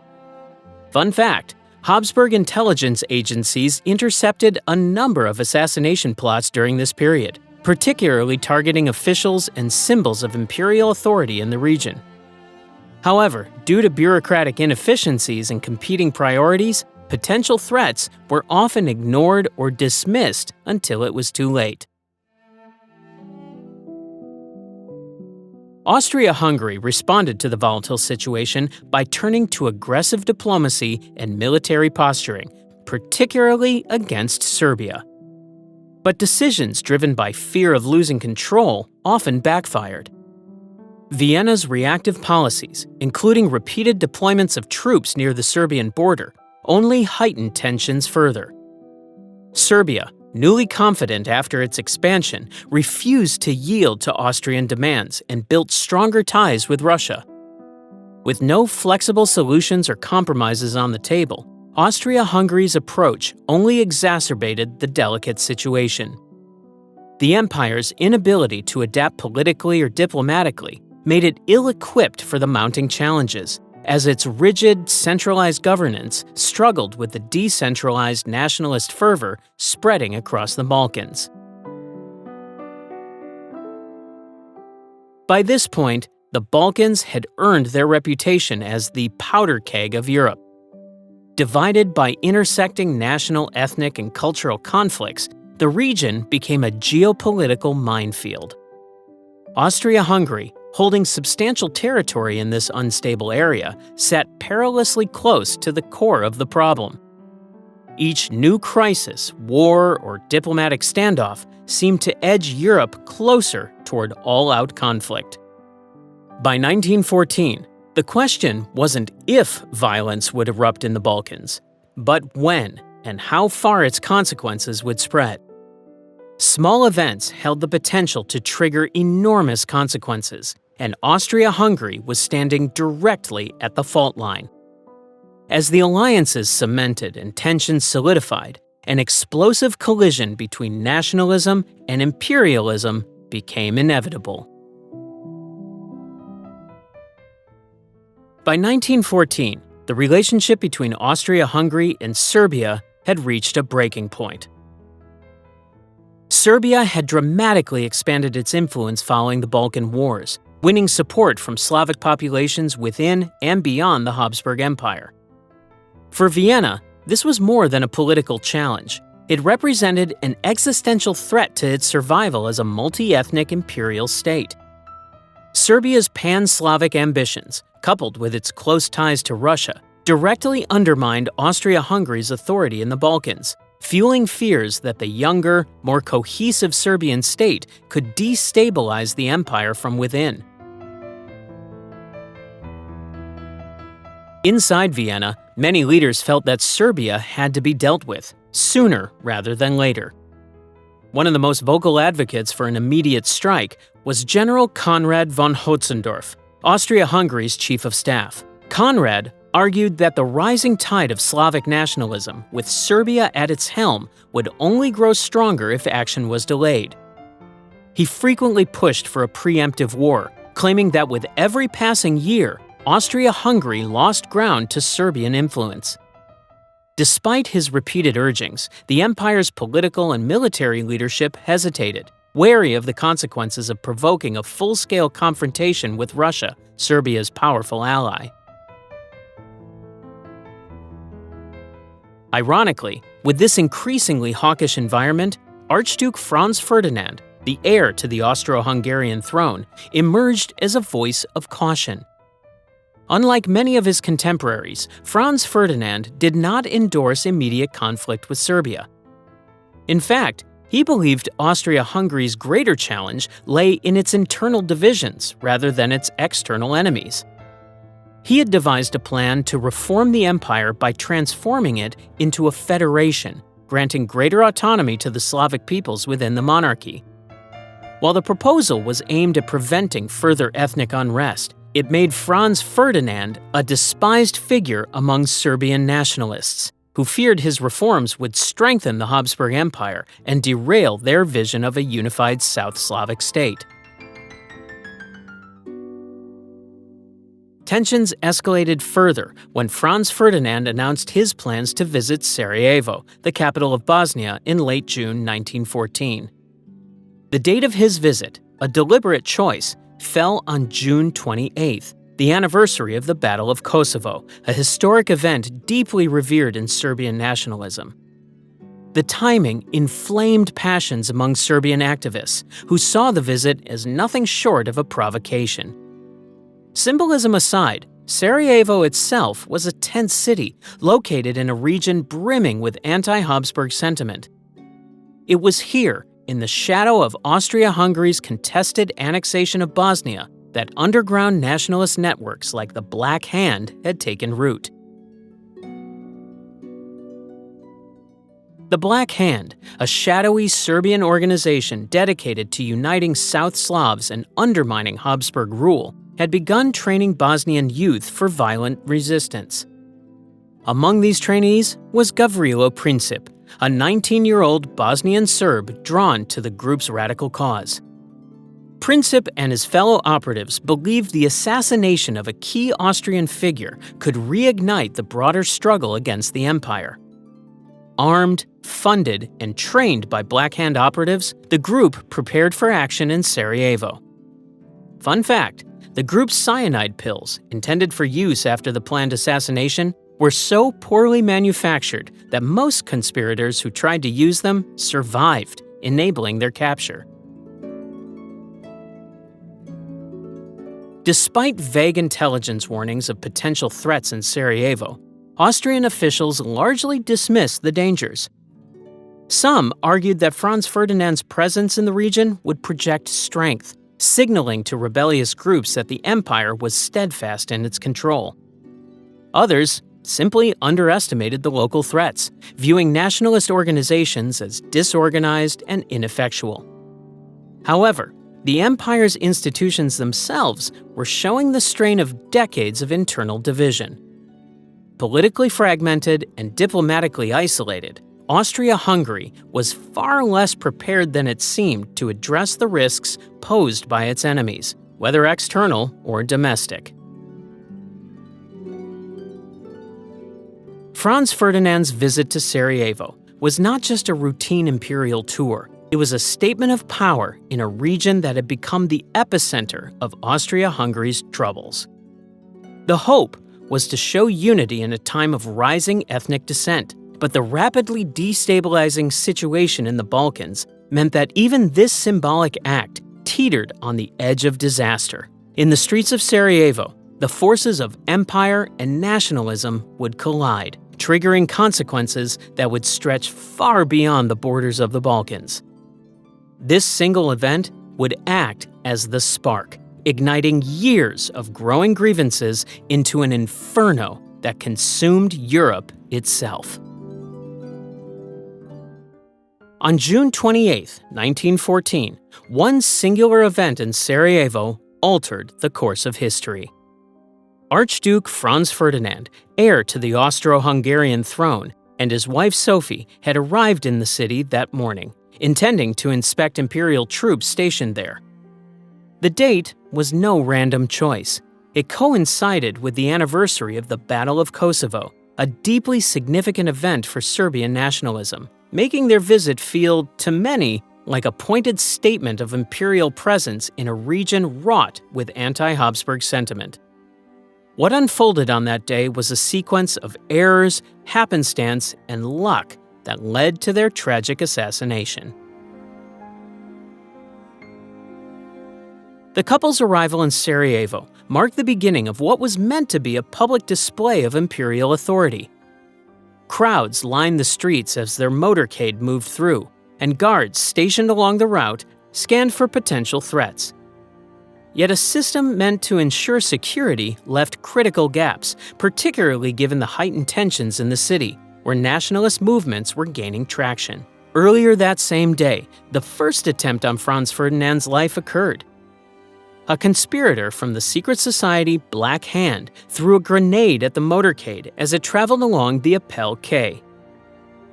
Fun fact: Habsburg intelligence agencies intercepted a number of assassination plots during this period, particularly targeting officials and symbols of imperial authority in the region. However, due to bureaucratic inefficiencies and competing priorities, potential threats were often ignored or dismissed until it was too late. Austria-Hungary responded to the volatile situation by turning to aggressive diplomacy and military posturing, particularly against Serbia. But decisions driven by fear of losing control often backfired. Vienna's reactive policies, including repeated deployments of troops near the Serbian border, only heightened tensions further. Serbia, newly confident after its expansion, refused to yield to Austrian demands and built stronger ties with Russia. With no flexible solutions or compromises on the table, Austria-Hungary's approach only exacerbated the delicate situation. The empire's inability to adapt politically or diplomatically made it ill-equipped for the mounting challenges, as its rigid, centralized governance struggled with the decentralized nationalist fervor spreading across the Balkans. By this point, the Balkans had earned their reputation as the powder keg of Europe. Divided by intersecting national, ethnic, and cultural conflicts, the region became a geopolitical minefield. Austria-Hungary, holding substantial territory in this unstable area, sat perilously close to the core of the problem. Each new crisis, war, or diplomatic standoff seemed to edge Europe closer toward all-out conflict. By 1914, the question wasn't if violence would erupt in the Balkans, but when and how far its consequences would spread. Small events held the potential to trigger enormous consequences, and Austria-Hungary was standing directly at the fault line. As the alliances cemented and tensions solidified, an explosive collision between nationalism and imperialism became inevitable. By 1914, the relationship between Austria-Hungary and Serbia had reached a breaking point. Serbia had dramatically expanded its influence following the Balkan Wars, winning support from Slavic populations within and beyond the Habsburg Empire. For Vienna, this was more than a political challenge. It represented an existential threat to its survival as a multi-ethnic imperial state. Serbia's pan-Slavic ambitions, coupled with its close ties to Russia, directly undermined Austria-Hungary's authority in the Balkans, fueling fears that the younger, more cohesive Serbian state could destabilize the empire from within. Inside Vienna, many leaders felt that Serbia had to be dealt with, sooner rather than later. One of the most vocal advocates for an immediate strike was General Konrad von Hötzendorf, Austria-Hungary's chief of staff. Konrad argued that the rising tide of Slavic nationalism, with Serbia at its helm, would only grow stronger if action was delayed. He frequently pushed for a preemptive war, claiming that with every passing year, Austria-Hungary lost ground to Serbian influence. Despite his repeated urgings, the empire's political and military leadership hesitated, wary of the consequences of provoking a full-scale confrontation with Russia, Serbia's powerful ally. Ironically, with this increasingly hawkish environment, Archduke Franz Ferdinand, the heir to the Austro-Hungarian throne, emerged as a voice of caution. Unlike many of his contemporaries, Franz Ferdinand did not endorse immediate conflict with Serbia. In fact, he believed Austria-Hungary's greater challenge lay in its internal divisions rather than its external enemies. He had devised a plan to reform the empire by transforming it into a federation, granting greater autonomy to the Slavic peoples within the monarchy. While the proposal was aimed at preventing further ethnic unrest, it made Franz Ferdinand a despised figure among Serbian nationalists, who feared his reforms would strengthen the Habsburg Empire and derail their vision of a unified South Slavic state. Tensions escalated further when Franz Ferdinand announced his plans to visit Sarajevo, the capital of Bosnia, in late June 1914. The date of his visit, a deliberate choice, fell on June 28th, the anniversary of the Battle of Kosovo, a historic event deeply revered in Serbian nationalism. The timing inflamed passions among Serbian activists, who saw the visit as nothing short of a provocation. Symbolism aside, Sarajevo itself was a tense city located in a region brimming with anti-Habsburg sentiment. It was here, in the shadow of Austria-Hungary's contested annexation of Bosnia, that underground nationalist networks like the Black Hand had taken root. The Black Hand, a shadowy Serbian organization dedicated to uniting South Slavs and undermining Habsburg rule, had begun training Bosnian youth for violent resistance. Among these trainees was Gavrilo Princip, a 19-year-old Bosnian Serb drawn to the group's radical cause. Princip and his fellow operatives believed the assassination of a key Austrian figure could reignite the broader struggle against the empire. Armed, funded, and trained by Black Hand operatives, the group prepared for action in Sarajevo. Fun fact, the group's cyanide pills, intended for use after the planned assassination, were so poorly manufactured that most conspirators who tried to use them survived, enabling their capture. Despite vague intelligence warnings of potential threats in Sarajevo, Austrian officials largely dismissed the dangers. Some argued that Franz Ferdinand's presence in the region would project strength, signaling to rebellious groups that the empire was steadfast in its control. Others simply underestimated the local threats, viewing nationalist organizations as disorganized and ineffectual. However, the empire's institutions themselves were showing the strain of decades of internal division. Politically fragmented and diplomatically isolated, Austria-Hungary was far less prepared than it seemed to address the risks posed by its enemies, whether external or domestic. Franz Ferdinand's visit to Sarajevo was not just a routine imperial tour. It was a statement of power in a region that had become the epicenter of Austria-Hungary's troubles. The hope was to show unity in a time of rising ethnic dissent, but the rapidly destabilizing situation in the Balkans meant that even this symbolic act teetered on the edge of disaster. In the streets of Sarajevo, the forces of empire and nationalism would collide, triggering consequences that would stretch far beyond the borders of the Balkans. This single event would act as the spark, igniting years of growing grievances into an inferno that consumed Europe itself. On June 28, 1914, one singular event in Sarajevo altered the course of history. Archduke Franz Ferdinand, heir to the Austro-Hungarian throne, and his wife Sophie had arrived in the city that morning, intending to inspect imperial troops stationed there. The date was no random choice. It coincided with the anniversary of the Battle of Kosovo, a deeply significant event for Serbian nationalism, making their visit feel, to many, like a pointed statement of imperial presence in a region wrought with anti-Habsburg sentiment. What unfolded on that day was a sequence of errors, happenstance, and luck that led to their tragic assassination. The couple's arrival in Sarajevo marked the beginning of what was meant to be a public display of imperial authority. Crowds lined the streets as their motorcade moved through, and guards stationed along the route scanned for potential threats. Yet a system meant to ensure security left critical gaps, particularly given the heightened tensions in the city, where nationalist movements were gaining traction. Earlier that same day, the first attempt on Franz Ferdinand's life occurred. A conspirator from the secret society Black Hand threw a grenade at the motorcade as it traveled along the Appel Quay.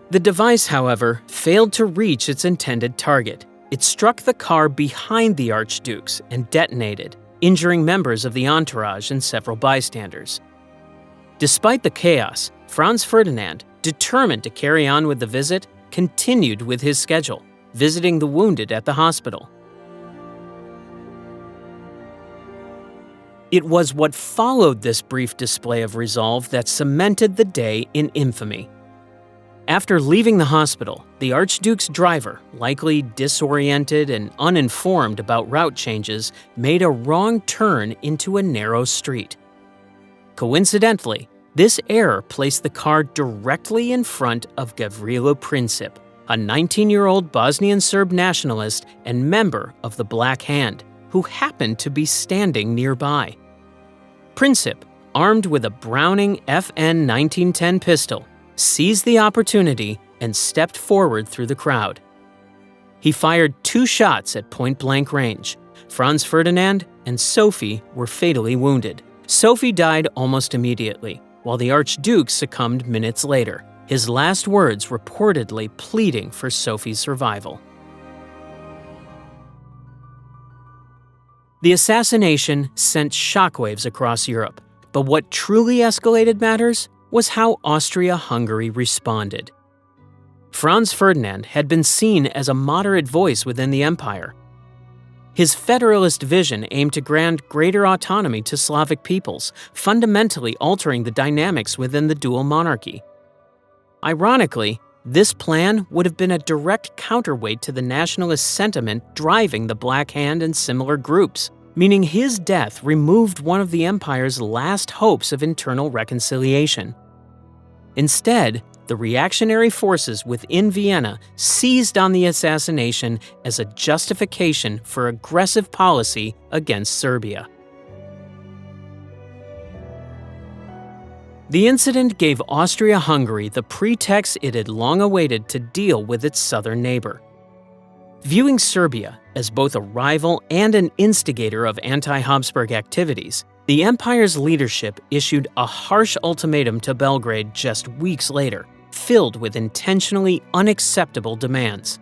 The device, however, failed to reach its intended target. It struck the car behind the Archdukes and detonated, injuring members of the entourage and several bystanders. Despite the chaos, Franz Ferdinand, determined to carry on with the visit, continued with his schedule, visiting the wounded at the hospital. It was what followed this brief display of resolve that cemented the day in infamy. After leaving the hospital, the Archduke's driver, likely disoriented and uninformed about route changes, made a wrong turn into a narrow street. Coincidentally, this error placed the car directly in front of Gavrilo Princip, a 19-year-old Bosnian Serb nationalist and member of the Black Hand, who happened to be standing nearby. Princip, armed with a Browning FN 1910 pistol, seized the opportunity and stepped forward through the crowd. He fired 2 shots at point-blank range. Franz Ferdinand and Sophie were fatally wounded. Sophie died almost immediately, while the Archduke succumbed minutes later, his last words reportedly pleading for Sophie's survival. The assassination sent shockwaves across Europe, but what truly escalated matters was how Austria-Hungary responded. Franz Ferdinand had been seen as a moderate voice within the empire. His federalist vision aimed to grant greater autonomy to Slavic peoples, fundamentally altering the dynamics within the dual monarchy. Ironically, this plan would have been a direct counterweight to the nationalist sentiment driving the Black Hand and similar groups, meaning his death removed one of the empire's last hopes of internal reconciliation. Instead, the reactionary forces within Vienna seized on the assassination as a justification for aggressive policy against Serbia. The incident gave Austria-Hungary the pretext it had long awaited to deal with its southern neighbor. Viewing Serbia as both a rival and an instigator of anti-Habsburg activities, the empire's leadership issued a harsh ultimatum to Belgrade just weeks later, filled with intentionally unacceptable demands.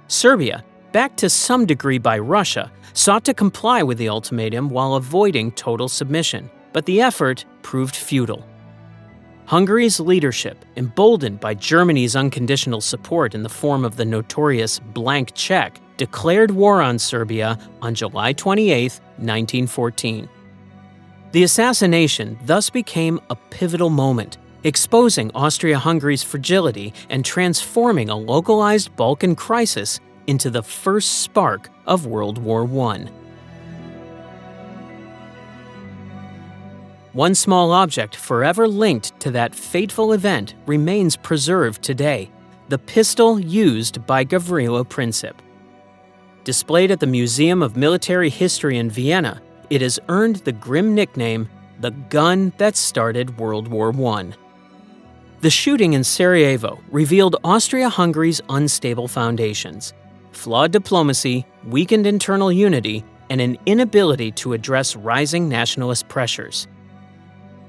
Serbia, backed to some degree by Russia, sought to comply with the ultimatum while avoiding total submission, but the effort proved futile. Hungary's leadership, emboldened by Germany's unconditional support in the form of the notorious blank check, declared war on Serbia on July 28, 1914. The assassination thus became a pivotal moment, exposing Austria-Hungary's fragility and transforming a localized Balkan crisis into the first spark of World War I. One small object forever linked to that fateful event remains preserved today, the pistol used by Gavrilo Princip. Displayed at the Museum of Military History in Vienna, it has earned the grim nickname, the gun that started World War I. The shooting in Sarajevo revealed Austria-Hungary's unstable foundations, flawed diplomacy, weakened internal unity, and an inability to address rising nationalist pressures.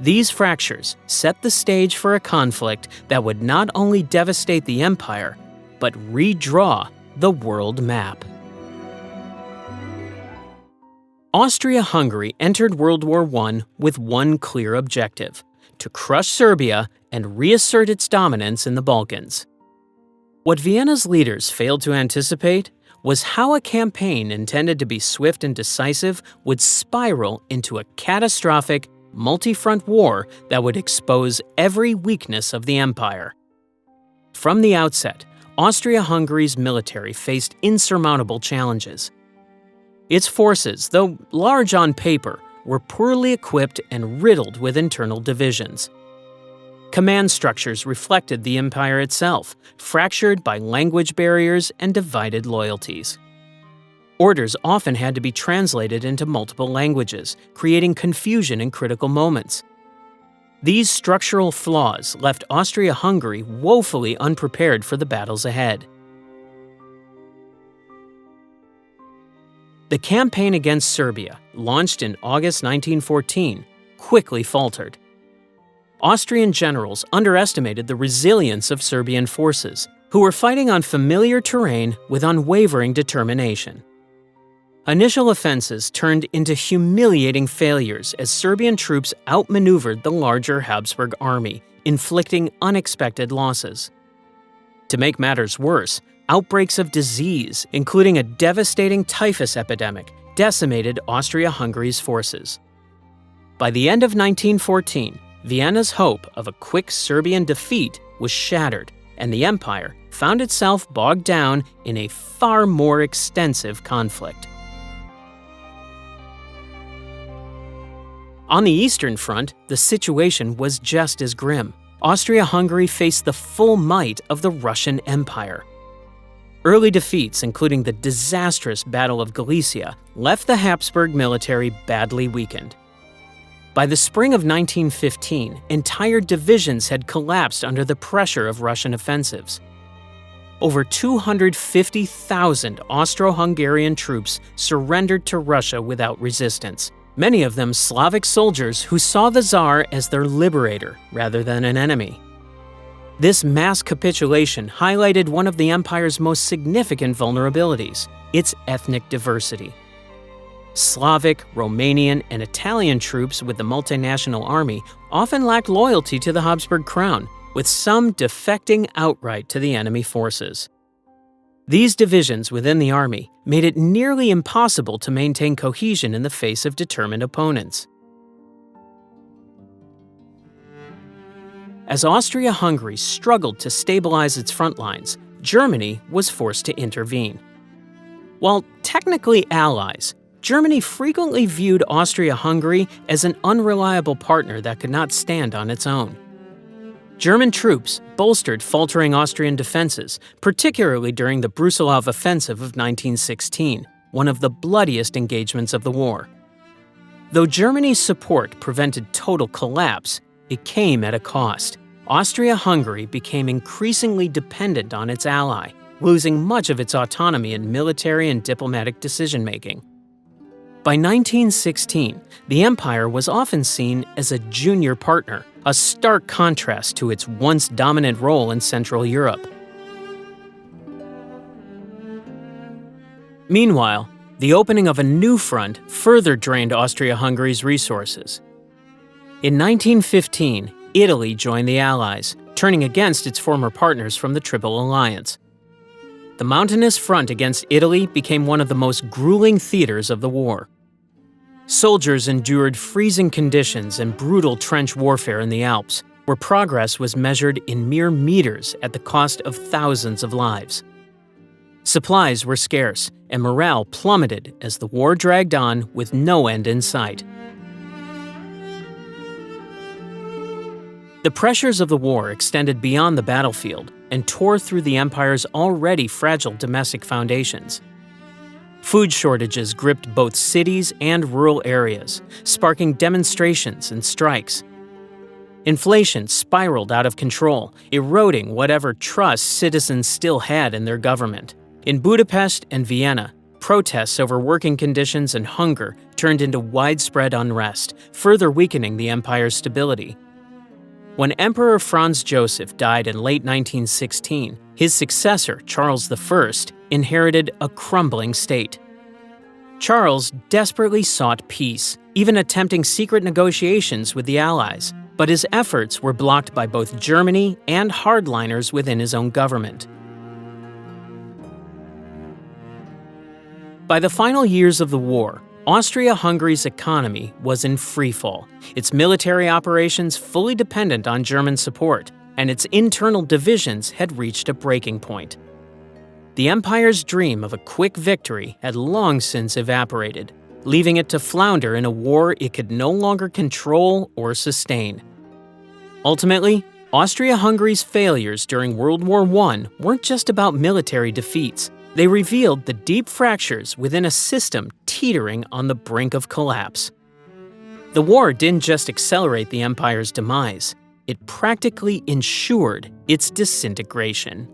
These fractures set the stage for a conflict that would not only devastate the empire, but redraw the world map. Austria-Hungary entered World War I with one clear objective: to crush Serbia and reassert its dominance in the Balkans. What Vienna's leaders failed to anticipate was how a campaign intended to be swift and decisive would spiral into a catastrophic, multi-front war that would expose every weakness of the empire. From the outset, Austria-Hungary's military faced insurmountable challenges. Its forces, though large on paper, were poorly equipped and riddled with internal divisions. Command structures reflected the empire itself, fractured by language barriers and divided loyalties. Orders often had to be translated into multiple languages, creating confusion in critical moments. These structural flaws left Austria-Hungary woefully unprepared for the battles ahead. The campaign against Serbia, launched in August 1914, quickly faltered. Austrian generals underestimated the resilience of Serbian forces, who were fighting on familiar terrain with unwavering determination. Initial offenses turned into humiliating failures as Serbian troops outmaneuvered the larger Habsburg army, inflicting unexpected losses. To make matters worse, outbreaks of disease, including a devastating typhus epidemic, decimated Austria-Hungary's forces. By the end of 1914, Vienna's hope of a quick Serbian defeat was shattered, and the empire found itself bogged down in a far more extensive conflict. On the Eastern Front, the situation was just as grim. Austria-Hungary faced the full might of the Russian Empire. Early defeats, including the disastrous Battle of Galicia, left the Habsburg military badly weakened. By the spring of 1915, entire divisions had collapsed under the pressure of Russian offensives. Over 250,000 Austro-Hungarian troops surrendered to Russia without resistance, many of them Slavic soldiers who saw the Tsar as their liberator rather than an enemy. This mass capitulation highlighted one of the empire's most significant vulnerabilities: its ethnic diversity. Slavic, Romanian, and Italian troops with the multinational army often lacked loyalty to the Habsburg crown, with some defecting outright to the enemy forces. These divisions within the army made it nearly impossible to maintain cohesion in the face of determined opponents. As Austria-Hungary struggled to stabilize its front lines, Germany was forced to intervene. While technically allies, Germany frequently viewed Austria-Hungary as an unreliable partner that could not stand on its own. German troops bolstered faltering Austrian defenses, particularly during the Brusilov Offensive of 1916, one of the bloodiest engagements of the war. Though Germany's support prevented total collapse, it came at a cost. Austria-Hungary became increasingly dependent on its ally, losing much of its autonomy in military and diplomatic decision-making. By 1916, the empire was often seen as a junior partner, a stark contrast to its once dominant role in Central Europe. Meanwhile, the opening of a new front further drained Austria-Hungary's resources. In 1915, Italy joined the Allies, turning against its former partners from the Triple Alliance. The mountainous front against Italy became one of the most grueling theaters of the war. Soldiers endured freezing conditions and brutal trench warfare in the Alps, where progress was measured in mere meters at the cost of thousands of lives. Supplies were scarce, and morale plummeted as the war dragged on with no end in sight. The pressures of the war extended beyond the battlefield and tore through the empire's already fragile domestic foundations. Food shortages gripped both cities and rural areas, sparking demonstrations and strikes. Inflation spiraled out of control, eroding whatever trust citizens still had in their government. In Budapest and Vienna, protests over working conditions and hunger turned into widespread unrest, further weakening the empire's stability. When Emperor Franz Joseph died in late 1916, his successor, Charles I, inherited a crumbling state. Charles desperately sought peace, even attempting secret negotiations with the Allies, but his efforts were blocked by both Germany and hardliners within his own government. By the final years of the war, Austria-Hungary's economy was in freefall, its military operations fully dependent on German support, and its internal divisions had reached a breaking point. The empire's dream of a quick victory had long since evaporated, leaving it to flounder in a war it could no longer control or sustain. Ultimately, Austria-Hungary's failures during World War I weren't just about military defeats. They revealed the deep fractures within a system teetering on the brink of collapse. The war didn't just accelerate the empire's demise, it practically ensured its disintegration.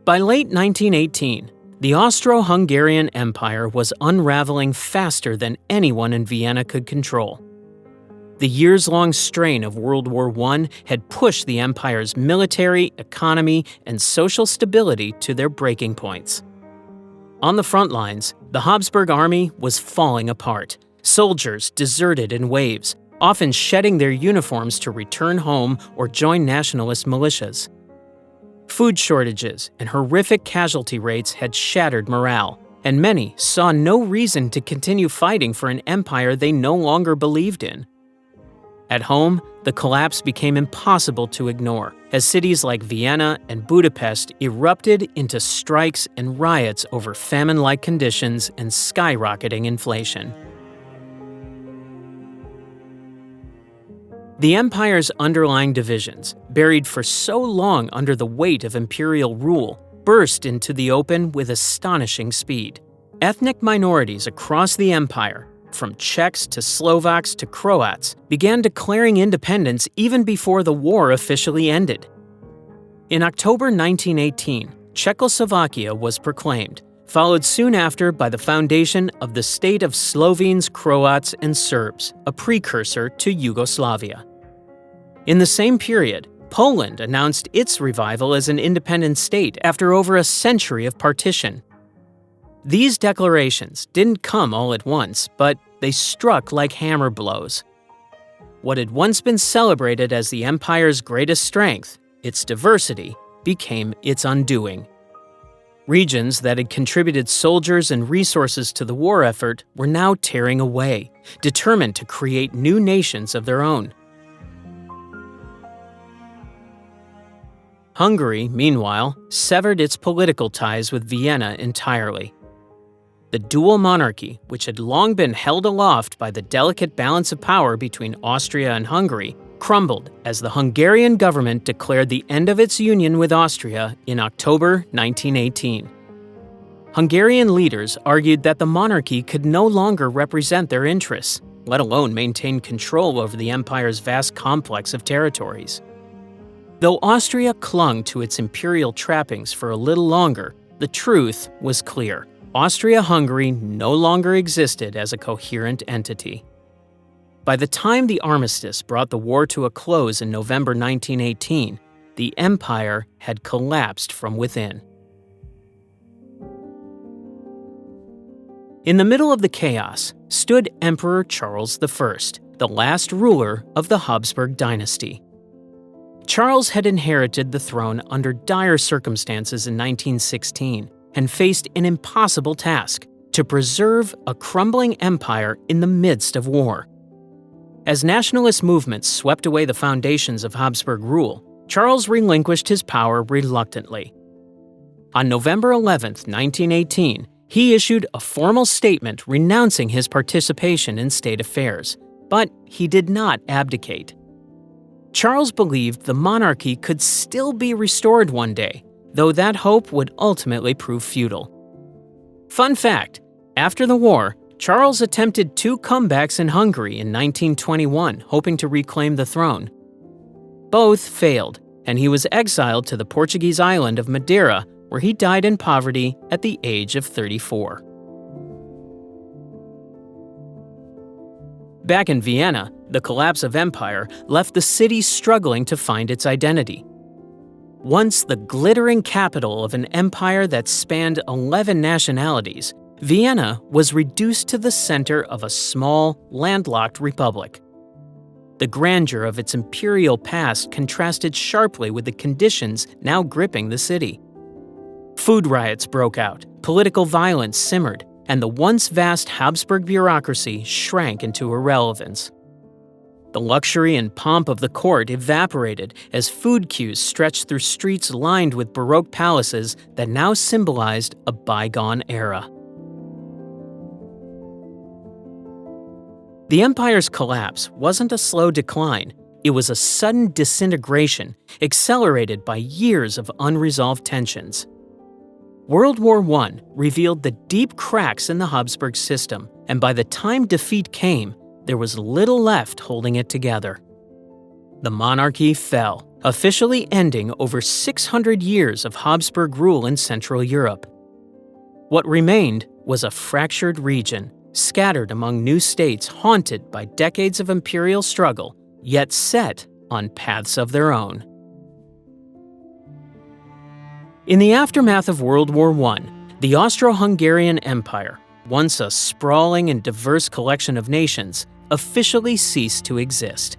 By late 1918, the Austro-Hungarian Empire was unraveling faster than anyone in Vienna could control. The years-long strain of World War I had pushed the empire's military, economy, and social stability to their breaking points. On the front lines, the Habsburg army was falling apart. Soldiers deserted in waves, often shedding their uniforms to return home or join nationalist militias. Food shortages and horrific casualty rates had shattered morale, and many saw no reason to continue fighting for an empire they no longer believed in. At home, the collapse became impossible to ignore, as cities like Vienna and Budapest erupted into strikes and riots over famine-like conditions and skyrocketing inflation. The empire's underlying divisions, buried for so long under the weight of imperial rule, burst into the open with astonishing speed. Ethnic minorities across the empire, from Czechs to Slovaks to Croats, began declaring independence even before the war officially ended. In October 1918, Czechoslovakia was proclaimed, followed soon after by the foundation of the state of Slovenes, Croats, and Serbs, a precursor to Yugoslavia. In the same period, Poland announced its revival as an independent state after over a century of partition. These declarations didn't come all at once, but they struck like hammer blows. What had once been celebrated as the empire's greatest strength, its diversity, became its undoing. Regions that had contributed soldiers and resources to the war effort were now tearing away, determined to create new nations of their own. Hungary, meanwhile, severed its political ties with Vienna entirely. The dual monarchy, which had long been held aloft by the delicate balance of power between Austria and Hungary, crumbled as the Hungarian government declared the end of its union with Austria in October 1918. Hungarian leaders argued that the monarchy could no longer represent their interests, let alone maintain control over the empire's vast complex of territories. Though Austria clung to its imperial trappings for a little longer, the truth was clear. Austria-Hungary no longer existed as a coherent entity. By the time the armistice brought the war to a close in November 1918, the empire had collapsed from within. In the middle of the chaos stood Emperor Charles I, the last ruler of the Habsburg dynasty. Charles had inherited the throne under dire circumstances in 1916 and faced an impossible task: to preserve a crumbling empire in the midst of war. As nationalist movements swept away the foundations of Habsburg rule, Charles relinquished his power reluctantly. On November 11, 1918, he issued a formal statement renouncing his participation in state affairs, but he did not abdicate. Charles believed the monarchy could still be restored one day, though that hope would ultimately prove futile. Fun fact: after the war, Charles attempted 2 comebacks in Hungary in 1921, hoping to reclaim the throne. Both failed, and he was exiled to the Portuguese island of Madeira, where he died in poverty at the age of 34. Back in Vienna, the collapse of empire left the city struggling to find its identity. Once the glittering capital of an empire that spanned 11 nationalities, Vienna was reduced to the center of a small, landlocked republic. The grandeur of its imperial past contrasted sharply with the conditions now gripping the city. Food riots broke out, political violence simmered, and the once vast Habsburg bureaucracy shrank into irrelevance. The luxury and pomp of the court evaporated as food queues stretched through streets lined with Baroque palaces that now symbolized a bygone era. The empire's collapse wasn't a slow decline, it was a sudden disintegration accelerated by years of unresolved tensions. World War I revealed the deep cracks in the Habsburg system, and by the time defeat came, there was little left holding it together. The monarchy fell, officially ending over 600 years of Habsburg rule in Central Europe. What remained was a fractured region, scattered among new states haunted by decades of imperial struggle, yet set on paths of their own. In the aftermath of World War I, the Austro-Hungarian Empire, once a sprawling and diverse collection of nations, officially ceased to exist.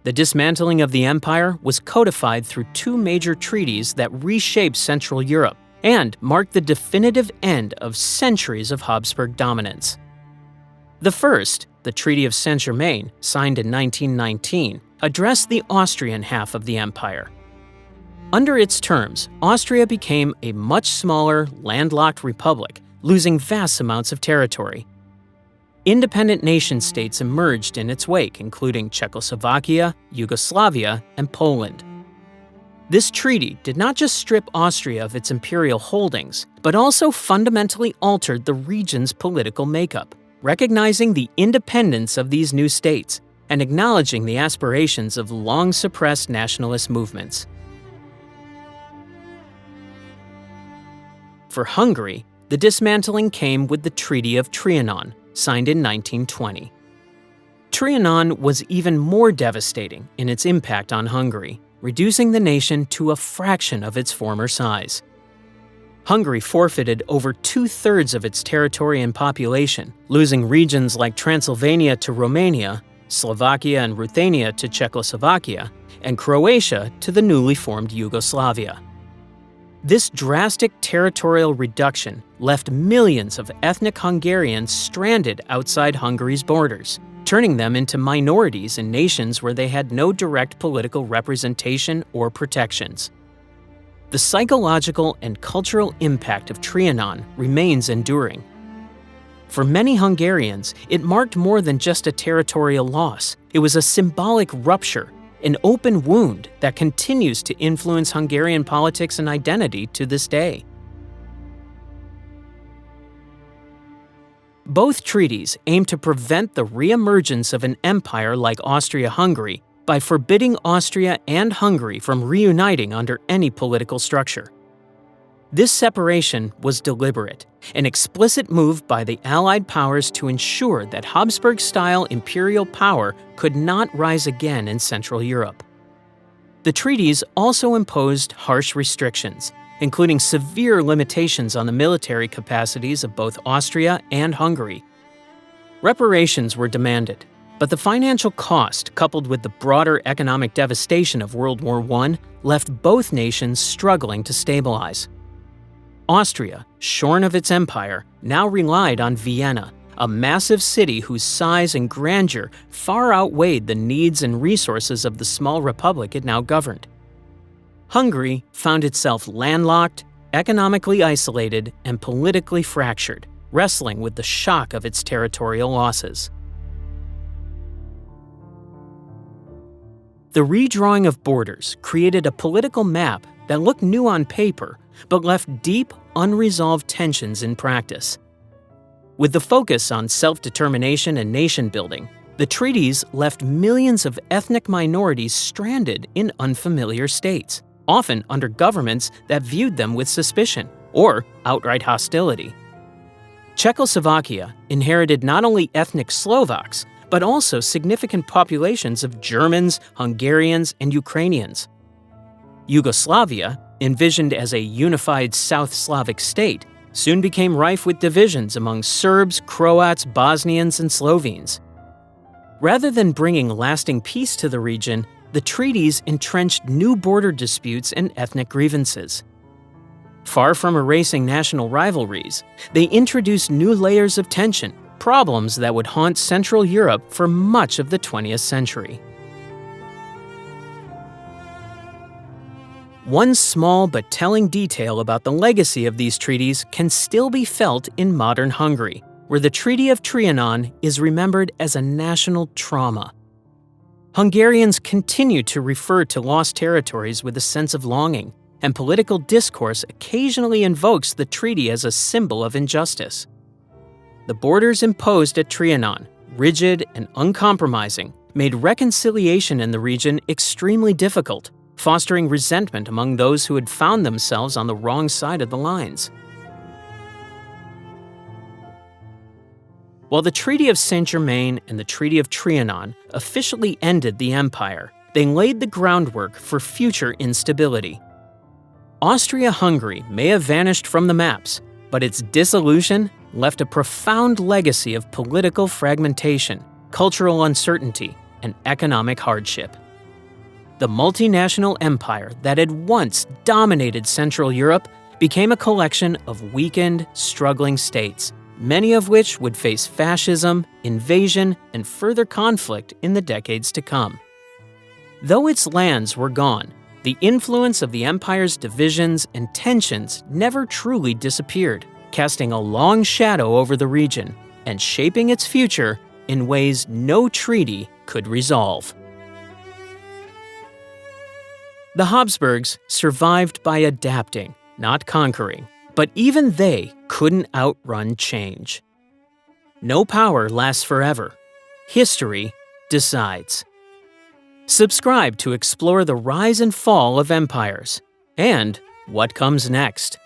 The dismantling of the empire was codified through two major treaties that reshaped Central Europe and marked the definitive end of centuries of Habsburg dominance. The first, the Treaty of Saint-Germain, signed in 1919, addressed the Austrian half of the empire. Under its terms, Austria became a much smaller, landlocked republic, losing vast amounts of territory. Independent nation-states emerged in its wake, including Czechoslovakia, Yugoslavia, and Poland. This treaty did not just strip Austria of its imperial holdings, but also fundamentally altered the region's political makeup, recognizing the independence of these new states and acknowledging the aspirations of long-suppressed nationalist movements. For Hungary, the dismantling came with the Treaty of Trianon, signed in 1920. Trianon was even more devastating in its impact on Hungary, reducing the nation to a fraction of its former size. Hungary forfeited over two-thirds of its territory and population, losing regions like Transylvania to Romania, Slovakia and Ruthenia to Czechoslovakia, and Croatia to the newly formed Yugoslavia. This drastic territorial reduction left millions of ethnic Hungarians stranded outside Hungary's borders, turning them into minorities in nations where they had no direct political representation or protections. The psychological and cultural impact of Trianon remains enduring. For many Hungarians, it marked more than just a territorial loss. It was a symbolic rupture, an open wound that continues to influence Hungarian politics and identity to this day. Both treaties aim to prevent the re-emergence of an empire like Austria-Hungary by forbidding Austria and Hungary from reuniting under any political structure. This separation was deliberate, an explicit move by the Allied powers to ensure that Habsburg-style imperial power could not rise again in Central Europe. The treaties also imposed harsh restrictions, including severe limitations on the military capacities of both Austria and Hungary. Reparations were demanded, but the financial cost, coupled with the broader economic devastation of World War I, left both nations struggling to stabilize. Austria, shorn of its empire, now relied on Vienna, a massive city whose size and grandeur far outweighed the needs and resources of the small republic it now governed. Hungary found itself landlocked, economically isolated, and politically fractured, wrestling with the shock of its territorial losses. The redrawing of borders created a political map that looked new on paper, but left deep, unresolved tensions in practice. With the focus on self-determination and nation-building, the treaties left millions of ethnic minorities stranded in unfamiliar states, often under governments that viewed them with suspicion or outright hostility. Czechoslovakia inherited not only ethnic Slovaks, but also significant populations of Germans, Hungarians, and Ukrainians. Yugoslavia, envisioned as a unified South Slavic state, soon became rife with divisions among Serbs, Croats, Bosnians, and Slovenes. Rather than bringing lasting peace to the region, the treaties entrenched new border disputes and ethnic grievances. Far from erasing national rivalries, they introduced new layers of tension, problems that would haunt Central Europe for much of the 20th century. One small but telling detail about the legacy of these treaties can still be felt in modern Hungary, where the Treaty of Trianon is remembered as a national trauma. Hungarians continue to refer to lost territories with a sense of longing, and political discourse occasionally invokes the treaty as a symbol of injustice. The borders imposed at Trianon, rigid and uncompromising, made reconciliation in the region extremely difficult, fostering resentment among those who had found themselves on the wrong side of the lines. While the Treaty of Saint-Germain and the Treaty of Trianon officially ended the empire, they laid the groundwork for future instability. Austria-Hungary may have vanished from the maps, but its dissolution left a profound legacy of political fragmentation, cultural uncertainty, and economic hardship. The multinational empire that had once dominated Central Europe became a collection of weakened, struggling states, many of which would face fascism, invasion, and further conflict in the decades to come. Though its lands were gone, the influence of the empire's divisions and tensions never truly disappeared, casting a long shadow over the region and shaping its future in ways no treaty could resolve. The Habsburgs survived by adapting, not conquering, but even they couldn't outrun change. No power lasts forever. History decides. Subscribe to explore the rise and fall of empires and what comes next.